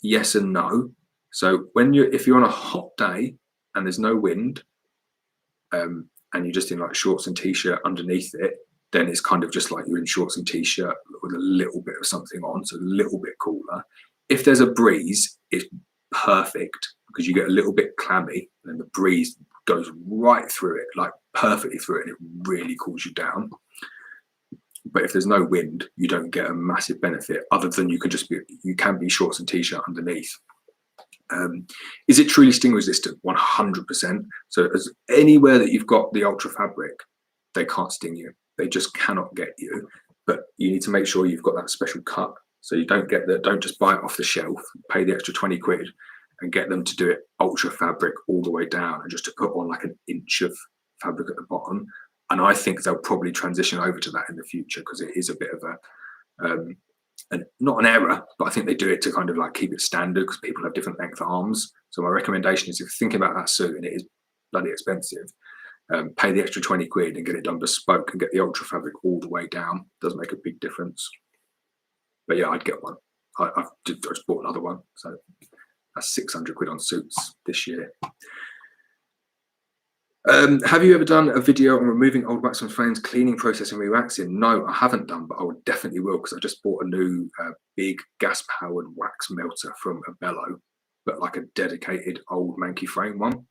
Yes and no. So if you're on a hot day and there's no wind, and you're just in like shorts and t-shirt underneath it, then it's kind of just like you're in shorts and t-shirt with a little bit of something on, so a little bit cooler. If there's a breeze, it's perfect, because you get a little bit clammy and then the breeze goes right through it, like perfectly through it, and it really cools you down. But if there's no wind, you don't get a massive benefit, other than you can be shorts and t-shirt underneath. Is it truly sting resistant? 100%. So as anywhere that you've got the ultra fabric, they can't sting you. They just cannot get you. But you need to make sure you've got that special cut, so you don't just buy it off the shelf, pay the extra 20 quid and get them to do it ultra fabric all the way down, and just to put on like an inch of fabric at the bottom. And I think they'll probably transition over to that in the future, because it is a bit of not an error, but I think they do it to kind of like keep it standard, because people have different length arms. So my recommendation is, if you're thinking about that suit and it is bloody expensive, pay the extra 20 quid and get it done bespoke and get the ultra fabric all the way down. Does make a big difference. But yeah, I'd get one. I just bought another one, so that's 600 quid on suits this year. Have you ever done a video on removing old wax from frames, cleaning process and re-waxing? No, I haven't done, but I would definitely will, because I just bought a new big gas-powered wax melter from a Bellow, but like a dedicated old manky frame one.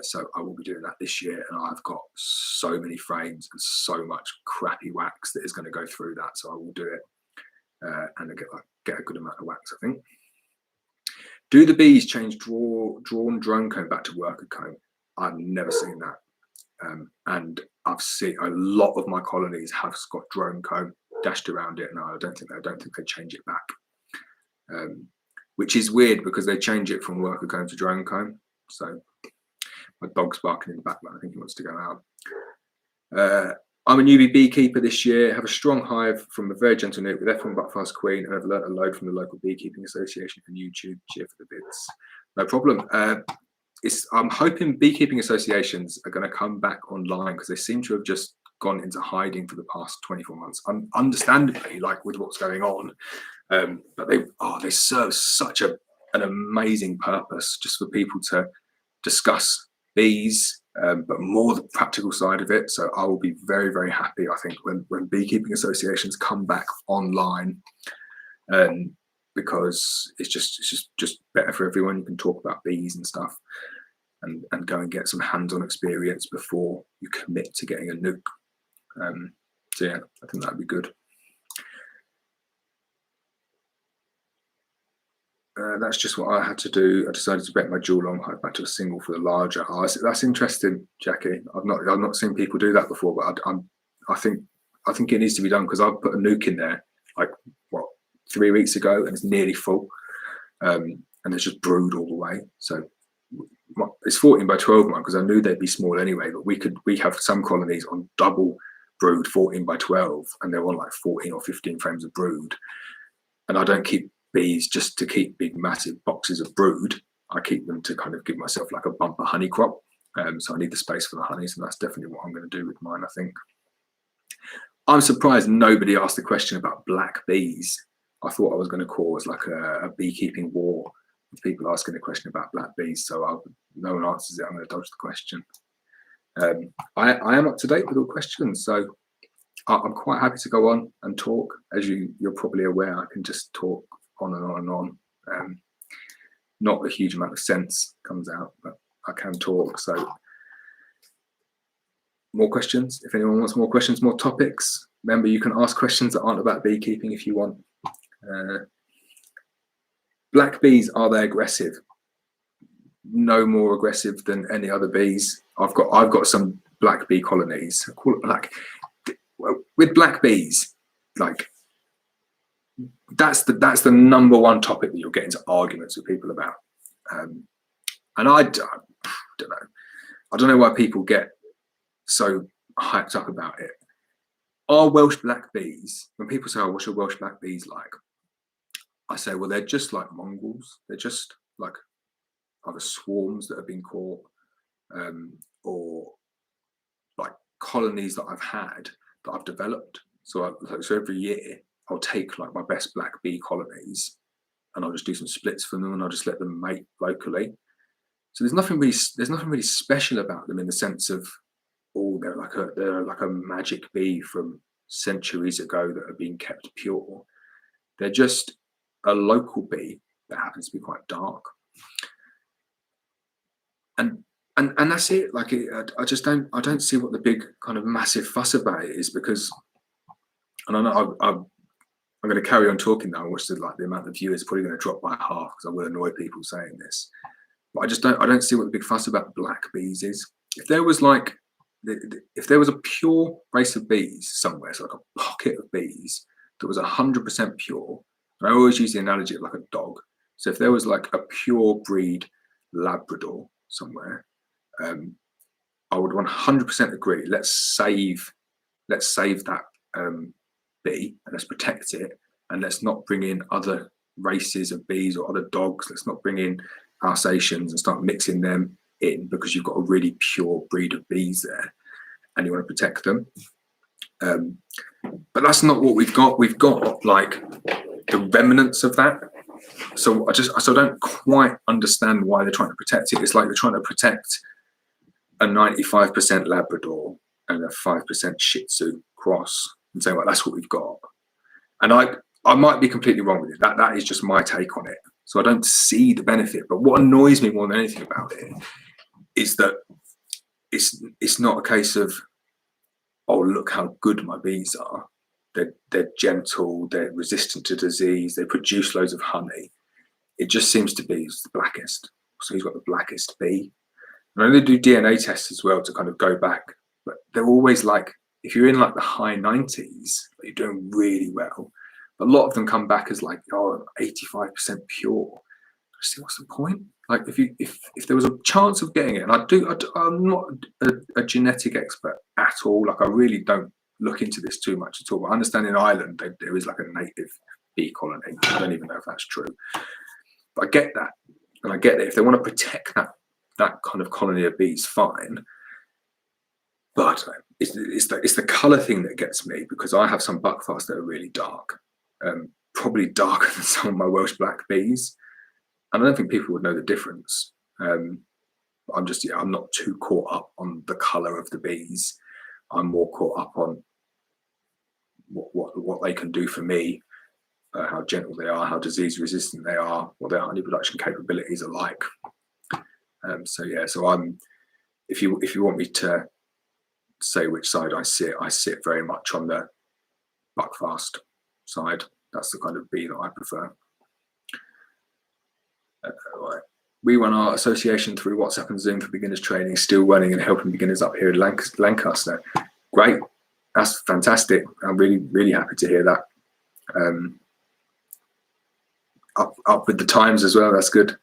So I will be doing that this year, and I've got so many frames and so much crappy wax that is going to go through that, so I will do it, and I get a good amount of wax, I think. Do the bees change drawn drone comb back to worker comb? I've never seen that, and I've seen a lot of my colonies have got drone comb dashed around it, and I don't think they change it back, which is weird, because they change it from worker comb to drone comb. So my dog's barking in the background. I think he wants to go out. I'm a newbie beekeeper this year. Have a strong hive from a very gentle knit with F1 Buckfast Queen, and I've learnt a load from the local beekeeping association from YouTube. Cheer for the bits. No problem. I'm hoping beekeeping associations are going to come back online, because they seem to have just gone into hiding for the past 24 months, understandably, like with what's going on. But they serve such an amazing purpose, just for people to discuss bees, but more the practical side of it. So I will be very, very happy, I think, when beekeeping associations come back online, because it's just better for everyone. You can talk about bees and stuff, and go and get some hands-on experience before you commit to getting a nuke. So yeah, I think that'd be good. That's just what I had to do. I decided to break my dual long hive back to a single for the larger. Oh, that's interesting, Jackie. I've not seen people do that before, but I think it needs to be done, because I've put a nuke in there like 3 weeks ago, and it's nearly full, and it's just brood all the way. So it's 14 by 12 one, because I knew they'd be small anyway, but we have some colonies on double brood 14 by 12, and they're on like 14 or 15 frames of brood. And I don't keep bees just to keep big massive boxes of brood. I keep them to kind of give myself like a bumper honey crop. So I need the space for the honey, so that's definitely what I'm going to do with mine, I think. I'm surprised nobody asked the question about black bees. I thought I was going to cause like a beekeeping war with people asking a question about black bees, so no one answers it, I'm going to dodge the question. I am up to date with all questions, so I'm quite happy to go on and talk. As you're probably aware, I can just talk on and on and on. Not a huge amount of sense comes out, but I can talk. So more questions. If anyone wants more questions, more topics, remember you can ask questions that aren't about beekeeping if you want. Black bees, are they aggressive? No more aggressive than any other bees. I've got some black bee colonies. I call it black. With black bees, like that's the number one topic that you'll get into arguments with people about. And I don't know why people get so hyped up about it. Are Welsh black bees, when people say, oh, what's your Welsh black bees like? I say, well, they're just like mongrels. They're just like either swarms that have been caught, or like colonies that I've had that I've developed. So every year I'll take like my best black bee colonies and I'll just do some splits for them and I'll just let them mate locally. So there's nothing really special about them in the sense of, oh, they're like a magic bee from centuries ago that are being kept pure. They're just a local bee that happens to be quite dark. And that's it. Like I don't see what the big kind of massive fuss about it is, because, and I know I'm going to carry on talking now. I watch the amount of viewers probably going to drop by half because I will annoy people saying this. But I don't see what the big fuss about black bees is. If there was a pure race of bees somewhere, so like a pocket of bees that was 100% pure, and I always use the analogy of like a dog. So if there was like a pure breed Labrador somewhere, I would 100% agree. Let's save that bee and let's protect it, and let's not bring in other races of bees or other dogs. Let's not bring in Alsatians and start mixing them in, because you've got a really pure breed of bees there and you want to protect them. But that's not what we've got. We've got like the remnants of that. So I don't quite understand why they're trying to protect it. It's like they're trying to protect a 95% Labrador and a 5% Shih Tzu cross and saying, well, that's what we've got. And I might be completely wrong with it. That is just my take on it. So I don't see the benefit. But what annoys me more than anything about it is that it's not a case of, oh, look how good my bees are. They're gentle, they're resistant to disease, they produce loads of honey. It just seems to be the blackest. So he's got the blackest bee. And I know they do DNA tests as well to kind of go back, but they're always like, if you're in like the high 90s, you're doing really well. But a lot of them come back as like, oh, 85% pure. I just think, what's the point? Like if there was a chance of getting it, and I'm not a genetic expert at all. Like I really don't look into this too much at all. But I understand in Ireland there is like a native bee colony. I don't even know if that's true. But I get that, and I get that if they want to protect that kind of colony of bees, fine. But it's the colour thing that gets me, because I have some Buckfast that are really dark, probably darker than some of my Welsh black bees. And I don't think people would know the difference. I'm not too caught up on the colour of the bees. I'm more caught up on what they can do for me, how gentle they are, how disease resistant they are, what their honey production capabilities are like. So I'm, if you want me to say which side I sit very much on the Buckfast side. That's the kind of bee that I prefer. Right. We run our association through WhatsApp and Zoom for beginners training, still running and helping beginners up here in Lancaster. Great, that's fantastic. I'm really, really happy to hear that. Up with the times as well. That's good.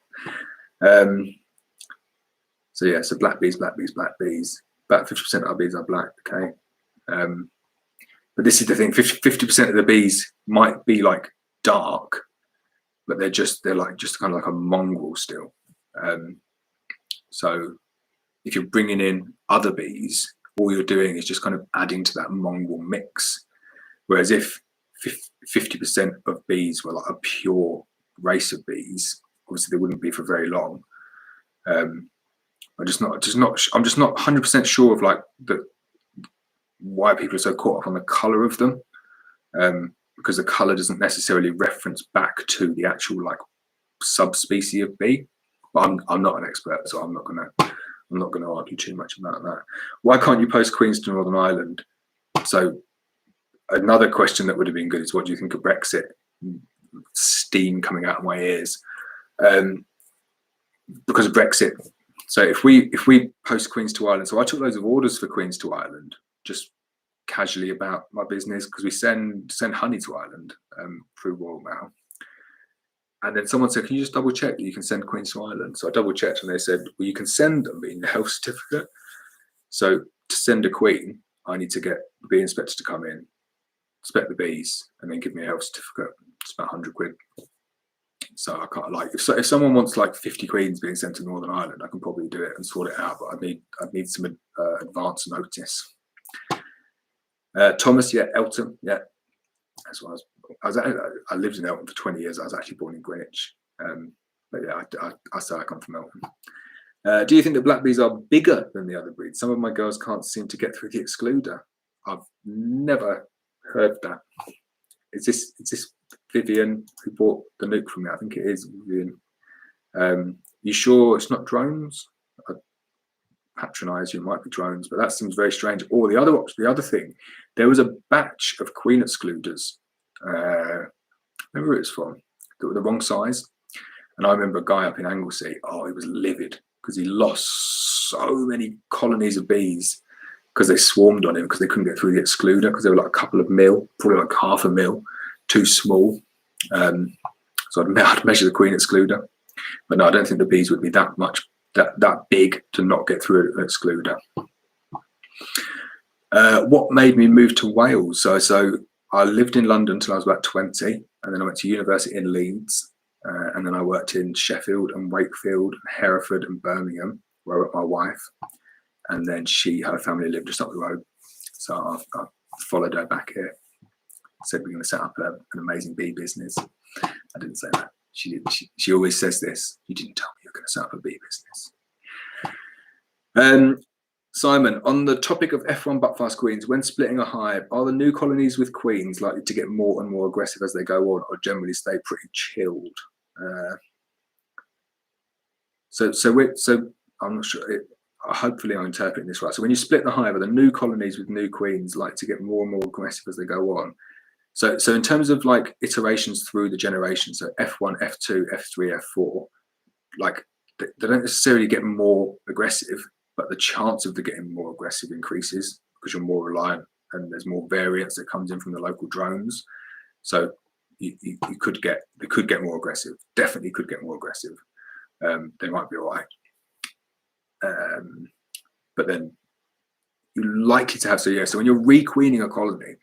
So black bees. About 50% of our bees are black. Okay, but this is the thing: 50% of the bees might be like dark, but they're just kind of like a mongrel still. So if you're bringing in other bees, all you're doing is just kind of adding to that mongrel mix. Whereas if 50% of bees were like a pure race of bees, obviously they wouldn't be for very long. I'm just not 100% sure of like why people are so caught up on the color of them, because the color doesn't necessarily reference back to the actual like subspecies of bee. But I'm not an expert, so I'm not gonna argue too much about that. Why can't you post Queens to Northern Ireland? So another question that would have been good is, what do you think of Brexit? Steam coming out of my ears because of Brexit. So if we post Queens to Ireland, so I took loads of orders for Queens to Ireland, just casually about my business, because we send honey to Ireland through Royal Mail. And then someone said, can you just double check that you can send Queens to Ireland? So I double checked and they said, well, you can send them in the health certificate. So to send a queen, I need to get the bee inspector to come in, inspect the bees, and then give me a health certificate. It's about 100 quid. So I can't, like, if someone wants like 50 queens being sent to Northern Ireland, I can probably do it and sort it out, but I'd need some advance notice. Thomas, yeah, Elton, yeah. That's what I lived in Elton for 20 years. I was actually born in Greenwich. But yeah, I say I come from Elton. Do you think that black bees are bigger than the other breeds? Some of my girls can't seem to get through the excluder. I've never heard that. Is this Vivian who bought the nuke from me? I think it is Vivian. You sure it's not drones? I patronise you, it might be drones, but that seems very strange. Or the other thing, there was a batch of queen excluders. Remember where it's from? That were the wrong size. And I remember a guy up in Anglesey. Oh, he was livid because he lost so many colonies of bees because they swarmed on him because they couldn't get through the excluder because they were like a couple of mil, probably like half a mil, too small. So I'd measure the queen excluder, but no, I don't think the bees would be that big to not get through an excluder. What made me move to Wales? So I lived in London till I was about 20, and then I went to university in Leeds, and then I worked in Sheffield and Wakefield, Hereford and Birmingham, where I met my wife, and then her family lived just up the road. So I followed her back here. Said we're going to set up an amazing bee business. I didn't say that. She always says this. You didn't tell me you're going to set up a bee business. Simon, on the topic of F1 Buckfast queens, when splitting a hive, are the new colonies with queens likely to get more and more aggressive as they go on, or generally stay pretty chilled? So I'm not sure. Hopefully I'm interpreting this right. So when you split the hive, are the new colonies with new queens like to get more and more aggressive as they go on? So in terms of like iterations through the generation, so F1, F2, F3, F4, like they don't necessarily get more aggressive, but the chance of them getting more aggressive increases because you're more reliant and there's more variance that comes in from the local drones. So they could get more aggressive. Definitely could get more aggressive. They might be all right. But then you're likely to have, so when you're requeening a colony,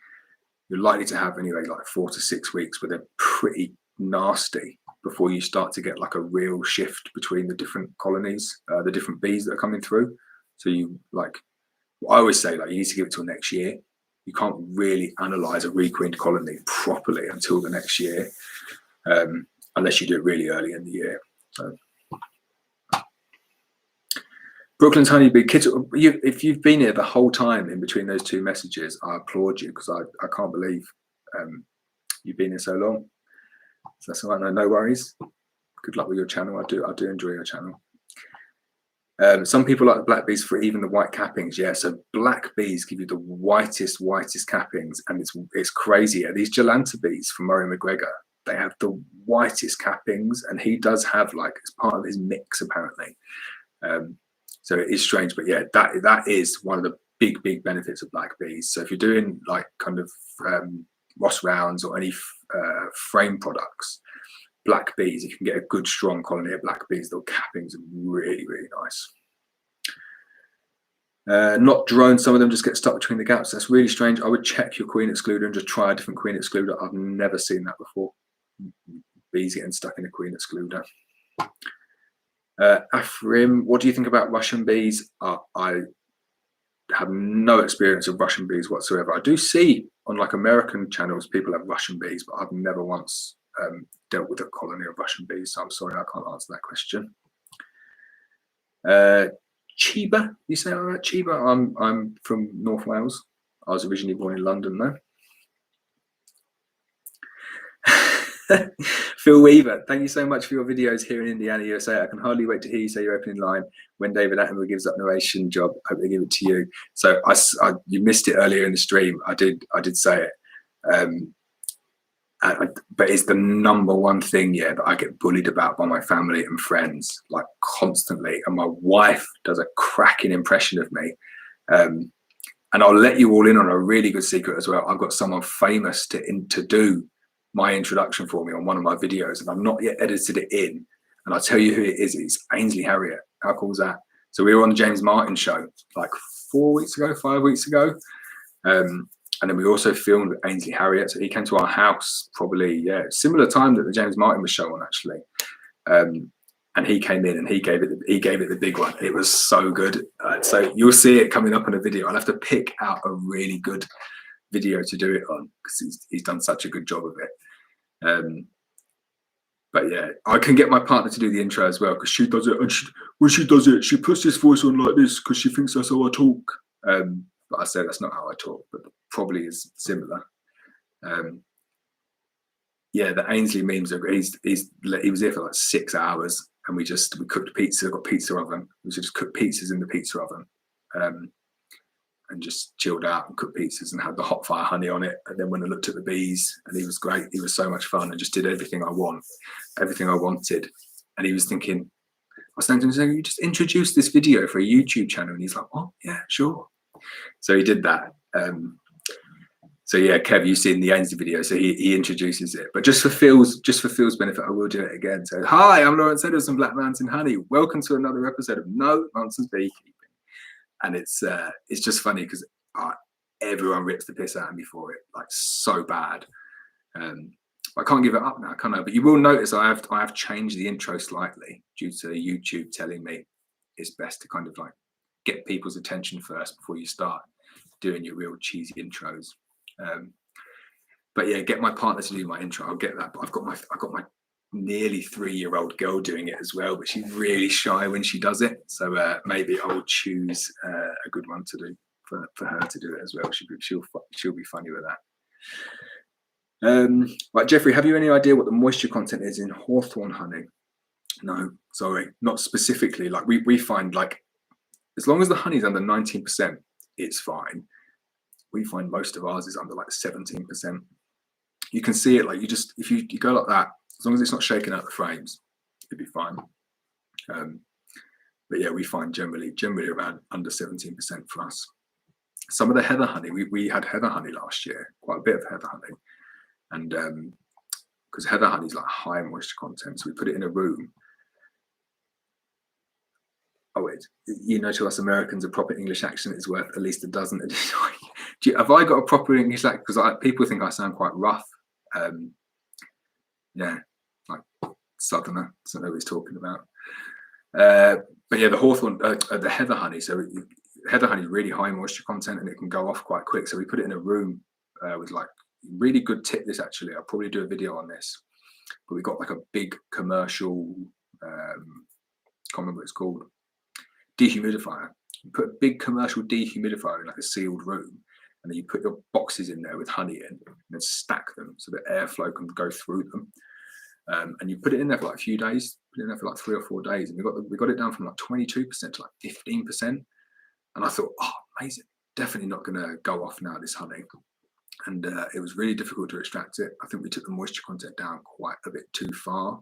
you're likely to have anyway like 4 to 6 weeks where they're pretty nasty before you start to get like a real shift between the different colonies, the different bees that are coming through. So you like, I always say like you need to give it till next year. You can't really analyze a requeened colony properly until the next year, unless you do it really early in the year. So. Brooklyn's honeybee kids. If you've been here the whole time in between those two messages, I applaud you because I can't believe you've been here so long. So that's all right. No worries. Good luck with your channel. I do enjoy your channel. Some people like the black bees for even the white cappings. Yeah, so black bees give you the whitest cappings, and it's crazy. These Gilanta bees from Murray McGregor, they have the whitest cappings, and he does have like it's part of his mix apparently. So it is strange, but yeah, that is one of the big benefits of black bees. So if you're doing like kind of Ross rounds or any frame products, black bees, if you can get a good strong colony of black bees, the cappings are really nice. Not drones, some of them just get stuck between the gaps. That's really strange. I would check your queen excluder and just try a different queen excluder. I've never seen that before. Bees getting stuck in a queen excluder. Afrim, what do you think about Russian bees? I have no experience of Russian bees whatsoever. I do see on like American channels people have Russian bees, but I've never once dealt with a colony of Russian bees, so I'm sorry I can't answer that question. Chiba, you say all right, Chiba? I'm from North Wales. I was originally born in London though. Phil Weaver, thank you so much for your videos here in Indiana, USA. I can hardly wait to hear you say your opening line when David Attenborough gives up narration job. Hope they give it to you. So you missed it earlier in the stream. I did say it. But it's the number1 thing, yeah, that I get bullied about by my family and friends, like constantly. And my wife does a cracking impression of me. And I'll let you all in on a really good secret as well. I've got someone famous to do my introduction for me on one of my videos, and I've not yet edited it in. And I'll tell you who it is. It's Ainsley Harriott. How cool is that? So we were on the James Martin show like 5 weeks ago. And then we also filmed with Ainsley Harriott. So he came to our house probably, similar time that the James Martin was show on, actually. And he came in and he gave it the big one. It was so good. So you'll see it coming up in a video. I'll have to pick out a really good video to do it on because he's done such a good job of it. But yeah, I can get my partner to do the intro as well because she does it. And when she does it, she puts this voice on like this because she thinks that's how I talk. But I say that's not how I talk, but probably is similar. Yeah, the Ainsley memes are. He was here for like 6 hours, and we cooked pizza. Got pizza oven. We just cooked pizzas in the pizza oven, and just chilled out and cooked pizzas and had the hot fire honey on it. And then when I looked at the bees, and he was great. He was so much fun and just did everything I wanted. And he was thinking, I was saying, you just introduced this video for a YouTube channel, and he's like, oh yeah, sure. So he did that. So yeah, Kev, you've seen the Ainsley video, so he introduces it. But just for Phil's benefit, I will do it again. So hi, I'm Lawrence Edwards from Black Mountain Honey. Welcome to another episode of No Nonsense Beekeeping. And it's just funny because everyone rips the piss out of me for it, like so bad. I can't give it up now, can I? But you will notice I have changed the intro slightly due to YouTube telling me it's best to kind of like get people's attention first before you start doing your real cheesy intros. But yeah, get my partner to do my intro. I'll get that. But I've got my nearly 3-year-old girl doing it as well, but she's really shy when she does it. So maybe I'll choose a good one to do for her to do it as well. She'll be funny with that. Right, Jeffrey, have you any idea what the moisture content is in hawthorn honey? No, sorry, not specifically. Like we find like as long as the honey's under 19%, it's fine. We find most of ours is under like 17%. You can see it like if you go like that, as long as it's not shaking out the frames, it'd be fine. But yeah, we find generally around under 17% for us. Some of the heather honey, we had heather honey last year, quite a bit of heather honey. And because heather honey is like high moisture content, so we put it in a room. Oh wait, you know, to us Americans, a proper English accent is worth at least a dozen. Have I got a proper English accent? Because people think I sound quite rough. Yeah, like southerner, so I know what he's talking about. But yeah, the hawthorn, the heather honey. So heather honey is really high moisture content, and it can go off quite quick. So we put it in a room with like really good tip. This actually, I'll probably do a video on this. But we got like a big commercial, can't remember what it's called, dehumidifier. You put a big commercial dehumidifier in like a sealed room, and then you put your boxes in there with honey in, and then stack them so that airflow can go through them. And you put it in there for like a few days, put it in there for like 3 or 4 days, and we got it down from like 22% to like 15%. And I thought, oh, amazing, definitely not going to go off now, this honey. And it was really difficult to extract it. I think we took the moisture content down quite a bit too far.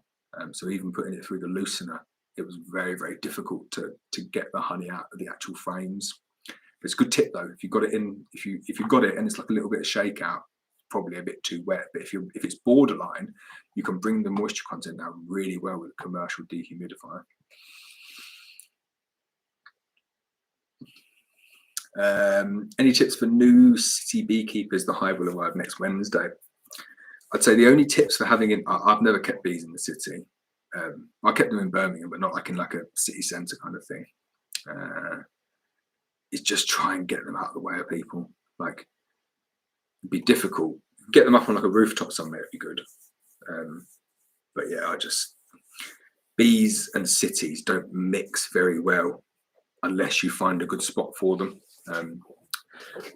So even putting it through the loosener, it was very, very difficult to get the honey out of the actual frames. It's a good tip though. If you've got it in, if you've got it and it's like a little bit of shakeout, probably a bit too wet. But if it's borderline, you can bring the moisture content down really well with a commercial dehumidifier. Any tips for new city beekeepers? The hive will arrive next Wednesday. I'd say the only tips for having it, I've never kept bees in the city. I kept them in Birmingham, but not like in like a city centre kind of thing. Is just try and get them out of the way of people. Like, it'd be difficult. Get them up on like a rooftop somewhere, it'd be good. But yeah, bees and cities don't mix very well unless you find a good spot for them.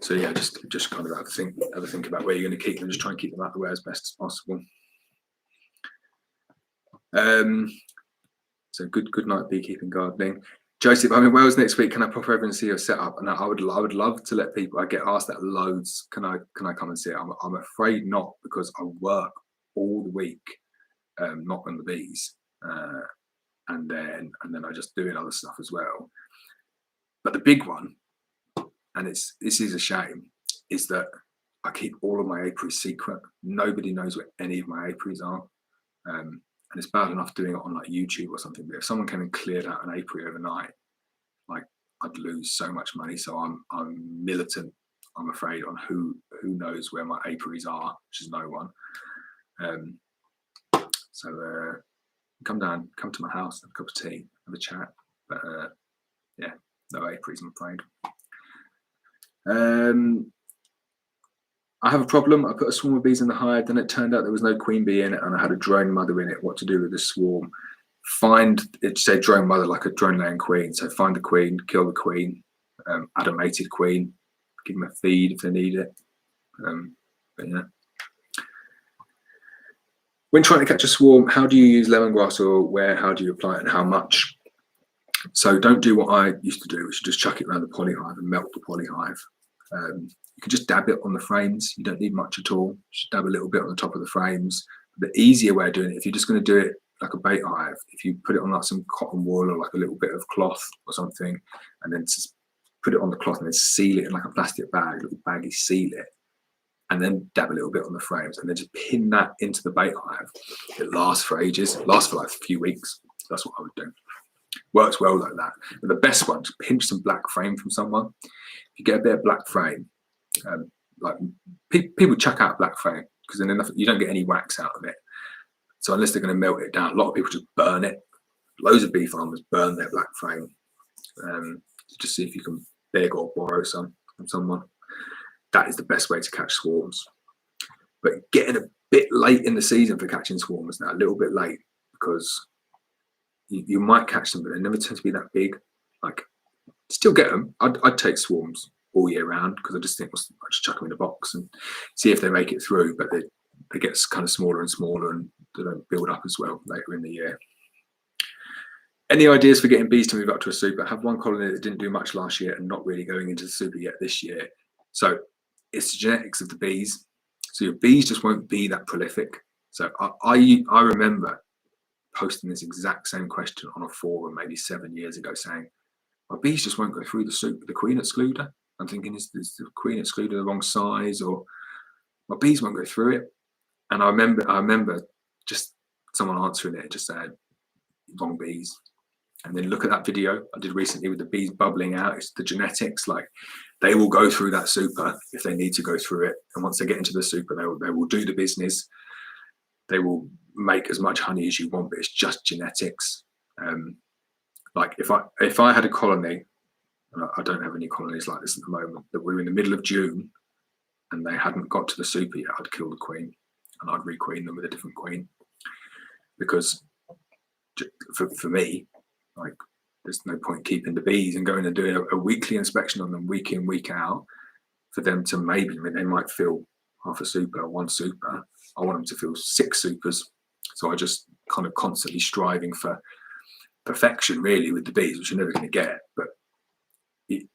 So yeah, just kind of have a think about where you're going to keep them. Just try and keep them out of the way as best as possible. So good night, beekeeping, gardening. Joseph, I'm in Wales next week. Can I pop over and see your setup? And I would love to let people. I get asked that loads. Can I come and see it? I'm afraid not, because I work all the week, not on the bees, and then I just doing other stuff as well. But the big one, and this is a shame, is that I keep all of my apiaries secret. Nobody knows where any of my apiaries are. And it's bad enough doing it on like YouTube or something, but if someone came and cleared out an apiary overnight, like I'd lose so much money. So I'm militant I'm afraid, on who knows where my apiaries are, which is no one. So come to my house, have a cup of tea, have a chat. But yeah, no apiaries, I'm afraid. I have a problem. I put a swarm of bees in the hive, then it turned out there was no queen bee in it, and I had a drone mother in it. What to do with the swarm? Find, it said drone mother, like a drone laying queen. So find the queen, kill the queen, add a mated queen, give them a feed if they need it. But yeah. When trying to catch a swarm, how do you use lemongrass, or how do you apply it and how much? So don't do what I used to do, which is just chuck it around the polyhive and melt the polyhive. You can just dab it on the frames. You don't need much at all. Just dab a little bit on the top of the frames. The easier way of doing it, if you're just going to do it like a bait hive, if you put it on like some cotton wool or like a little bit of cloth or something, and then just put it on the cloth and then seal it in like a plastic bag, a little baggy, seal it, and then dab a little bit on the frames, and then just pin that into the bait hive. It lasts for ages. It lasts for like a few weeks. That's what I would do. Works well like that. But the best one, just pinch some black frame from someone. If you get a bit of black frame, like people chuck out black frame because then you don't get any wax out of it. So unless they're going to melt it down, a lot of people just burn it. Loads of bee farmers burn their black frame. Just see if you can beg or borrow some from someone. That is the best way to catch swarms. But getting a bit late in the season for catching swarms now, a little bit late, because you might catch them, but they never tend to be that big. Like, still get them. I'd take swarms all year round, because I just think I'll just chuck them in a box and see if they make it through. But they get kind of smaller and smaller, and they don't build up as well later in the year. Any ideas for getting bees to move up to a super? I have one colony that didn't do much last year and not really going into the super yet this year. So it's the genetics of the bees. So your bees just won't be that prolific. So I remember posting this exact same question on a forum maybe 7 years ago, saying, my bees just won't go through the super, the queen excluder. I'm thinking, is the queen excluder the wrong size, or my bees won't go through it? And I remember just someone answering it, just saying, wrong bees. And then look at that video I did recently with the bees bubbling out. It's the genetics. Like, they will go through that super if they need to go through it. And once they get into the super, they will do the business. They will make as much honey as you want, but it's just genetics. Like if I had a colony, and I don't have any colonies like this at the moment, that we were in the middle of June and they hadn't got to the super yet, I'd kill the queen and I'd requeen them with a different queen. Because for me, like, there's no point keeping the bees and going and doing a weekly inspection on them week in, week out, for them to they might fill half a super, one super. I want them to fill 6 supers. So I just kind of constantly striving for perfection, really, with the bees, which you're never going to get. But you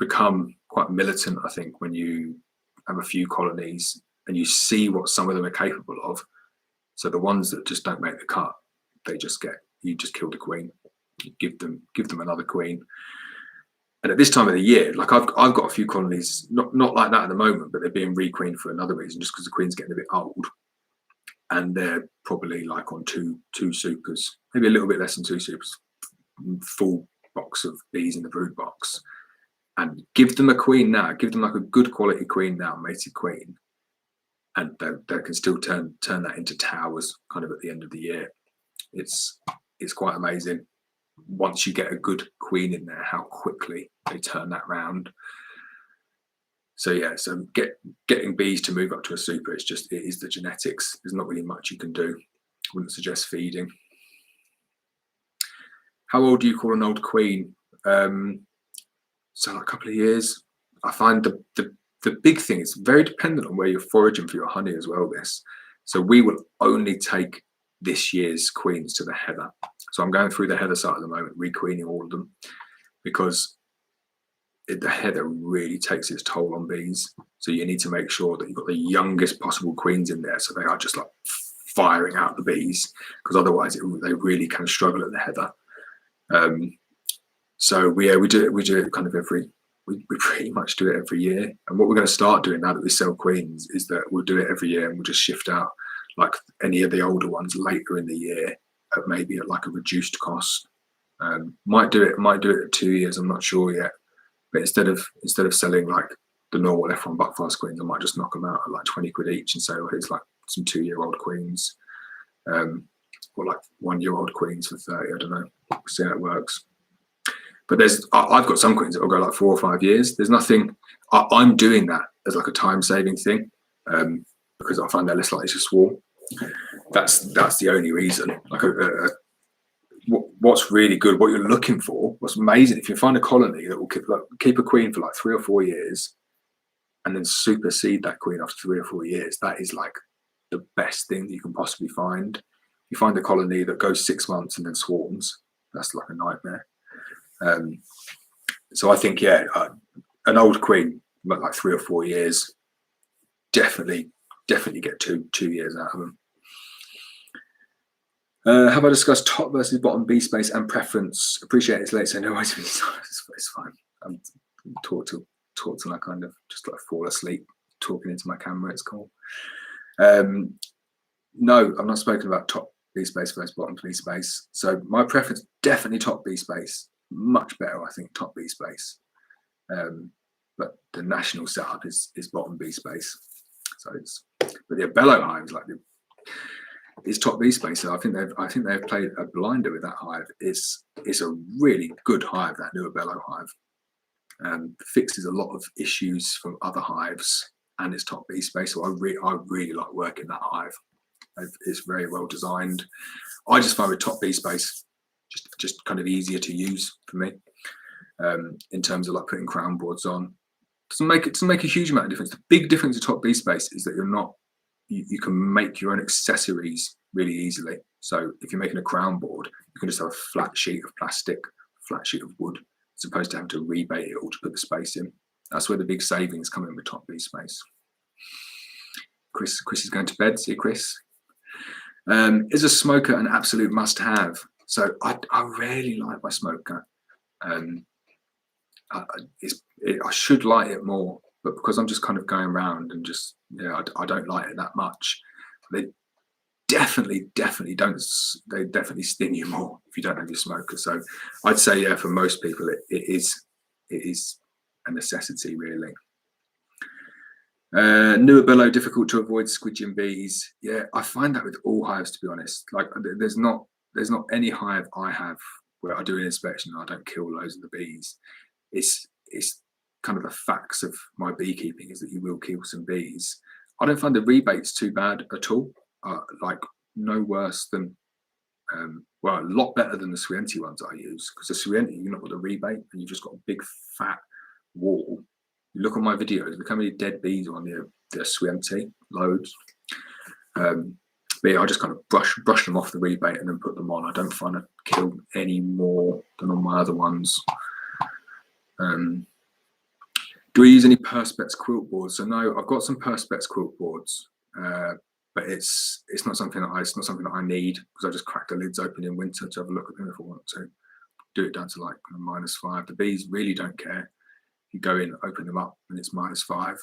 become quite militant, I think, when you have a few colonies and you see what some of them are capable of. So the ones that just don't make the cut, you just kill the queen. You give them another queen. And at this time of the year, like I've got a few colonies, not like that at the moment, but they're being requeened for another reason, just because the queen's getting a bit old, and they're probably like on two supers, maybe a little bit less than 2 supers, full box of bees in the brood box. And give them a queen now, give them like a good quality queen now, mated queen, and they can still turn that into towers kind of at the end of the year. It's quite amazing. Once you get a good queen in there, how quickly they turn that round. So yeah, so getting bees to move up to a super, it is the genetics. There's not really much you can do. Wouldn't suggest feeding. How old do you call an old queen? So like a couple of years. I find the big thing is very dependent on where you're foraging for your honey as well. So we will only take this year's queens to the heather. So I'm going through the heather site at the moment, requeening all of them, because the heather really takes its toll on bees. So you need to make sure that you've got the youngest possible queens in there, so they are just like firing out the bees, because otherwise they really can struggle at the heather. So we do it kind of we pretty much do it every year. And what we're going to start doing now that we sell queens is that we'll do it every year, and we'll just shift out like any of the older ones later in the year, maybe at like a reduced cost. Might do it at 2 years, I'm not sure yet. But instead of selling like the normal F1 Buckfast queens, I might just knock them out at like 20 quid each and say, oh, here's like some 2-year-old queens, or like 1-year-old queens for 30. I don't know. We'll see how it works. But I've got some queens that will go like 4 or 5 years. There's nothing. I'm doing that as like a time-saving thing, because I find they're less likely to swarm. That's the only reason. Like what's really good, what you're looking for, what's amazing, if you find a colony that will keep a queen for like 3 or 4 years, and then supersede that queen after 3 or 4 years, that is like the best thing that you can possibly find. You find a colony that goes 6 months and then swarms, that's like a nightmare. So I think, yeah, an old queen, like 3 or 4 years, definitely get two years out of them. Have I discussed top versus bottom bee space and preference? Appreciate it's late, so no worries. It's fine. I'm talk till I kind of just like fall asleep talking into my camera. It's cool. No, I've not spoken about top bee space versus bottom bee space. So my preference, definitely top bee space. Much better, I think, top bee space. But the national setup is bottom bee space. So but the bellow hives, like it's top bee space. So I think they've played a blinder with that hive. It's a really good hive, that newer bellow hive. Fixes a lot of issues from other hives, and it's top bee space. So I really like working that hive. It's very well designed. I just find with top bee space just kind of easier to use for me, in terms of like putting crown boards on. Doesn't make a huge amount of difference. The big difference with top bee space is that you can make your own accessories really easily. So if you're making a crown board, you can just have a flat sheet of plastic, flat sheet of wood, as opposed to having to rebate it all to put the space in. That's where the big savings come in with top bee space. Chris is going to bed. See you, Chris. Is a smoker an absolute must-have? So I really like my smoker. I should light it more, but because I'm just kind of going around and just, I don't light it that much. They definitely don't. They definitely sting you more if you don't have your smoker. So I'd say, yeah, for most people, it is a necessity, really. Newer bellow, difficult to avoid squidging bees. Yeah, I find that with all hives, to be honest. Like there's not any hive I have where I do an inspection and I don't kill loads of the bees. It's kind of the facts of my beekeeping is that you will kill some bees. I don't find the rebates too bad at all. Like no worse than, well, a lot better than the Swienti ones I use, because the Swienti, you've not got the rebate and you've just got a big fat wall. You look on my videos, look how many dead bees are on the Swienti, loads. But yeah, I just kind of brush them off the rebate and then put them on. I don't find I kill any more than on my other ones. Do we use any perspex quilt boards? So no, I've got some perspex quilt boards, but it's not something that I need, because I just crack the lids open in winter to have a look at them if I want to. Do it down to like -5. The bees really don't care. You go in, open them up, and it's -5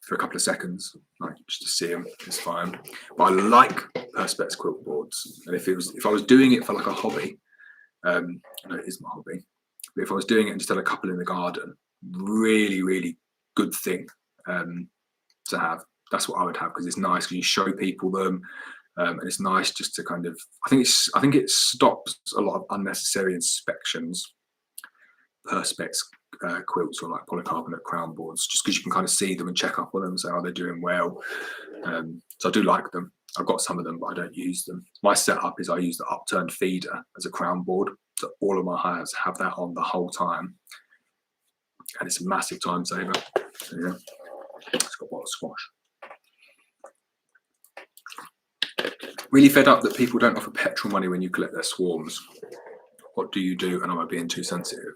for a couple of seconds, like just to see them. It's fine. But I like perspex quilt boards, and if I was doing it for like a hobby, no, it is my hobby. But if I was doing it and just had a couple in the garden, really good thing to have. That's what I would have, because it's nice, because you show people them, and it's nice just to kind of. I think it stops a lot of unnecessary inspections. Perspex quilts or like polycarbonate crown boards, just because you can kind of see them and check up on them, so are they doing well. So I do like them. I've got some of them, but I don't use them. My setup is I use the upturned feeder as a crown board, so all of my hives have that on the whole time, and it's a massive time saver. So yeah, it's got a lot of squash. Really fed up that people don't offer petrol money when you collect their swarms. What do you do? And am I being too sensitive?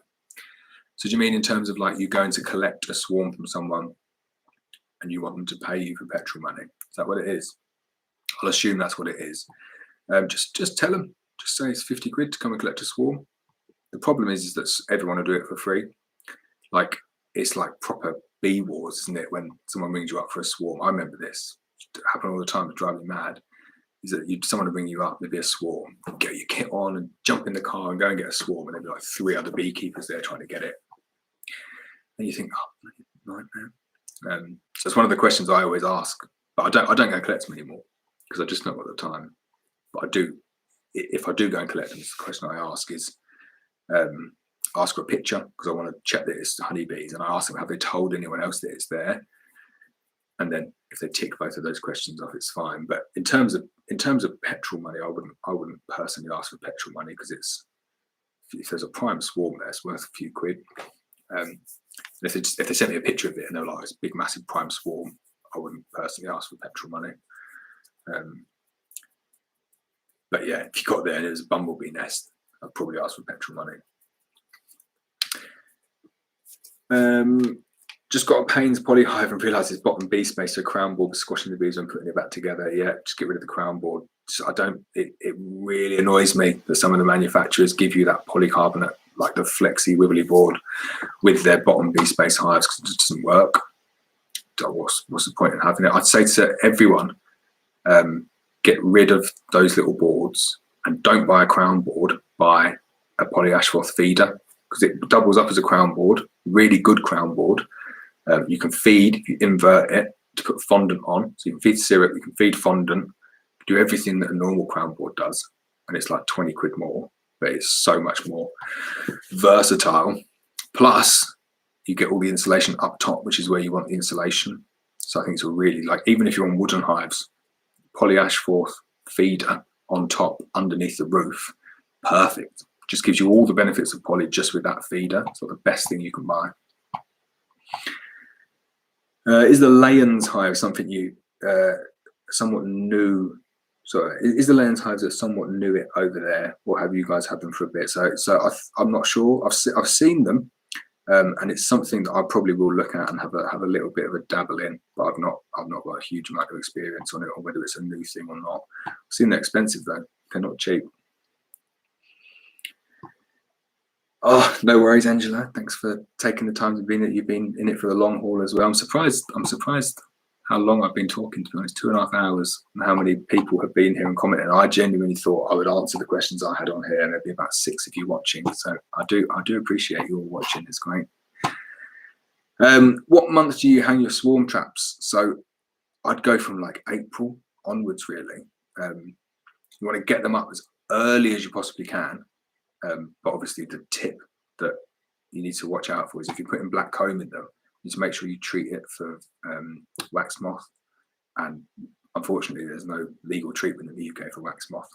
So do you mean in terms of like you going to collect a swarm from someone and you want them to pay you for petrol money? Is that what it is? I'll assume that's what it is. Just tell them. Just say it's 50 quid to come and collect a swarm. The problem is that everyone will do it for free. Like it's like proper bee wars, isn't it? When someone rings you up for a swarm. I remember this. It happened all the time. It drives me mad. Is that someone will ring you up, there'll be a swarm, get your kit on and jump in the car and go and get a swarm, and there'll be like 3 other beekeepers there trying to get it. And you think, oh, Nightmare. So it's one of the questions I always ask, but I don't go and collect them anymore because I just not got the time. But I do, if I do go and collect them, the question I ask is, ask for a picture because I want to check that it's honeybees, and I ask them, have they told anyone else that it's there? And then if they tick both of those questions off, it's fine. But in terms of petrol money, I wouldn't personally ask for petrol money because it's, if there's a prime swarm there, it's worth a few quid. If they sent me a picture of it and they're like, it's a big massive prime swarm, I wouldn't personally ask for petrol money. But yeah, if you got there and it was a bumblebee nest, I'd probably ask for petrol money. Just got a Payne's polyhive and realised it's bottom bee space, so crown board squashing the bees and putting it back together. Yeah, just get rid of the crown board. So it really annoys me that some of the manufacturers give you that polycarbonate, like the flexi wibbly board, with their bottom bee space hives because it just doesn't work. What's the point in having it? I'd say to everyone, get rid of those little boards and don't buy a crown board, buy a polyashworth feeder because it doubles up as a crown board, really good crown board. You can feed, you invert it to put fondant on. So you can feed syrup, you can feed fondant, do everything that a normal crown board does. And it's like 20 quid more, but it's so much more versatile. Plus, you get all the insulation up top, which is where you want the insulation. So I think it's a really, like, even if you're on wooden hives, polyashworth feeder on top underneath the roof, perfect. Just gives you all the benefits of poly just with that feeder. It's like the best thing you can buy. Is the Layens hive something you somewhat new? So is the Layens hives that somewhat new it over there, or have you guys had them for a bit? So I'm not sure. I've seen them, and it's something that I probably will look at and have a little bit of a dabble in. But I've not got a huge amount of experience on it, or whether it's a new thing or not. I've seen they're expensive though; they're not cheap. Oh, no worries, Angela. Thanks for taking the time to be in it. You've been in it for the long haul as well. I'm surprised how long I've been talking, to be honest, 2.5 hours, and how many people have been here and commented. I genuinely thought I would answer the questions I had on here, and there'd be about 6 of you watching. So I do appreciate you all watching. It's great. What month do you hang your swarm traps? So I'd go from like April onwards, really. You want to get them up as early as you possibly can. But obviously the tip that you need to watch out for is if you're putting black comb in them, you need to make sure you treat it for wax moth. And unfortunately, there's no legal treatment in the UK for wax moth.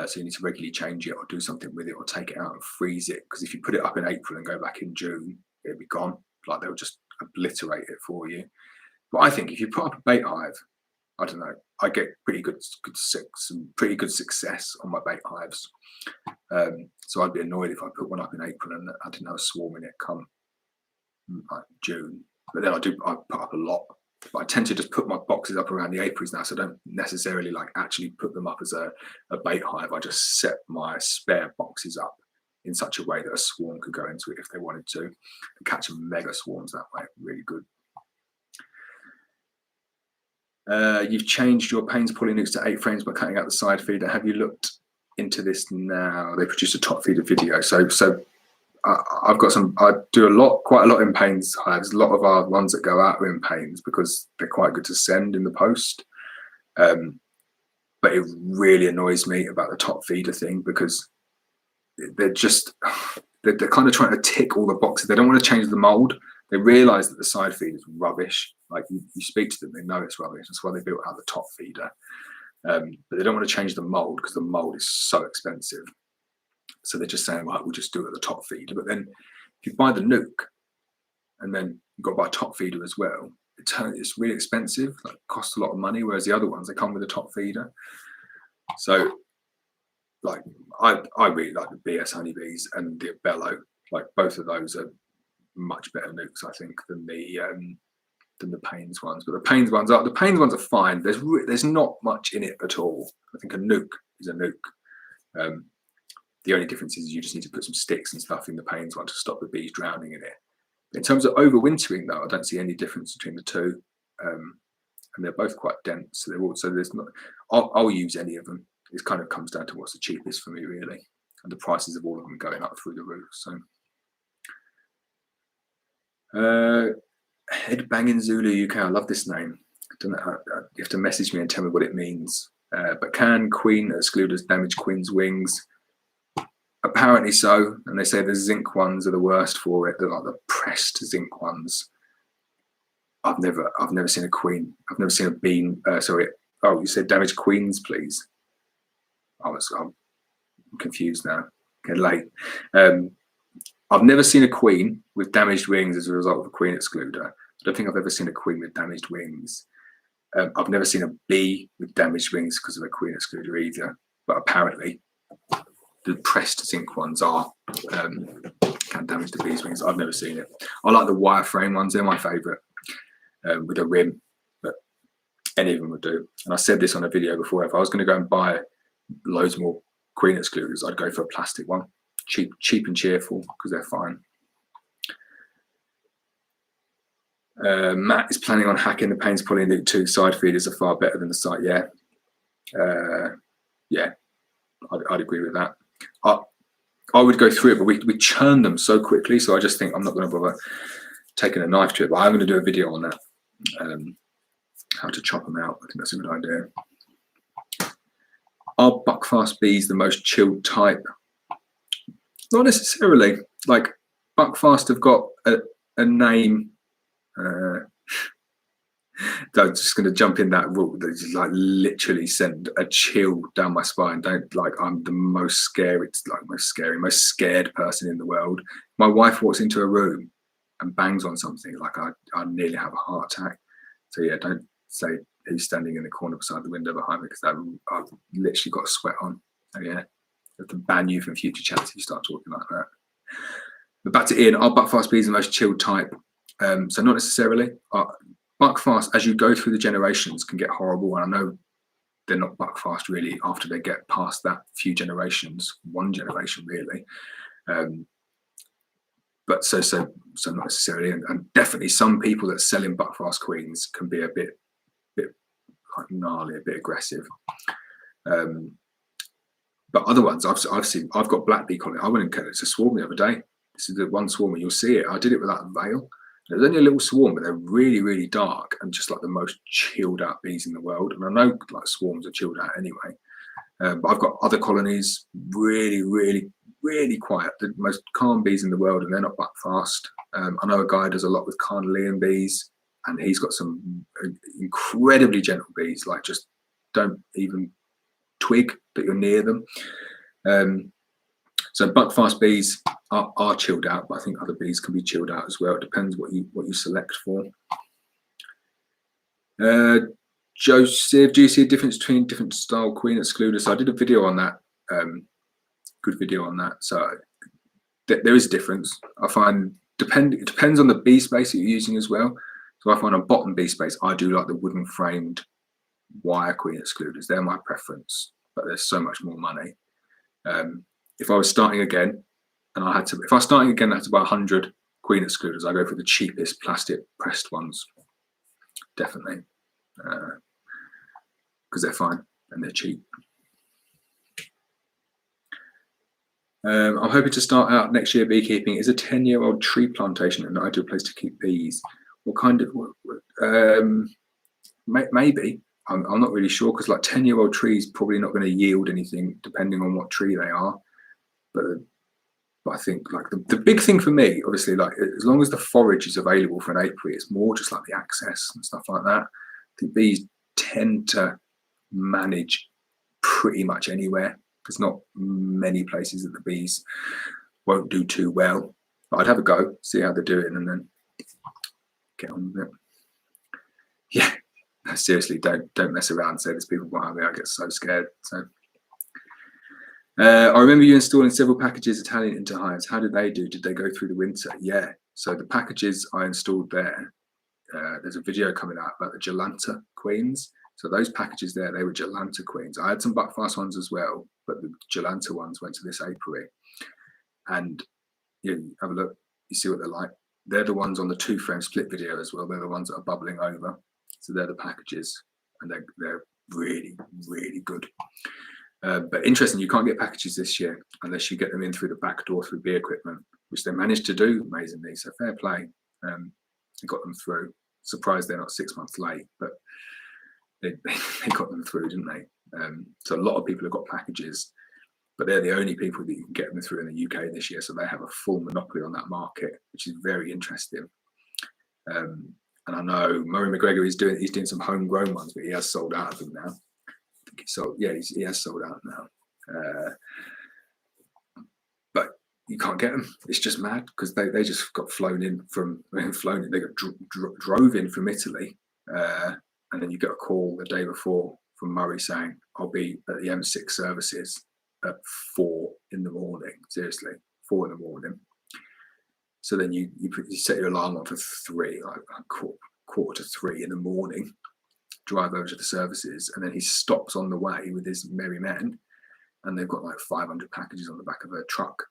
So you need to regularly change it or do something with it or take it out and freeze it. Because if you put it up in April and go back in June, it'll be gone. Like they'll just obliterate it for you. But I think if you put up a bait hive, I don't know, I get some pretty good success on my bait hives. So I'd be annoyed if I put one up in April and I didn't have a swarm in it come like June. But then I put up a lot. But I tend to just put my boxes up around the apiaries now, so I don't necessarily like actually put them up as a bait hive. I just set my spare boxes up in such a way that a swarm could go into it if they wanted to and catch mega swarms that way. Really good. You've changed your Payne's poly nukes to 8 frames by cutting out the side feeder. Have you looked into this now? They produced a top feeder video. So I've got some. I do quite a lot in Payne's hives. A lot of our ones that go out are in Payne's because they're quite good to send in the post. But it really annoys me about the top feeder thing because they're kind of trying to tick all the boxes. They don't want to change the mold. They realise that the side feeder is rubbish. Like you speak to them, they know it's rubbish. That's why they built out the top feeder. But they don't want to change the mold because the mold is so expensive. So they're just saying, right, we'll just do it at the top feeder. But then if you buy the nuke and then you've got to buy a top feeder as well, it's really expensive, like costs a lot of money, whereas the other ones, they come with a top feeder. So like I really like the BS honeybees and the Bello. Like both of those are much better nukes, I think, than the Payne's ones. But the Payne's ones are fine. There's not much in it at all. I think a nuke is a nuke. The only difference is you just need to put some sticks and stuff in the Payne's one to stop the bees drowning in it. In terms of overwintering, though, I don't see any difference between the two, and they're both quite dense. So there's not. I'll use any of them. It kind of comes down to what's the cheapest for me, really, and the prices of all of them going up through the roof. So. Head Banging Zulu UK. I love this name. I don't know. You have to message me and tell me what it means. But can queen excluders damage queen's wings? Apparently so. And they say the zinc ones are the worst for it. They're like the pressed zinc ones. I've never seen a queen. I've never seen a bee. Sorry. Oh, you said damage queens, please. I'm confused now. Getting late. I've never seen a queen with damaged wings as a result of a queen excluder. I don't think I've ever seen a queen with damaged wings. I've never seen a bee with damaged wings because of a queen excluder either. But apparently, the pressed zinc ones can damage the bee's wings. I've never seen it. I like the wireframe ones. They're my favourite with a rim. But any of them would do. And I said this on a video before. If I was going to go and buy loads more queen excluders, I'd go for a plastic one. Cheap and cheerful because they're fine. Matt is planning on hacking the Payne's Polynuke 2 side feeders are far better than the site. Yeah, yeah, I'd agree with that. I would go through it, but we churn them so quickly, so I just think I'm not going to bother taking a knife to it. But I'm going to do a video on that, how to chop them out. I think that's a good idea. Are Buckfast bees the most chilled type? Not necessarily. Like Buckfast have got a name. I'm just going to jump in that rule that just like literally send a chill down my spine. Don't like I'm the most scary. It's like most scared person in the world. My wife walks into a room and bangs on something, like I nearly have a heart attack. So yeah, don't say who's standing in the corner beside the window behind me because I've literally got a sweat on. So yeah. To ban you from future chats if you start talking like that. But back to Ian, are Buckfast bees the most chilled type? So not necessarily. Buckfast, as you go through the generations, can get horrible. And I know they're not Buckfast really after they get past that few generations, one generation really. But so not necessarily. And definitely some people that sell in Buckfast queens can be a bit like gnarly, a bit aggressive. But other ones I've seen, I've got black bee colony. I went and cut it. It's a swarm the other day. This is the one swarm, and you'll see it. I did it without a veil. There's only a little swarm, but they're really, really dark and just like the most chilled out bees in the world. And I know like swarms are chilled out anyway. But I've got other colonies, really, really, really quiet. The most calm bees in the world, and they're not Buckfast. I know a guy who does a lot with cannoli bees, and he's got some incredibly gentle bees, like just don't even twig that you're near them. So Buckfast bees are chilled out, but I think other bees can be chilled out as well. It depends what you select for. Joseph, do you see a difference between different style queen excluders? So I did a video on that, good video on that. So there is a difference. I find it depends on the bee space that you're using as well. So I find on bottom bee space, I do like the wooden framed wire queen excluders. They're my preference, but there's so much more money. If I was starting again and I had to buy 100 queen excluders, I go for the cheapest plastic pressed ones, definitely, because they're fine and they're cheap. I'm hoping to start out next year beekeeping. Is a 10-year-old tree plantation an ideal place to keep bees? What kind of, maybe. I'm not really sure, because like 10-year-old trees probably not going to yield anything depending on what tree they are. But I think like the big thing for me, obviously, like as long as the forage is available for an apiary, it's more just like the access and stuff like that. The bees tend to manage pretty much anywhere. There's not many places that the bees won't do too well. But I'd have a go, see how they're doing, and then get on with it. Yeah. Seriously, don't mess around and say there's people behind me. I get so scared. So I remember you installing several packages Italian into hives. How did they do? Did they go through the winter? Yeah. So the packages I installed there, there's a video coming out about the Gilanta queens. So those packages there, they were Gilanta queens. I had some Buckfast ones as well, but the Gilanta ones went to this apiary. And you have a look, you see what they're like. They're the ones on the 2-frame split video as well. They're the ones that are bubbling over. So they're the packages, and they're really, really good. But interesting, you can't get packages this year unless you get them in through the back door through bee equipment, which they managed to do amazingly. So fair play. got them through. Surprised they're not 6 months late, but they got them through, didn't they? So a lot of people have got packages, but they're the only people that you can get them through in the UK this year. So they have a full monopoly on that market, which is very interesting. And I know Murray McGregor he's doing some homegrown ones, but he has sold out of them now. I think he has sold out now. But you can't get them. It's just mad because they just got flown in. They got drove in from Italy, and then you get a call the day before from Murray saying, "I'll be at the M6 services at 4 in the morning." Seriously, 4 in the morning. So then you set your alarm on for 3, like quarter to 3 in the morning. Drive over to the services, and then he stops on the way with his merry men, and they've got like 500 packages on the back of a truck.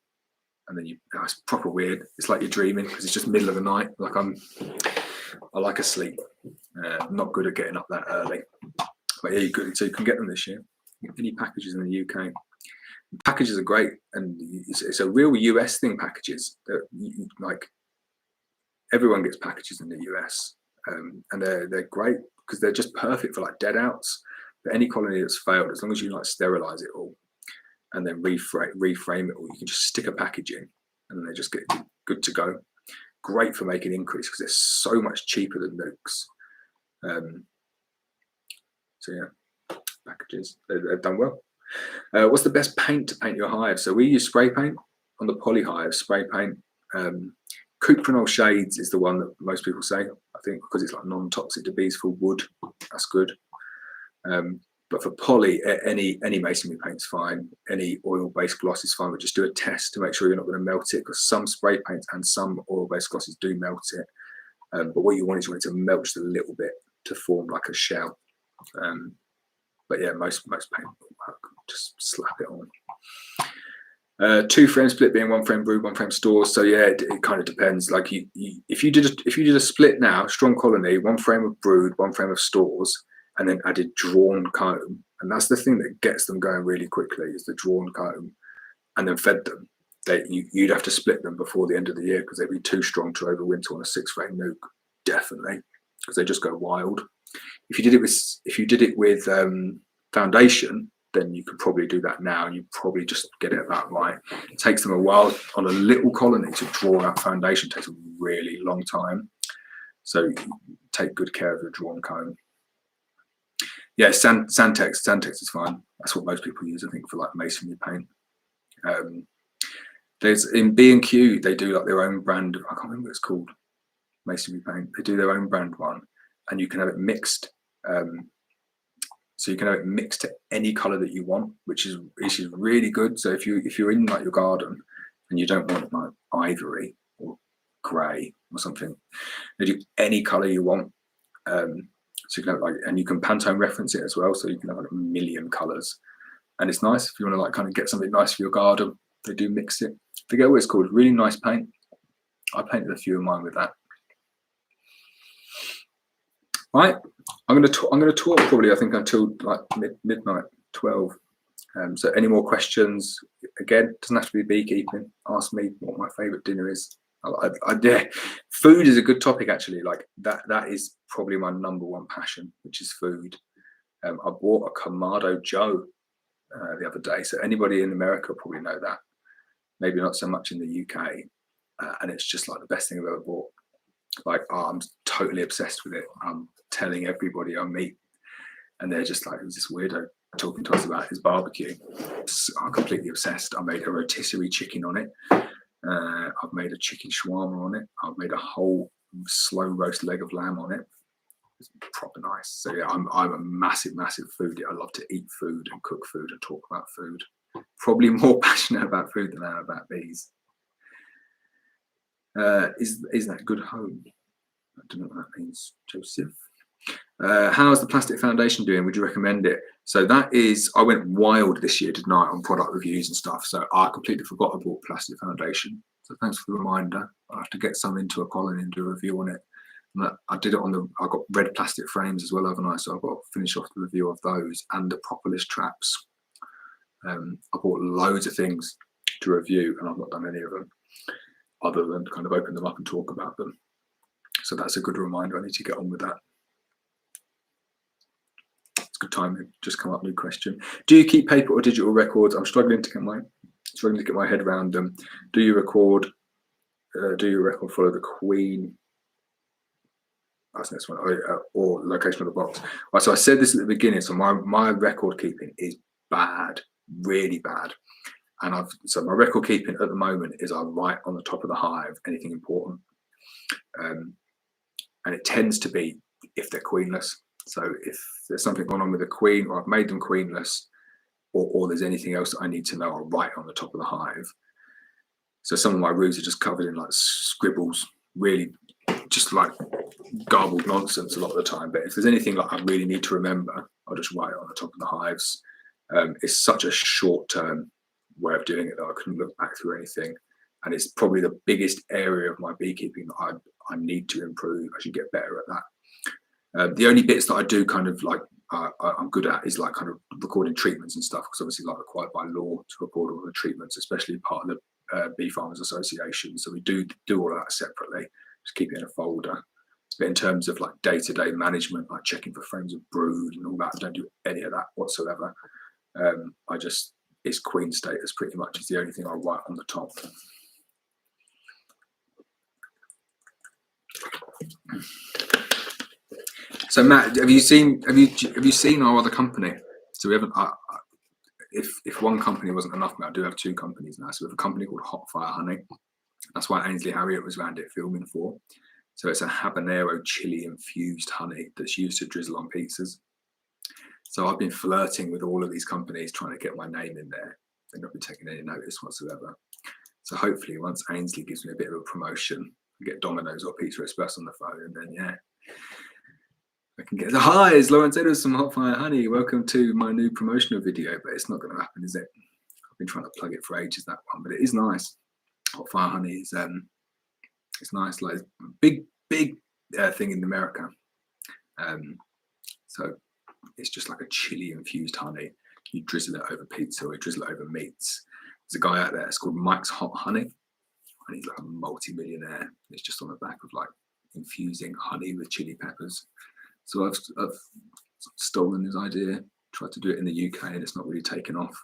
And then it's proper weird. It's like you're dreaming because it's just middle of the night. Like I like a sleep. I'm not good at getting up that early. But yeah, so you can get them this year. Any packages in the UK. Packages are great, and it's a real US thing. Packages, like everyone gets packages in the US, and they're great because they're just perfect for like dead outs. But any colony that's failed, as long as you like sterilize it all and then reframe it all, you can just stick a package in, and then they just get good to go. Great for making increase because they're so much cheaper than nukes. So yeah, packages they've done well. What's the best paint to paint your hive? So we use spray paint on the poly hives. Spray paint. Cuprinol shades is the one that most people say. I think because it's like non-toxic to bees for wood. That's good. But for poly, any masonry paint's fine. Any oil-based gloss is fine. But just do a test to make sure you're not going to melt it, because some spray paints and some oil-based glosses do melt it. But what you want is to melt just a little bit to form like a shell. But yeah, most paint will work. Just slap it on. 2 frame split being 1 frame brood, 1 frame stores. So yeah, it kind of depends. Like if you did a split now, strong colony, 1 frame of brood, 1 frame of stores, and then added drawn comb, and that's the thing that gets them going really quickly is the drawn comb, and then fed them. You'd have to split them before the end of the year because they'd be too strong to overwinter on a 6 frame nuke, definitely, because they just go wild. If you did it with foundation, then you could probably do that now, and you probably just get it about right. It takes them a while on a little colony to draw out foundation. It takes a really long time, so take good care of your drawn comb. Yeah, Santex is fine. That's what most people use, I think, for like masonry paint. There's in B&Q they do like their own brand. I can't remember what it's called. Masonry paint. They do their own brand one, and you can have it mixed. So you can have it mixed to any color that you want, which is really good. So if you're in like your garden and you don't want like ivory or grey or something, they do any color you want. So you can have like, and you can Pantone reference it as well. So you can have like a million colors, and it's nice if you want to like kind of get something nice for your garden. They do mix it. I forget what it's called. Really nice paint. I painted a few of mine with that. Right, I'm going to talk probably I think until like midnight, 12. So any more questions? Again, doesn't have to be beekeeping. Ask me what my favourite dinner is. Yeah, food is a good topic actually. Like that is probably my #1 passion, which is food. I bought a Kamado Joe the other day. So anybody in America will probably know that. Maybe not so much in the UK. And it's just like the best thing I've ever bought. Like, I'm totally obsessed with it. I'm telling everybody I meet, and they're just like, who's this weirdo talking to us about his barbecue? I'm completely obsessed. I made a rotisserie chicken on it. I've made a chicken shawarma on it. I've made a whole slow roast leg of lamb on it. It's proper nice. So yeah, I'm a massive foodie. I love to eat food and cook food and talk about food. Probably more passionate about food than I am about bees. Is that good home? I don't know what that means, Joseph. How's the plastic foundation doing? Would you recommend it? So that is, I went wild this year, didn't I, on product reviews and stuff. So I completely forgot I bought plastic foundation. So thanks for the reminder. I'll have to get some into a colony and do a review on it. And I did it I got red plastic frames as well overnight. So I've got to finish off the review of those and the propolis traps. I bought loads of things to review and I've not done any of them other than kind of open them up and talk about them. So that's a good reminder. I need to get on with that. It's good timing. Just come up, new question. Do you keep paper or digital records? I'm struggling to get my head around them. Do you record? Do your record follow the Queen? That's the next one. Or location of the box. Right, so I said this at the beginning. So my record keeping is bad, really bad. And so my record keeping at the moment is I write on the top of the hive anything important, and it tends to be if they're queenless. So if there's something going on with the queen, or I've made them queenless, or there's anything else that I need to know, I'll write on the top of the hive. So some of my roofs are just covered in like scribbles, really just like garbled nonsense a lot of the time. But if there's anything like I really need to remember, I'll just write it on the top of the hives. It's such a short-term way of doing it that I couldn't look back through anything. And it's probably the biggest area of my beekeeping that I need to improve. I should get better at that. The only bits that I do kind of like I'm good at is like kind of recording treatments and stuff, because obviously like required by law to record all the treatments, especially part of the Bee Farmers Association. So we do all of that separately, just keep it in a folder. But in terms of like day-to-day management, like checking for frames of brood and all that, I don't do any of that whatsoever. It's queen status pretty much. It's the only thing I write on the top. So Matt, have you seen our other company? So we haven't. If one company wasn't enough, I do have two companies now. So we have a company called Hot Fire Honey. That's why Ainsley Harriott was around it filming for. So it's a habanero chili infused honey that's used to drizzle on pizzas. So I've been flirting with all of these companies trying to get my name in there. They've not been taking any notice whatsoever. So hopefully once Ainsley gives me a bit of a promotion, I get Domino's or Pizza Express on the phone, and then yeah, I can get the hi, it's Lawrence Edwards from Hot Fire Honey. Welcome to my new promotional video, but it's not going to happen, is it? I've been trying to plug it for ages, that one, but it is nice. Hot Fire Honey is it's nice, like big thing in America. So it's just like a chili infused honey. You drizzle it over pizza or you drizzle it over meats. There's a guy out there, it's called Mike's Hot Honey, and he's like a multi-millionaire. It's just on the back of like infusing honey with chili peppers. So I've stolen his idea, tried to do it in the UK, and it's not really taken off.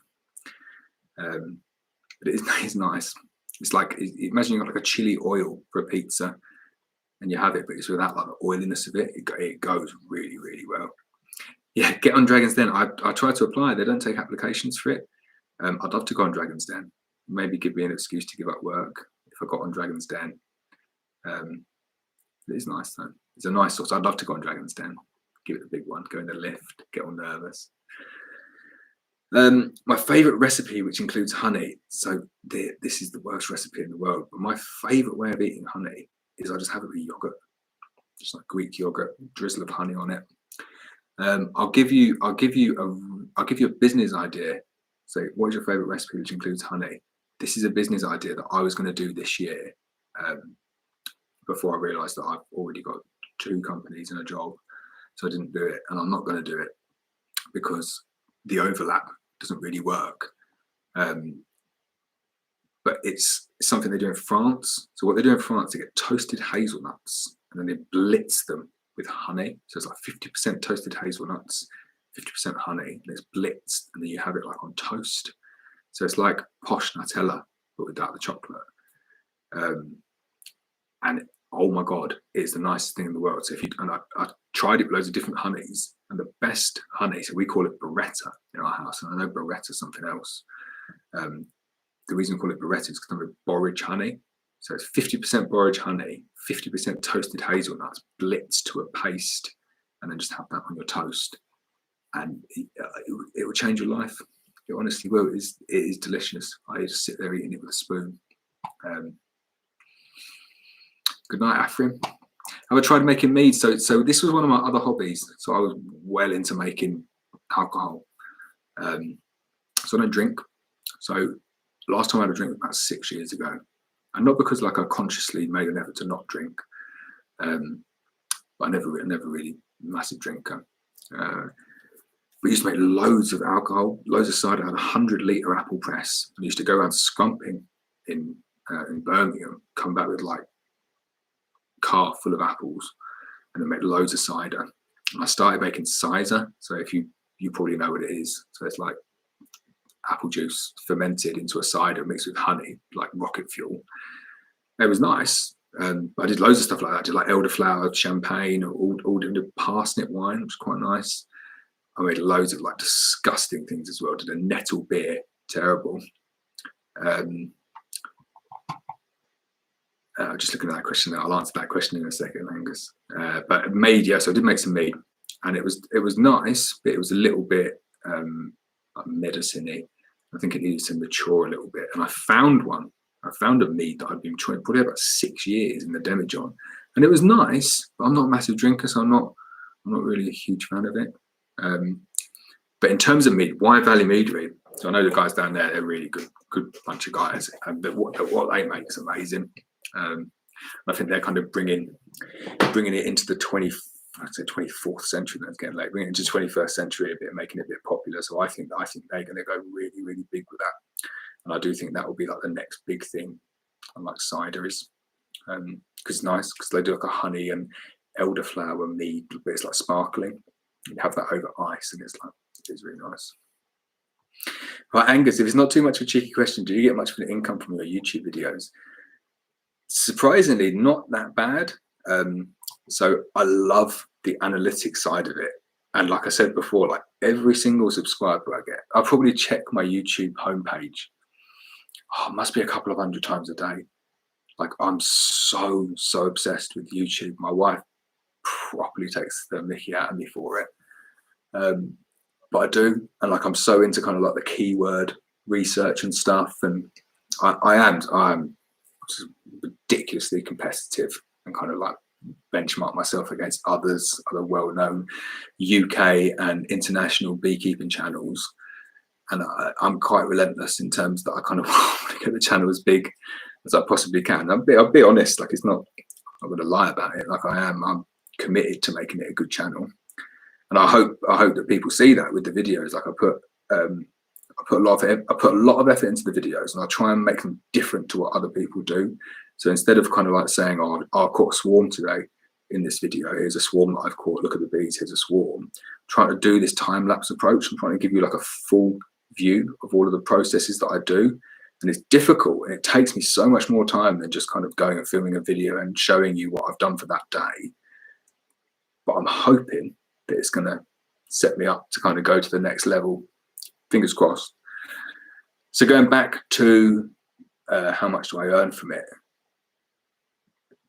But it's nice. It's like, imagine you've got like a chili oil for a pizza, and you have it, but it's without like the oiliness of it. It goes really, really well. Yeah, get on Dragon's Den. I tried to apply. They don't take applications for it. I'd love to go on Dragon's Den. Maybe give me an excuse to give up work if I got on Dragon's Den. It is nice though. It's a nice source. I'd love to go on Dragon's Den. Give it the big one. Go in the lift. Get all nervous. My favourite recipe, which includes honey. So this is the worst recipe in the world. But my favourite way of eating honey is I just have it with yogurt, just like Greek yogurt, drizzle of honey on it. I'll give you a business idea. So, what is your favourite recipe which includes honey? This is a business idea that I was going to do this year, before I realised that I've already got two companies and a job, so I didn't do it, and I'm not going to do it because the overlap doesn't really work. But it's something they do in France. So what they do in France, they get toasted hazelnuts and then they blitz them with honey. So it's like 50% toasted hazelnuts, 50% honey, and it's blitzed, and then you have it like on toast. So it's like posh Nutella, but without the chocolate. And oh my God, it's the nicest thing in the world. So I tried it with loads of different honeys, and the best honey, so we call it Beretta in our house, and I know Beretta's something else. The reason we call it Beretta is because of borage honey. So it's 50% borage honey, 50% toasted hazelnuts, blitzed to a paste, and then just have that on your toast. And it will change your life. It honestly will. It is delicious. I just sit there eating it with a spoon. Good night, Afrin. I tried making mead. So this was one of my other hobbies. So I was well into making alcohol. So I don't drink. So last time I had a drink was about 6 years ago. And not because like I consciously made an effort to not drink. But I never really massive drinker. We used to make loads of alcohol, loads of cider. I had a 100-litre apple press. We used to go around scumping in Birmingham, come back with like car full of apples and then make loads of cider. And I started making cider. So if you probably know what it is. So it's like apple juice fermented into a cider mixed with honey, like rocket fuel. It was nice. I did loads of stuff like that. I did like elderflower champagne, all did parsnip wine, which was quite nice. I made loads of like disgusting things as well. Did a nettle beer, terrible. Just looking at that question now. I'll answer that question in a second, Angus. But mead, yes, I did make some mead, and it was nice, but it was a little bit like medicine-y. I think it needed to mature a little bit. And I found a mead that I'd been trying probably about 6 years in the demijohn, and it was nice. But I'm not a massive drinker, so I'm not really a huge fan of it. But in terms of mead, Wye Valley Meadery. So I know the guys down there; they're really good bunch of guys, and what they make is amazing. I think they're kind of bringing it into the 24th century. That's getting late. Bringing it into the 21st century a bit, making it a bit popular. So I think they're going to go really, really big with that, and I do think that will be like the next big thing. I like cider is because it's nice because they do like a honey and elderflower mead, but it's like sparkling. You have that over ice, and it's really nice. Right, Angus, if it's not too much of a cheeky question, do you get much of an income from your YouTube videos? Surprisingly, not that bad. So I love the analytics side of it. And like I said before, like every single subscriber I get, I probably check my YouTube homepage. It must be a couple of 100 times a day. Like I'm so obsessed with YouTube. My wife properly takes the mickey out of me for it. But I do. And like I'm so into kind of like the keyword research and stuff. And I'm ridiculously competitive and kind of like benchmark myself against other well-known UK and international beekeeping channels, and I'm quite relentless in terms that I kind of want to get the channel as big as I possibly can. I'll be honest, like I'm not going to lie about it. Like I'm committed to making it a good channel, and I hope that people see that with the videos. Like I put a lot of effort into the videos, and I try and make them different to what other people do. So instead of kind of like saying, "Oh, I caught a swarm today in this video. Here's a swarm that I've caught. Look at the bees. Here's a swarm." I'm trying to do this time lapse approach. I'm trying to give you like a full view of all of the processes that I do, and it's difficult, and it takes me so much more time than just kind of going and filming a video and showing you what I've done for that day. But I'm hoping that it's going to set me up to kind of go to the next level. Fingers crossed. So going back to how much do I earn from it?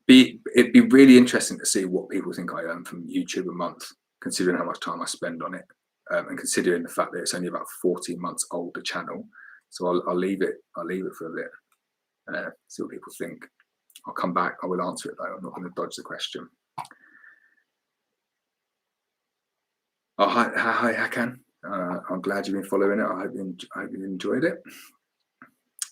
It'd be really interesting to see what people think I earn from YouTube a month, considering how much time I spend on it, and considering the fact that it's only about 14 months old, the channel. So I'll leave it for a bit, see what people think. I'll come back. I will answer it though. I'm not going to dodge the question. Oh, hi, Hakan. I'm glad you've been following it. I hope you enjoyed it.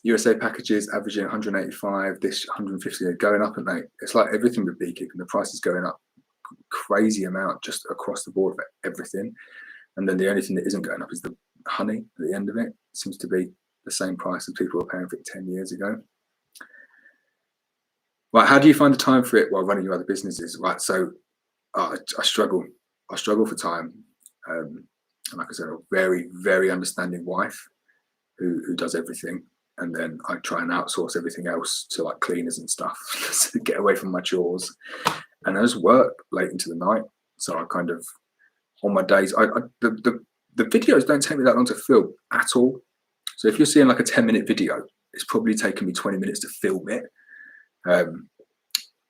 USA packages averaging 185, this 150 are going up, and it's like everything with beekeeping. The price is going up crazy amount just across the board for everything. And then the only thing that isn't going up is the honey at the end of it. It seems to be the same price as people were paying for it 10 years ago. Right, how do you find the time for it while running your other businesses? Right, so I struggle for time. And like I said, a very, very understanding wife who does everything. And then I try and outsource everything else to like cleaners and stuff to get away from my chores. And I just work late into the night. So I kind of, on my days, the videos don't take me that long to film at all. So if you're seeing like a 10-minute video, it's probably taken me 20 minutes to film it. It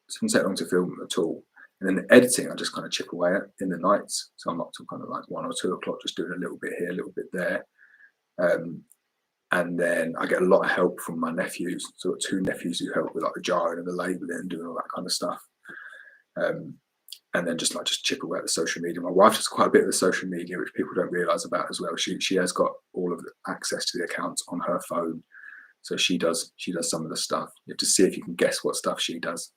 doesn't take long to film at all. And then the editing, I just kind of chip away at in the nights. So I'm up till kind of like 1 or 2 o'clock, just doing a little bit here, a little bit there. And then I get a lot of help from my nephews. So I've got 2 nephews who help with like the jarring and the labeling and doing all that kind of stuff. And then just chip away at the social media. My wife does quite a bit of the social media, which people don't realize about as well. She has got all of the access to the accounts on her phone. So she does some of the stuff. You have to see if you can guess what stuff she does.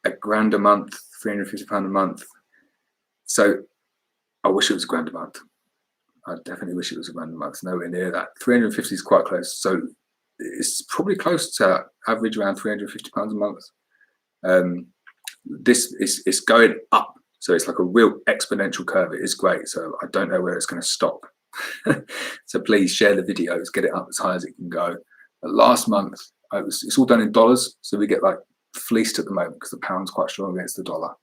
£1,000 a month, £350 a month. So I wish it was £1,000 a month. I definitely wish it was £1,000 a month. Nowhere near that. 350 is quite close. So it's probably close to average around £350 a month. This is going up, so it's like a real exponential curve. It is great, so I don't know where it's going to stop. So please share the videos, get it up as high as it can go. But last month, it's all done in dollars, so we get like fleeced at the moment because the pound's quite strong against the dollar.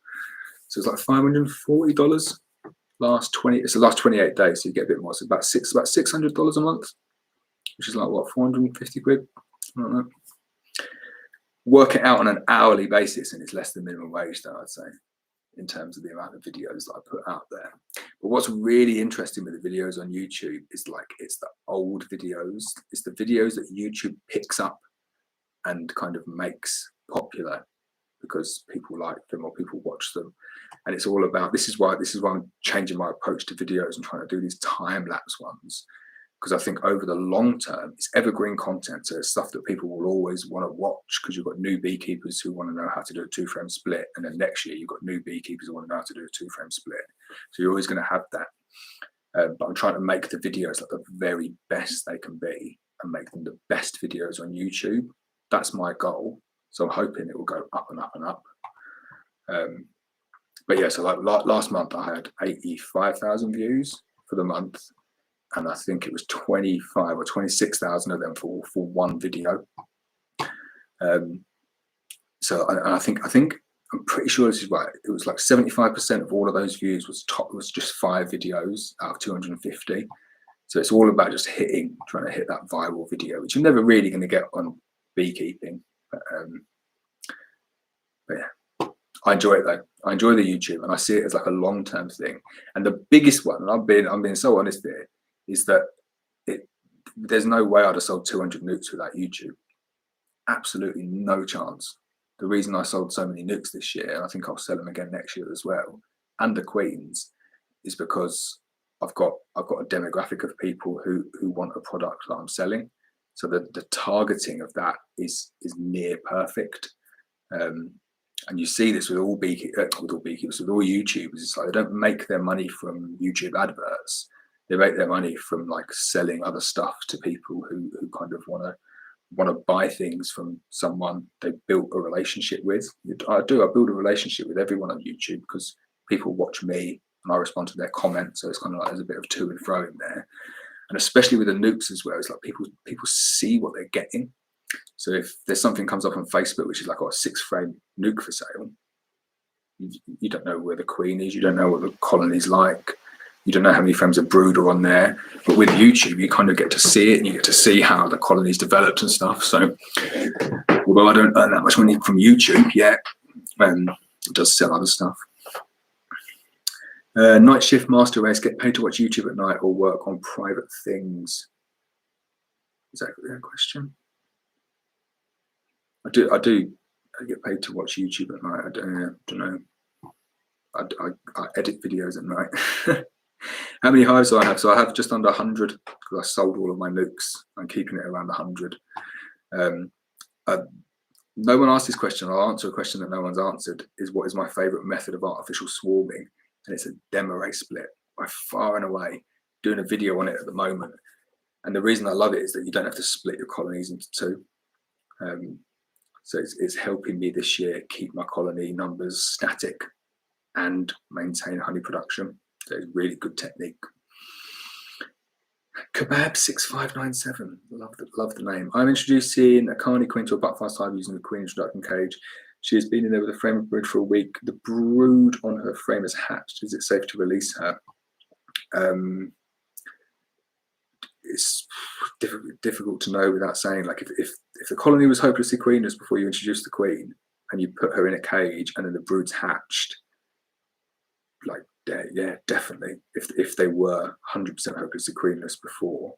So it's like $540 last 28 days, so you get a bit more. So about $600 a month, which is like what, 450 quid? I don't know. Work it out on an hourly basis, and it's less than minimum wage, though, I'd say, in terms of the amount of videos that I put out there. But what's really interesting with the videos on YouTube is like it's the old videos. It's the videos that YouTube picks up and kind of makes popular because people like them or people watch them. And it's all about, this is why I'm changing my approach to videos and trying to do these time-lapse ones, because I think over the long term, it's evergreen content. So it's stuff that people will always want to watch, because you've got new beekeepers who want to know how to do a 2-frame split. And then next year, you've got new beekeepers who want to know how to do a 2-frame split. So you're always going to have that. But I'm trying to make the videos like the very best they can be and make them the best videos on YouTube. That's my goal. So I'm hoping it will go up and up and up. But yeah, so like last month I had 85,000 views for the month, and I think it was 25 or 26,000 of them for one video. So I think I'm pretty sure this is right. It was like 75% of all of those views was just 5 videos out of 250. So it's all about just trying to hit that viral video, which you're never really going to get on beekeeping. But yeah, I enjoy it though. I enjoy the YouTube, and I see it as like a long-term thing. And the biggest one, and I'm being so honest here, is that there's no way I'd have sold 200 nukes without YouTube. Absolutely no chance. The reason I sold so many nukes this year, and I think I'll sell them again next year as well, and the queens, is because I've got a demographic of people who want a product that I'm selling. So the targeting of that is near perfect. And you see this with all beekeepers, with all YouTubers. It's like they don't make their money from YouTube adverts. They make their money from like selling other stuff to people who kind of want to buy things from someone they built a relationship with. I build a relationship with everyone on YouTube because people watch me and I respond to their comments. So it's kind of like there's a bit of to and fro in there. And especially with the nukes as well, it's like people see what they're getting. So if there's something comes up on Facebook, which is like, a 6-frame nuke for sale, you don't know where the queen is, you don't know what the colony's like, you don't know how many frames of brood are on there. But with YouTube, you kind of get to see it, and you get to see how the colony's developed and stuff. So although I don't earn that much money from YouTube yet, it does sell other stuff. Night shift master race, get paid to watch YouTube at night or work on private things? Is that a question? I get paid to watch YouTube at night. I don't know. I edit videos at night. How many hives do I have? So I have just under 100 because I sold all of my nukes. I'm keeping it around 100. No one asked this question. I'll answer a question that no one's answered. Is what is my favorite method of artificial swarming? And it's a demo ray split by far and away. Doing a video on it at the moment. And the reason I love it is that you don't have to split your colonies into 2. So it's helping me this year keep my colony numbers static and maintain honey production. So it's a really good technique. Kebab 6597, love the name. I'm introducing a carney queen to a buckfast hive using the queen introduction cage. She has been in there with a frame of brood for a week. The brood on her frame has hatched. Is it safe to release her? It's difficult to know without saying, like, if the colony was hopelessly queenless before you introduced the queen and you put her in a cage and then the brood's hatched, like, yeah, definitely. If they were 100% hopelessly queenless before,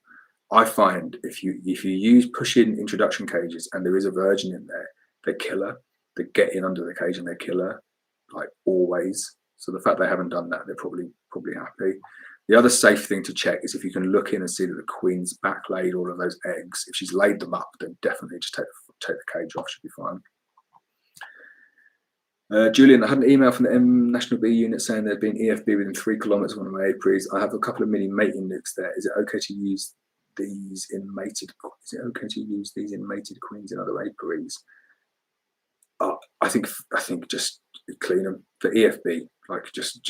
I find if you push in introduction cages and there is a virgin in there, they kill her. They get in under the cage and they kill her, like, always. So the fact they haven't done that, they're probably happy. The other safe thing to check is if you can look in and see that the queen's back laid all of those eggs. If she's laid them up, then definitely just take the cage off, should be fine. Julian, I had an email from the National Bee Unit saying there'd been EFB within 3 kilometres of one of my apiaries. I have a couple of mini mating nukes there. Is it okay to use these in mated, is it okay to use these in mated queens in other apiaries? I think just clean them for EFB. Like just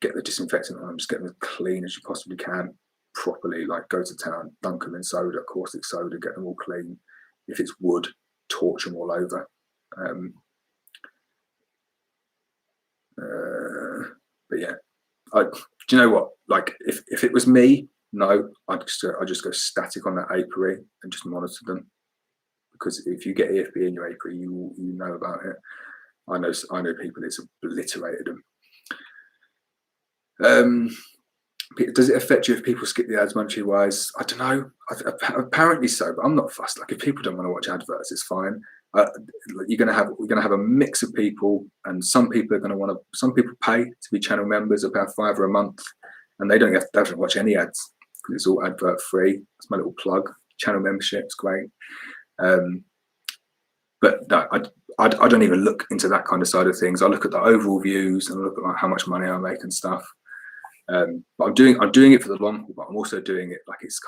get the disinfectant on them, just get them as clean as you possibly can, properly. Like go to town, dunk them in soda, caustic soda, get them all clean. If it's wood, torch them all over. But yeah, do you know what? Like if it was me, no, I'd just go static on that apiary and just monitor them. Because if you get EFB in your apiary, you know about it. I know people that's obliterated them. Does it affect you if people skip the ads monthly wise? I don't know. Apparently so, but I'm not fussed. Like if people don't want to watch adverts, it's fine. We're gonna have a mix of people, and some people are gonna want to. Some people pay to be channel members, about $5 a month, and they don't have to watch any ads because it's all advert free. It's my little plug. Channel membership's great. But no, I don't even look into that kind of side of things. I look at the overall views and I look at like how much money I make and stuff. But I'm doing it for the long haul, but I'm also doing it like it's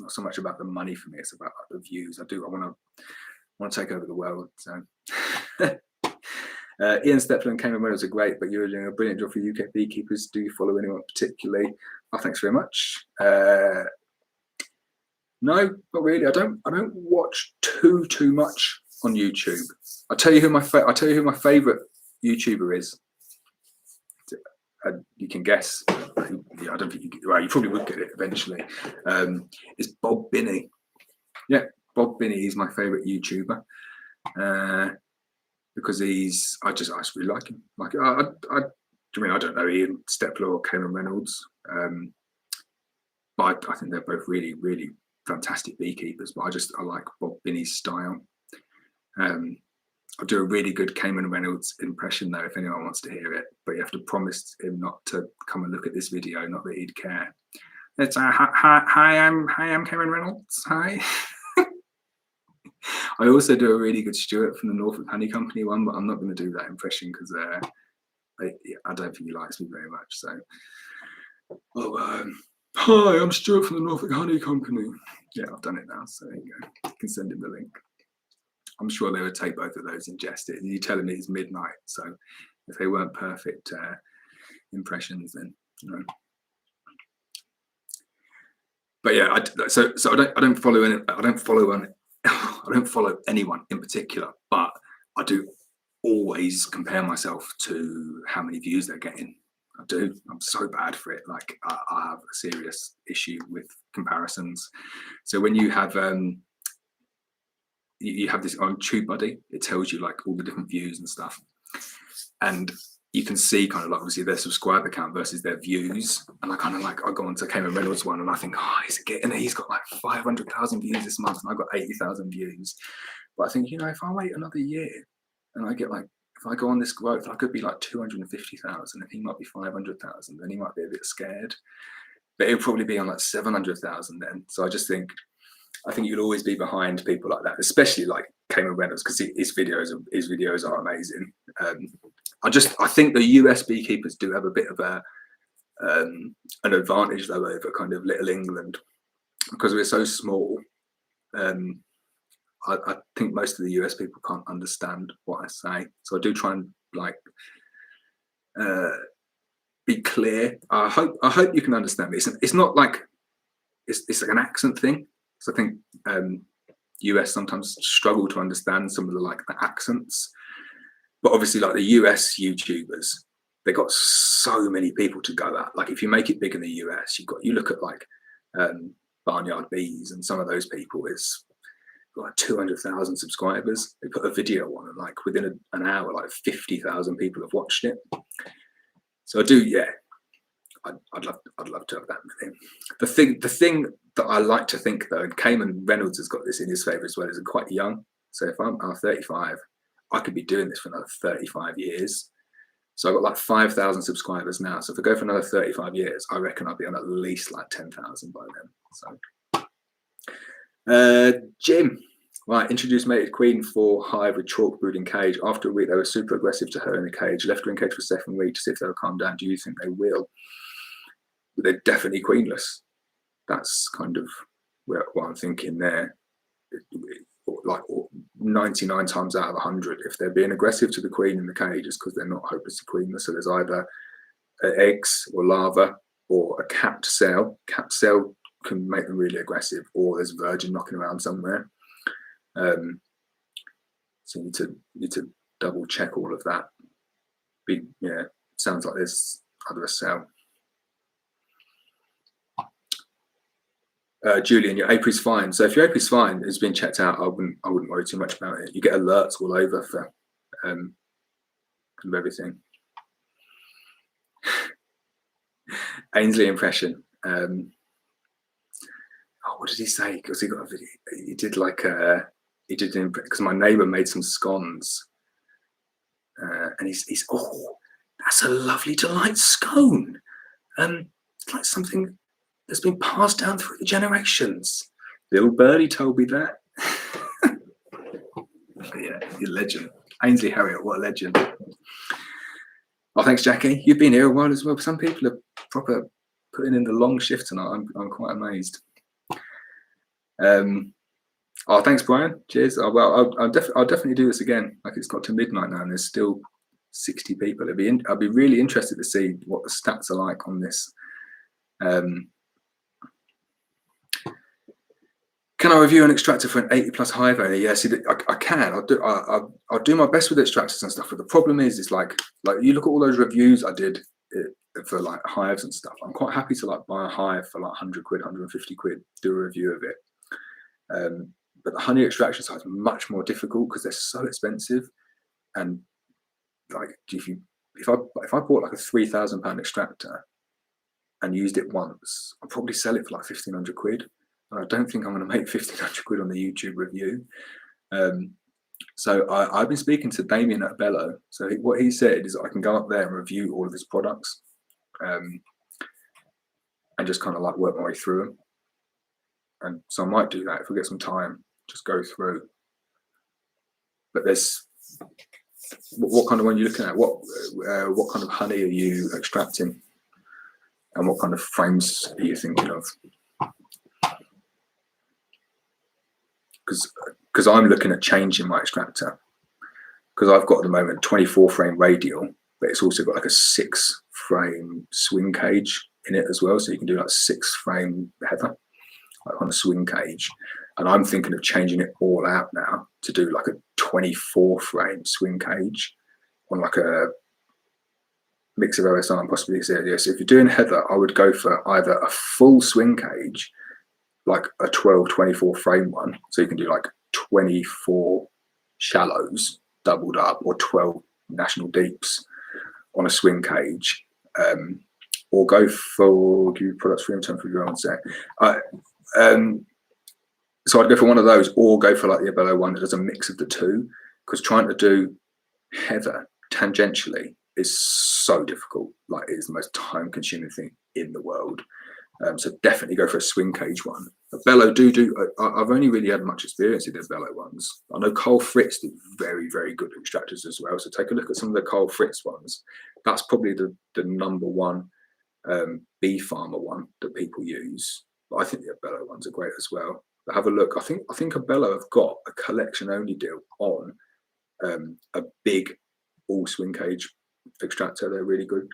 not so much about the money for me. It's about like, the views. I want to take over the world. So Ian Stepler and Cameron Reynolds are great, but you're doing a brilliant job for UK beekeepers. Do you follow anyone particularly? Oh, thanks very much. No, not really. I don't watch too much on YouTube. I'll tell you who my favorite YouTuber is. You can guess. Yeah, I don't think you probably would get it eventually. It's Bob Binney. Yeah, Bob Binney is my favorite YouTuber because I just really like him. Like I don't know Ian Stepler or Cameron Reynolds, but I think they're both really, really fantastic beekeepers. But I like Bob Binney's style. I'll do a really good Cameron Reynolds impression though, if anyone wants to hear it. But you have to promise him not to come and look at this video, not that he'd care. It's hi, I'm Cameron Reynolds. Hi. I also do a really good Stuart from the Norfolk Honey Company one, but I'm not going to do that impression because I don't think he likes me very much. So, hi, I'm Stuart from the Norfolk Honey Company. Yeah, I've done it now, so there you go. You can send him the link. I'm sure they would take both of those and ingest it. And you telling me it's midnight, so if they weren't perfect impressions, then you know. But yeah, I don't follow anyone in particular, but I do always compare myself to how many views they're getting. I do. I'm so bad for it. Like I have a serious issue with comparisons. So when you have this on TubeBuddy, it tells you like all the different views and stuff, and you can see kind of like obviously their subscriber count versus their views. And I kind of like I go on to Cameron Reynolds one and I think, oh, he's got like 500,000 views this month and I've got 80,000 views. But I think, you know, if I wait another year and I get like, if I go on this growth, I could be like 250,000 and he might be 500,000, then he might be a bit scared. But it'll probably be on like 700,000 then. So I think you'll always be behind people like that, especially like Cameron Reynolds, because his videos are amazing. I think the US beekeepers do have a bit of an advantage though over kind of little England because we're so small. I think most of the US people can't understand what I say, so I do try and like be clear. I hope you can understand me. It's not like it's like an accent thing. So I think US sometimes struggle to understand some of the accents, but obviously like the US YouTubers, they got so many people to go at. Like if you make it big in the US, you look at like Barnyard Bees and some of those people is like 200,000 subscribers. They put a video on and like within an hour, like 50,000 people have watched it. So I do, yeah. I'd love to have that with him. The thing that I like to think though, and Cameron Reynolds has got this in his favour as well, is I'm quite young. So if I'm 35, I could be doing this for another 35 years. So I've got like 5,000 subscribers now. So if I go for another 35 years, I reckon I'll be on at least like 10,000 by then. So Jim, right, introduced mated queen for hive with chalk brooding cage. After a week, they were super aggressive to her in the cage. Left her in cage for 7 weeks to see if they'll calm down. Do you think they will? They're definitely queenless. That's kind of what I'm thinking there. Like 99 times out of 100, if they're being aggressive to the queen in the cage, it's because they're not hopelessly queenless. So there's either eggs or larvae or a capped cell. Capped cell can make them really aggressive, or there's virgin knocking around somewhere. So you need to double check all of that. Yeah, sounds like there's either a cell. Julian, your apiary's fine. So if your apiary's fine, it's been checked out, I wouldn't worry too much about it. You get alerts all over for everything. Ainsley impression. Oh, what did he say? Because he got a video. He did like because my neighbour made some scones, and he's oh, that's a lovely delight scone. It's like something that's been passed down through the generations. Little birdie told me that. Yeah, you're a legend. Ainsley Harriet, what a legend. Oh, thanks, Jackie. You've been here a while as well. Some people are proper putting in the long shift tonight. I'm quite amazed. Oh, thanks, Brian. Cheers. Oh, well, I'll definitely do this again. Like, it's got to midnight now and there's still 60 people. I'll be really interested to see what the stats are like on this. Can I review an extractor for an 80+ hive owner? Yeah, see, I can. I'll do my best with extractors and stuff. But the problem is like you look at all those reviews I did for like hives and stuff. I'm quite happy to like buy a hive for like 100 quid, 150 quid, do a review of it. But the honey extraction side is much more difficult because they're so expensive. And like if I bought like a £3,000 extractor and used it once, I'd probably sell it for like 1,500 quid. And I don't think I'm going to make 1,500 quid on the YouTube review. So I've been speaking to Damien at Bello. So what he said is I can go up there and review all of his products, and just kind of like work my way through them. And so I might do that if we get some time, just go through. But there's what kind of one are you looking at? What kind of honey are you extracting? And what kind of frames are you thinking of? Because I'm looking at changing my extractor, because I've got at the moment 24 frame radial, but it's also got like a 6 frame swing cage in it as well, so you can do like 6 frame heather like on a swing cage. And I'm thinking of changing it all out now to do like a 24 frame swing cage on like a mix of OSR and possibly CLDS. So if you're doing heather, I would go for either a full swing cage, like a 24 frame one, so you can do like 24 shallows doubled up, or 12 national deeps on a swing cage, or go for give you products free in time for your own set. So I'd go for one of those, or go for like the Abello one that does a mix of the two, because trying to do heather tangentially is so difficult. Like, it is the most time consuming thing in the world. So definitely go for a swing cage one. Bello I've only really had much experience with the Bello ones. I know Carl Fritz did very, very good extractors as well. So take a look at some of the Carl Fritz ones. That's probably the number one bee farmer one that people use. But I think the Bello ones are great as well. But have a look. I think Bello have got a collection only deal on a big all swing cage extractor. They're really good.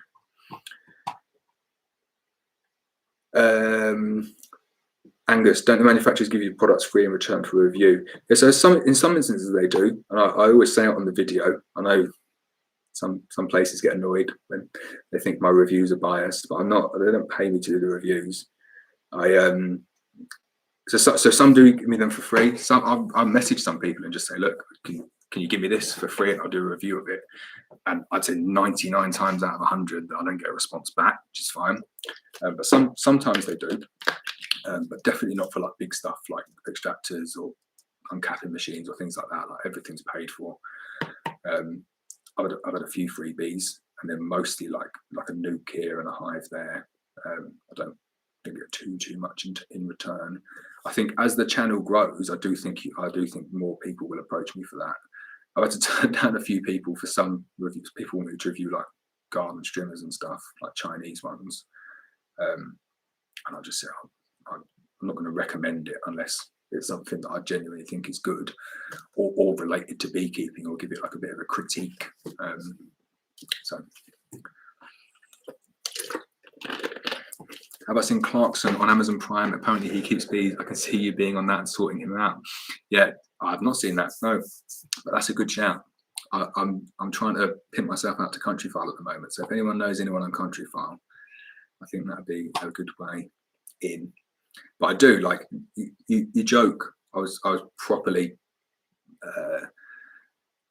Angus, don't the manufacturers give you products free in return for review? Yeah, so in some instances they do, and I always say it on the video. I know some places get annoyed when they think my reviews are biased, but I'm not. They don't pay me to do the reviews. So some do give me them for free. Some I message some people and just say, look, can you give me this for free, and I'll do a review of it. And I'd say 99 times out of 100 that I don't get a response back, which is fine. But sometimes they do, but definitely not for like big stuff like extractors or uncapping machines or things like that. Like, everything's paid for. I've had a few freebies, and then mostly like a nuke here and a hive there. I don't get too much in return. I think as the channel grows, I do think more people will approach me for that. I've had to turn down a few people for some reviews. People want me to review like garden trimmers and stuff, like Chinese ones, and I'll just say, I'm not going to recommend it unless it's something that I genuinely think is good or related to beekeeping, or give it like a bit of a critique. So have I seen Clarkson on Amazon Prime? Apparently he keeps bees. I can see you being on that and sorting him out. Yeah, I've not seen that, no, but that's a good shout. I'm trying to pimp myself out to Countryfile at the moment, so if anyone knows anyone on Countryfile, I think that'd be a good way in. But I do, like, you joke. I was properly, I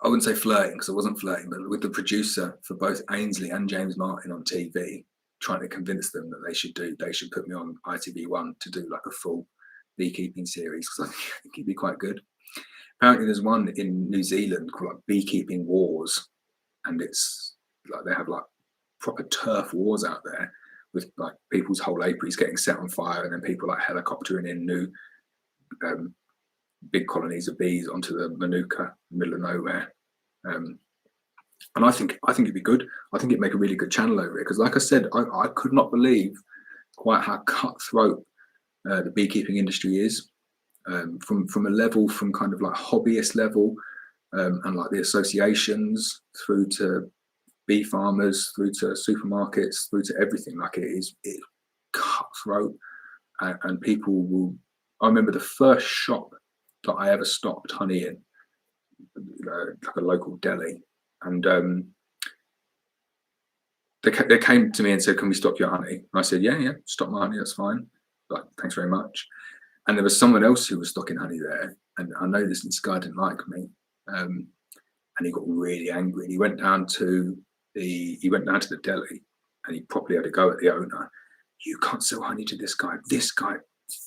wouldn't say flirting, because I wasn't flirting, but with the producer for both Ainsley and James Martin on TV, trying to convince them that they should put me on ITV1 to do like a full beekeeping series, because I think it'd be quite good. Apparently there's one in New Zealand called like Beekeeping Wars, and it's like they have like proper turf wars out there with like people's whole apiaries getting set on fire, and then people like helicoptering in new big colonies of bees onto the Manuka, middle of nowhere. And I think it'd be good. I think it'd make a really good channel over it, because like I said, I could not believe quite how cutthroat the beekeeping industry is. From a level, from kind of like hobbyist level, and like the associations, through to bee farmers, through to supermarkets, through to everything. Like it's cutthroat, and people will. I remember the first shop that I ever stocked honey in, like a local deli, and they came to me and said, "Can we stock your honey?" And I said, "Yeah, stock my honey. That's fine. Like, thanks very much." And there was someone else who was stocking honey there, and I know this guy didn't like me, and he got really angry. And he went down to the deli, and he properly had a go at the owner. "You can't sell honey to this guy. This guy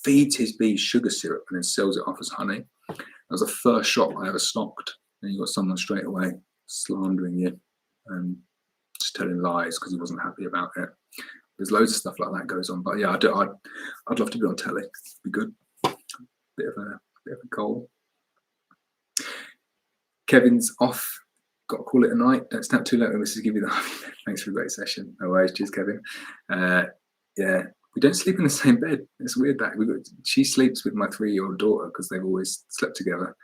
feeds his bees sugar syrup and then sells it off as honey." That was the first shop I ever stocked. And you got someone straight away slandering you and just telling lies because he wasn't happy about it. There's loads of stuff like that goes on. But yeah, I'd love to be on telly. It'd be good. Bit of a goal. Kevin's off. Got to call it a night. Don't snap too late when Mrs. give you the thanks for a great session. No worries. Cheers, Kevin. Yeah, we don't sleep in the same bed. It's weird that she sleeps with my 3-year-old daughter because they've always slept together.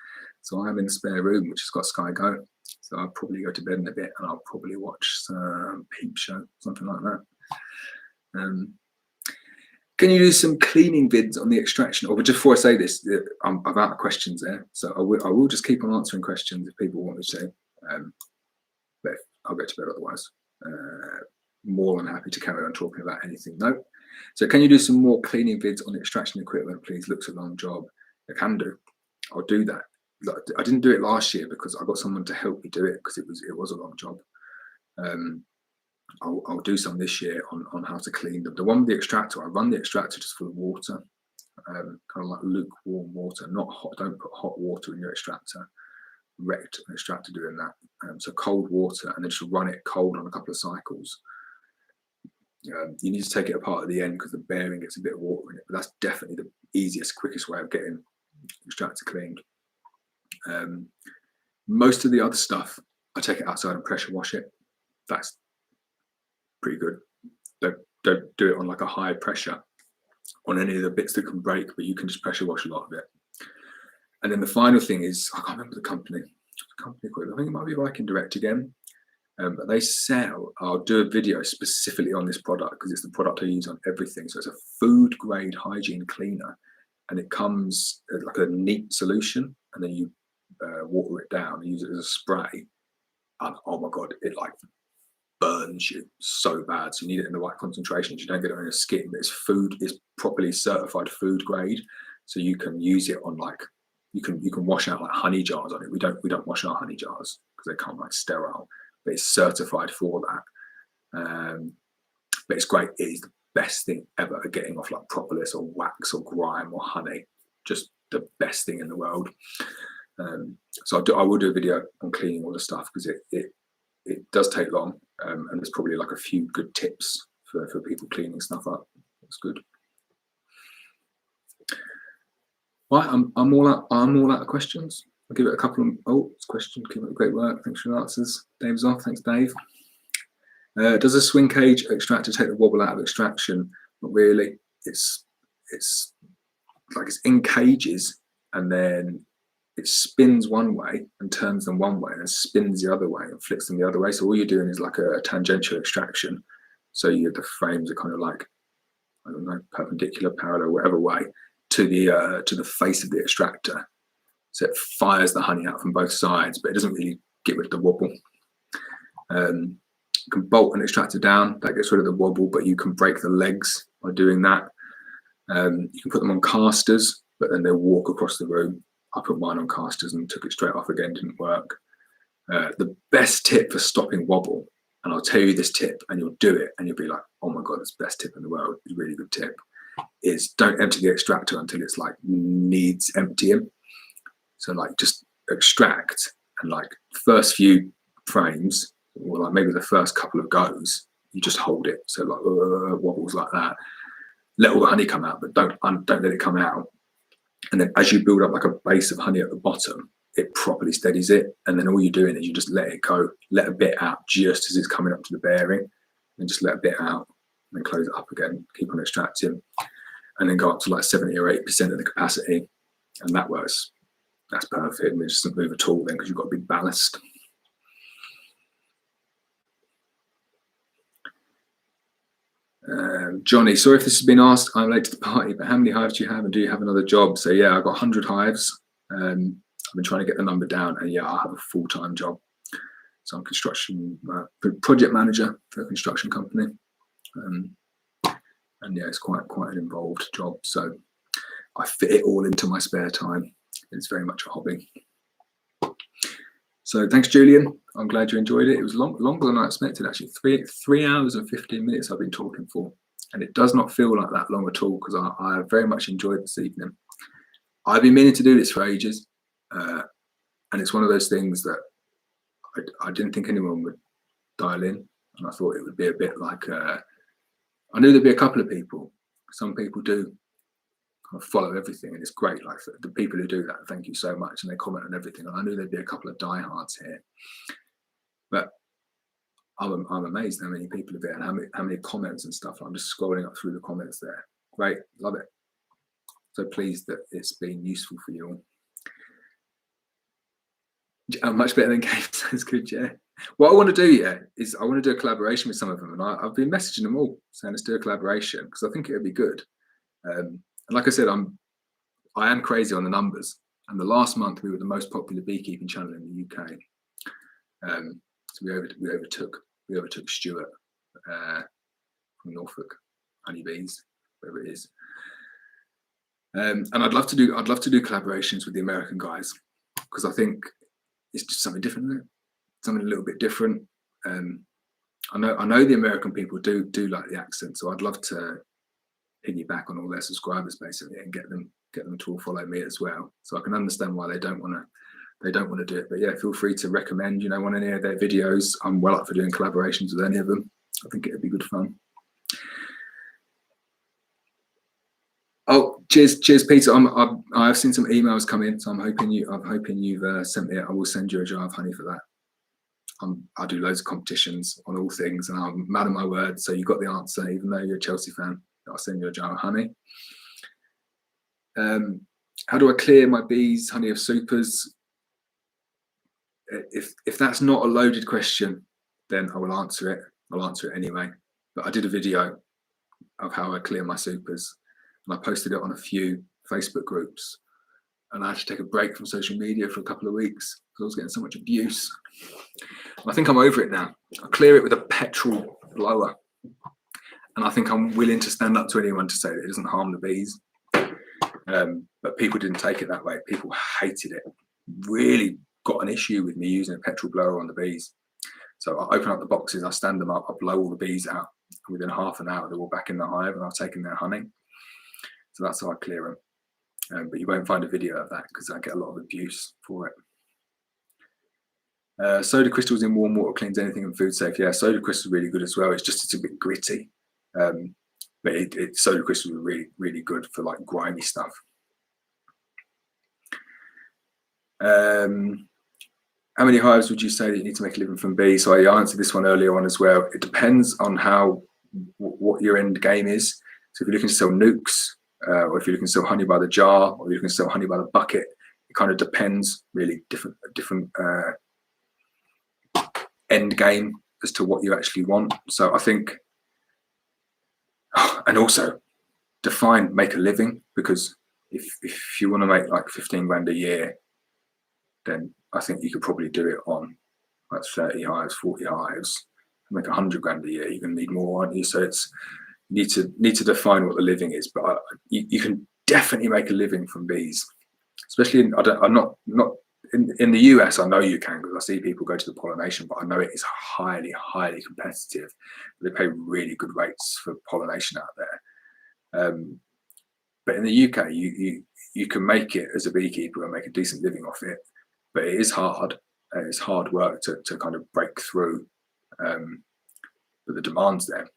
So I'm in the spare room, which has got Sky Go. So I'll probably go to bed in a bit, and I'll probably watch some Peep Show, something like that. Can you do some cleaning vids on the extraction? Or just before I say this, I'm out of questions there, so I will just keep on answering questions if people want me to. But I'll go to bed otherwise. More than happy to carry on talking about anything. No. So can you do some more cleaning vids on the extraction equipment, please? Looks a long job. I can do. I'll do that. I didn't do it last year because I got someone to help me do it, because it was a long job. I'll do some this year on how to clean them. The one with the extractor, I run the extractor just full of water, kind of like lukewarm water, not hot. Don't put hot water in your extractor. Wrecked an extractor doing that. So cold water, and then just run it cold on a couple of cycles. You need to take it apart at the end because the bearing gets a bit of water in it, but that's definitely the easiest, quickest way of getting extractor cleaned. Most of the other stuff, I take it outside and pressure wash it. That's pretty good. Don't do it on like a high pressure on any of the bits that can break, but you can just pressure wash a lot of it. And then the final thing is, I can't remember the company called, I think it might be Viking Direct again, but they sell, I'll do a video specifically on this product because it's the product I use on everything. So it's a food grade hygiene cleaner, and it comes like a neat solution, and then you water it down and use it as a spray, and oh my god, it like burns you so bad. So you need it in the right concentrations. You don't get it on your skin, but it's properly certified food grade, so you can use it on like you can wash out like honey jars on it. We don't wash our honey jars because they come like sterile, but it's certified for that. But it's great. It is the best thing ever at getting off like propolis or wax or grime or honey. Just the best thing in the world. So I will do a video on cleaning all the stuff because it does take long, and there's probably like a few good tips for people cleaning stuff up. It's good. Right, I'm all out of questions. I'll give it a couple of it's question. Keep up the great work. Thanks for your answers. Dave's off. Thanks, Dave. Does a swing cage extractor take the wobble out of extraction? Not really. It's like it's in cages, and then it spins one way and turns them one way, and then spins the other way and flicks them the other way. So all you're doing is like a tangential extraction. So the frames are kind of like, I don't know, perpendicular, parallel, whatever way to the face of the extractor. So it fires the honey out from both sides, but it doesn't really get rid of the wobble. You can bolt an extractor down, that gets rid of the wobble, but you can break the legs by doing that. You can put them on casters, but then they'll walk across the room. I put mine on casters and took it straight off again, didn't work. The best tip for stopping wobble, and I'll tell you this tip and you'll do it and you'll be like, oh my God, it's the best tip in the world. It's a really good tip. Is don't empty the extractor until it's like needs emptying. So like just extract, and like first few frames, or like maybe the first couple of goes, you just hold it. So like wobbles like that. Let all the honey come out, but don't let it come out. And then as you build up like a base of honey at the bottom, it properly steadies it. And then all you're doing is you just let it go, let a bit out just as it's coming up to the bearing, and just let a bit out, and then close it up again, keep on extracting, and then go up to like 70 or 80% of the capacity. And that works. That's perfect. And it just doesn't move at all then, because you've got a big ballast. Johnny, sorry if this has been asked, I'm late to the party, but how many hives do you have, and do you have another job? So yeah, I've got 100 hives. I've been trying to get the number down, and yeah, I have a full-time job. So I'm construction project manager for a construction company, and yeah, it's quite an involved job. So I fit it all into my spare time. It's very much a hobby. So thanks, Julian. I'm glad you enjoyed it. It was longer than I expected, actually. 3 hours and 15 minutes I've been talking for. And it does not feel like that long at all, because I very much enjoyed this evening. I've been meaning to do this for ages. And it's one of those things that I didn't think anyone would dial in. And I thought it would be a bit like, I knew there'd be a couple of people. Some people do kind of follow everything, and it's great. Like the people who do that, thank you so much, and they comment on everything. And I knew there'd be a couple of diehards here, but I'm amazed how many people are there and how many comments and stuff. I'm just scrolling up through the comments there. Great, love it. So pleased that it's been useful for you all. Much better than games. Sounds good, yeah. What I want to do, yeah, is I want to do a collaboration with some of them, and I've been messaging them all saying let's do a collaboration, because I think it would be good. And like I said, I am crazy on the numbers. And the last month we were the most popular beekeeping channel in the UK. So we overtook Stuart from Norfolk Honeybees, wherever it is. And I'd love to do collaborations with the American guys, because I think it's just something different, isn't it? Something a little bit different. I know the American people do like the accent, so I'd love to piggyback on all their subscribers basically, and get them to all follow me as well, so I can understand why they don't want to do it. But yeah, feel free to recommend, on any of their videos. I'm well up for doing collaborations with any of them. I think it'd be good fun. Oh, cheers, Peter. I've seen some emails come in, so I'm hoping you've sent me it. I will send you a jar of honey for that. I do loads of competitions on all things, and I'm mad at my word. So you got the answer, even though you're a Chelsea fan. I'll send you a jar of honey. How do I clear my bees' honey of supers? If that's not a loaded question, then I will answer it. I'll answer it anyway. But I did a video of how I clear my supers, and I posted it on a few Facebook groups. And I had to take a break from social media for a couple of weeks because I was getting so much abuse. And I think I'm over it now. I clear it with a petrol blower. And I think I'm willing to stand up to anyone to say that it doesn't harm the bees. But people didn't take it that way. People hated it. Really got an issue with me using a petrol blower on the bees. So I open up the boxes, I stand them up, I blow all the bees out. And within half an hour, they're all back in the hive, and I've taken their honey. So that's how I clear them. But you won't find a video of that because I get a lot of abuse for it. Soda crystals in warm water cleans anything and food safe. Yeah, soda crystals are really good as well. It's a bit gritty. But soda crystals are really, really good for like grimy stuff. How many hives would you say that you need to make a living from bees? So I answered this one earlier on as well. It depends on what your end game is. So if you're looking to sell nukes, or if you're looking to sell honey by the jar, or you're looking to sell honey by the bucket. It kind of depends, really, different end game as to what you actually want. So I think, and also define make a living, because if you want to make like 15 grand a year, then I think you could probably do it on like 30 hives, 40 hives, make 100 grand a year. You're going to need more, aren't you? So it's need to define what the living is. But you can definitely make a living from bees, especially I'm not in the US. I know you can, because I see people go to the pollination, but I know it is highly competitive. They pay really good rates for pollination out there. But in the UK, you can make it as a beekeeper and make a decent living off it, but it is hard. It's hard work to kind of break through. But the demand's there.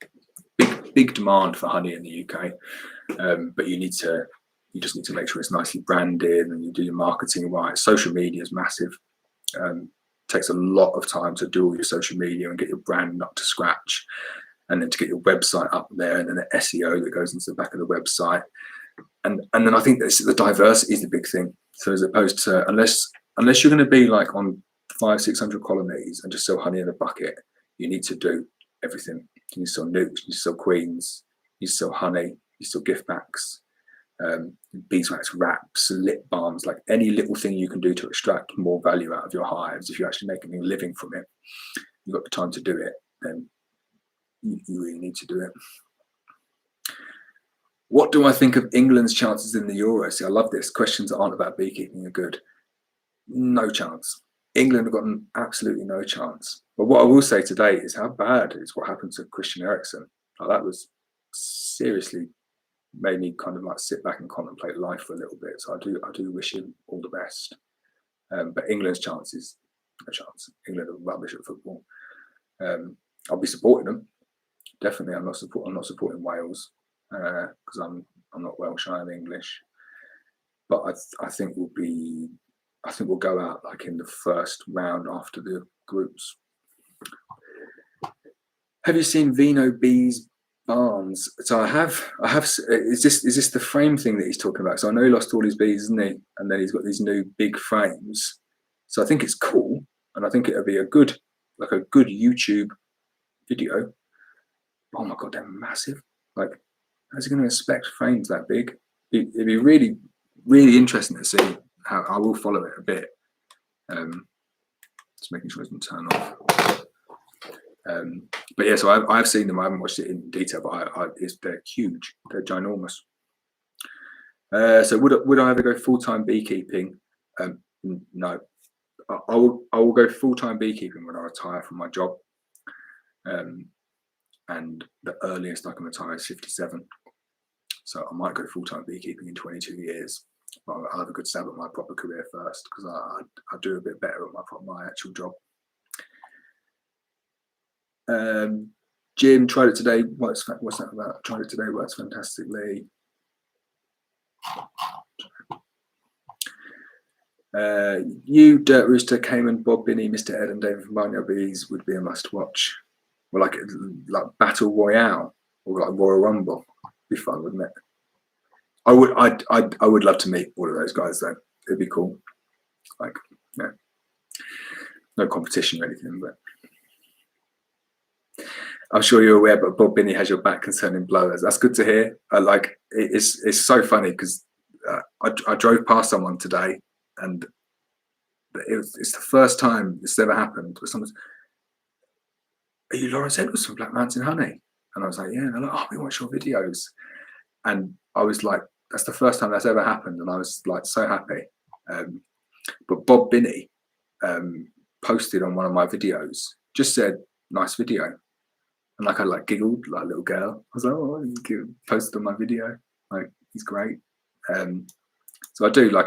Big demand for honey in the UK. But you just need to make sure it's nicely branded and you do your marketing right. Social media is massive. Takes a lot of time to do all your social media and get your brand up to scratch, and then to get your website up there, and then the SEO that goes into the back of the website. And then I think the diversity is the big thing. So as opposed to, unless you're going to be like on 500-600 colonies and just sell honey in a bucket, you need to do everything. You need to sell nukes, you need to sell queens, you need to sell honey, you need to sell gift packs, beeswax wraps, lip balms, like any little thing you can do to extract more value out of your hives. If you're actually making a living from it, you've got the time to do it, then you really need to do it. What do I think of England's chances in the Euro? See, I love this. Questions that aren't about beekeeping are good. No chance. England have gotten absolutely no chance. But what I will say today is how bad is what happened to Christian Eriksen. Like, that was seriously made me kind of like sit back and contemplate life for a little bit. So I do wish him all the best. But England's chances, no chance. England are rubbish at football. I'll be supporting them. Definitely, I'm not supporting Wales, because I'm not Welsh, I am English. But I think we'll go out like in the first round after the groups. Have you seen Vino B's barns? So I have. Is this the frame thing that he's talking about? So I know he lost all his bees, isn't he? And then he's got these new big frames. So I think it's cool, and I think it'll be a good YouTube video. Oh my god, they're massive! Like, how's he going to inspect frames that big? It'd be really interesting to see. How I will follow it a bit. Just making sure it doesn't turn off. But yeah, so I've seen them. I haven't watched it in detail, but they're huge. They're ginormous. So would I ever go full-time beekeeping? No. I will go full-time beekeeping when I retire from my job. And the earliest I can retire is 57. So I might go full-time beekeeping in 22 years. But I'll have a good stab at my proper career first, because I do a bit better at my actual job. Jim, tried it today. What's that about? Tried it today. Works fantastically. You, Dirt Rooster, Cayman, Bob Binney, Mr. Ed, and David from Barnyard Bees would be a must-watch. Well, like Battle Royale or like Royal Rumble. Be fun, wouldn't it? I would love to meet all of those guys though. It'd be cool. Like, yeah, no competition or anything, but I'm sure you're aware. But Bob Binney has your back concerning blowers. That's good to hear. It's so funny because I drove past someone today, and it's the first time this ever happened. Where someone's, "Are you Lawrence Edwards from Black Mountain Honey?" And I was like, "Yeah." And they're like, "Oh, we watch your videos," and I was like, that's the first time that's ever happened, and I was like so happy. But Bob Binney posted on one of my videos, just said, "Nice video," and like I like giggled like a little girl. I was like, "Oh, he posted on my video, like he's great." So I do I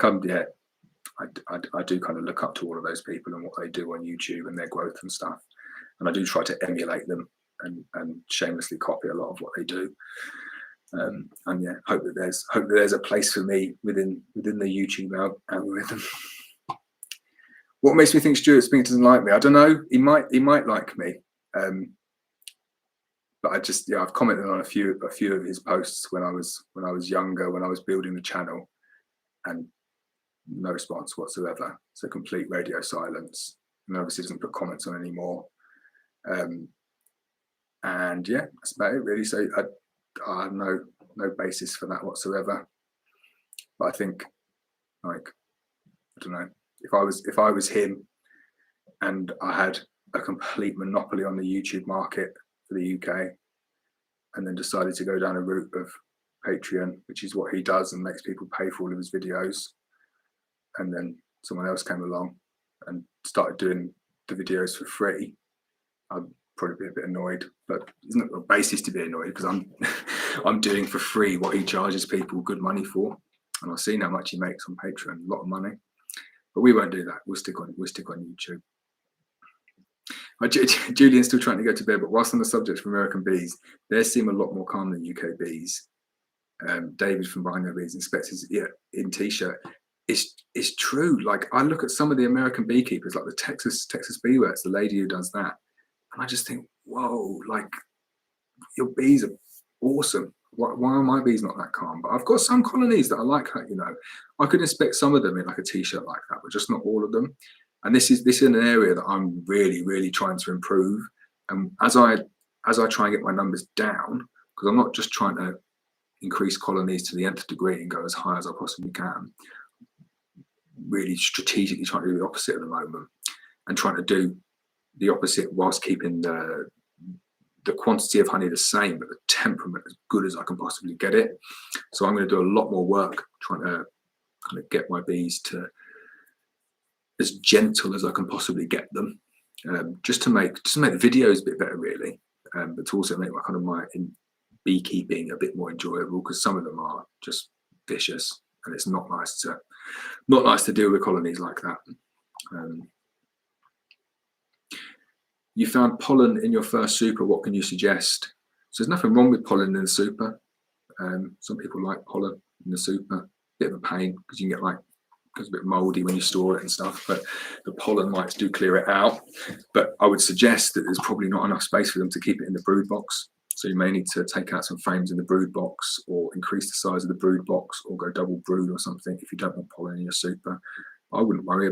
do kind of look up to all of those people and what they do on YouTube and their growth and stuff, and I do try to emulate them and shamelessly copy a lot of what they do. And yeah, hope that there's a place for me within the YouTube algorithm. What makes me think Stuart Spink doesn't like me? I don't know. He might like me, but I've commented on a few of his posts when I was younger, when I was building the channel, and no response whatsoever. So complete radio silence, and obviously doesn't put comments on anymore. And yeah, that's about it really. So I have no basis for that whatsoever. But I think, like, I don't know, if I was him and I had a complete monopoly on the YouTube market for the UK, and then decided to go down a route of Patreon, which is what he does and makes people pay for all of his videos, and then someone else came along and started doing the videos for free, I'd probably be a bit annoyed. But there's not a basis to be annoyed, because I'm doing for free what he charges people good money for, and I've seen how much he makes on Patreon, a lot of money. But we won't do that. We'll stick on YouTube. Julian's still trying to go to bed, but whilst on the subject of American bees, theirs seem a lot more calm than UK bees. David from Rhino Bees Inspectors, yeah, in t-shirt. It's true. Like, I look at some of the American beekeepers, like the Texas Bee Works, the lady who does that, and I just think, whoa, like, your bees are awesome. Why are my bees not that calm? But I've got some colonies that I like that, you know. I could inspect some of them in like a t-shirt like that, but just not all of them. And this is an area that I'm really trying to improve. And as I try and get my numbers down, because I'm not just trying to increase colonies to the nth degree and go as high as I possibly can, really strategically trying to do the opposite at the moment, and trying to do the opposite whilst keeping the quantity of honey the same, but the temperament as good as I can possibly get it. So I'm going to do a lot more work trying to kind of get my bees to as gentle as I can possibly get them, just to make the videos a bit better, really, but to also make my beekeeping a bit more enjoyable, because some of them are just vicious, and it's not nice to deal with colonies like that. You found pollen in your first super. What can you suggest? So there's nothing wrong with pollen in the super. Some people like pollen in the super. Bit of a pain because you can get it's a bit mouldy when you store it and stuff. But the pollen mites do clear it out. But I would suggest that there's probably not enough space for them to keep it in the brood box. So you may need to take out some frames in the brood box, or increase the size of the brood box, or go double brood or something if you don't want pollen in your super. I wouldn't worry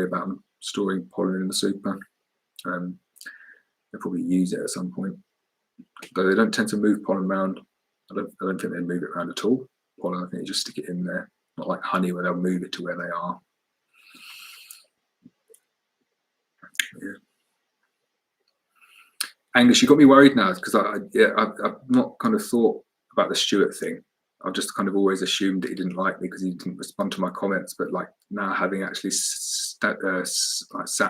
about them storing pollen in the super. They'll probably use it at some point, though they don't tend to move pollen around. I don't think they move it around at all. Pollen, I think you just stick it in there, not like honey where they'll move it to where they are. Yeah. Angus, you got me worried now, because I've not kind of thought about the Stuart thing. I've just kind of always assumed that he didn't like me because he didn't respond to my comments. But like, now, having actually sat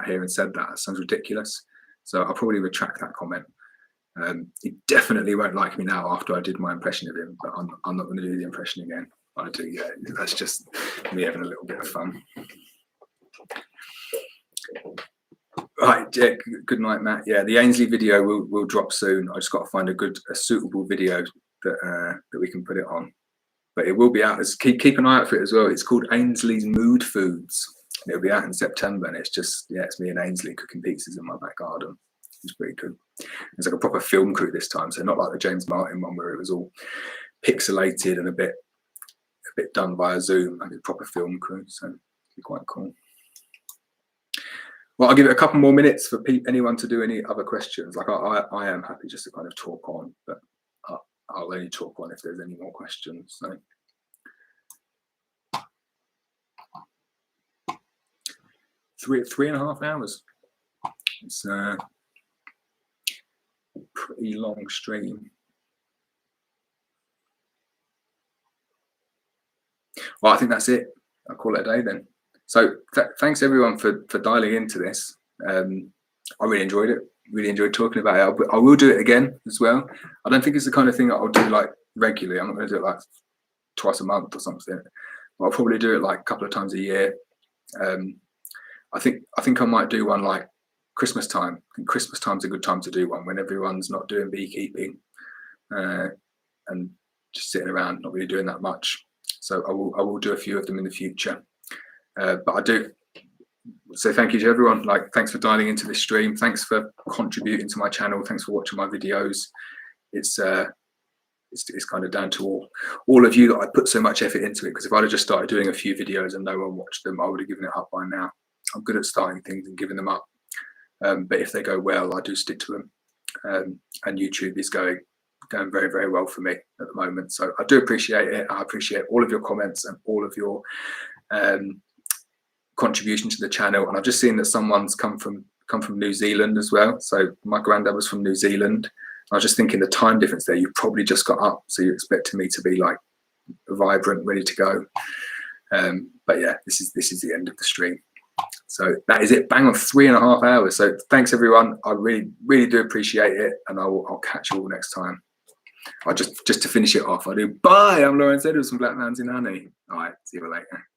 here and said that sounds ridiculous. So I'll probably retract that comment. He definitely won't like me now after I did my impression of him, but I'm not going to do the impression again. I do, yeah. That's just me having a little bit of fun. Right, yeah, good night, Matt. Yeah, the Ainsley video will drop soon. I just got to find a suitable video that we can put it on. But it will be out. Keep an eye out for it as well. It's called Ainsley's Mood Foods. It'll be out in September, and it's just, yeah, it's me and Ainsley cooking pizzas in my back garden. It's pretty good. It's like a proper film crew this time, so not like the James Martin one where it was all pixelated and a bit done via Zoom, like a proper film crew. So it'll be quite cool. Well, I'll give it a couple more minutes for anyone to do any other questions. Like, I am happy just to kind of talk on, but I'll only talk on if there's any more questions. So. Three and a half hours. It's a pretty long stream. Well, I think that's it. I'll call it a day then. So thanks everyone for dialing into this. I really enjoyed it. Really enjoyed talking about it. I will do it again as well. I don't think it's the kind of thing that I'll do like regularly. I'm not going to do it like twice a month or something. But I'll probably do it like a couple of times a year. I think I might do one like Christmas time. I think Christmas time's a good time to do one, when everyone's not doing beekeeping and just sitting around, not really doing that much. So I will do a few of them in the future. But I do say thank you to everyone. Like, thanks for dialing into this stream. Thanks for contributing to my channel. Thanks for watching my videos. it's kind of down to all of you that I put so much effort into it. Because if I'd have just started doing a few videos and no one watched them, I would have given it up by now. I'm good at starting things and giving them up, but if they go well, I do stick to them. And YouTube is going very, very well for me at the moment. So I do appreciate it. I appreciate all of your comments and all of your contribution to the channel. And I've just seen that someone's come from New Zealand as well. So my granddad was from New Zealand. I was just thinking the time difference there, you probably just got up, so you're expecting me to be like vibrant, ready to go. But yeah, this is the end of the stream. So that is it, bang on 3.5 hours. So thanks everyone, I really, really do appreciate it, and I'll catch you all next time. I just to finish it off, I do bye. I'm Lawrence Edwards from Black Mountain Honey. All right, see you later.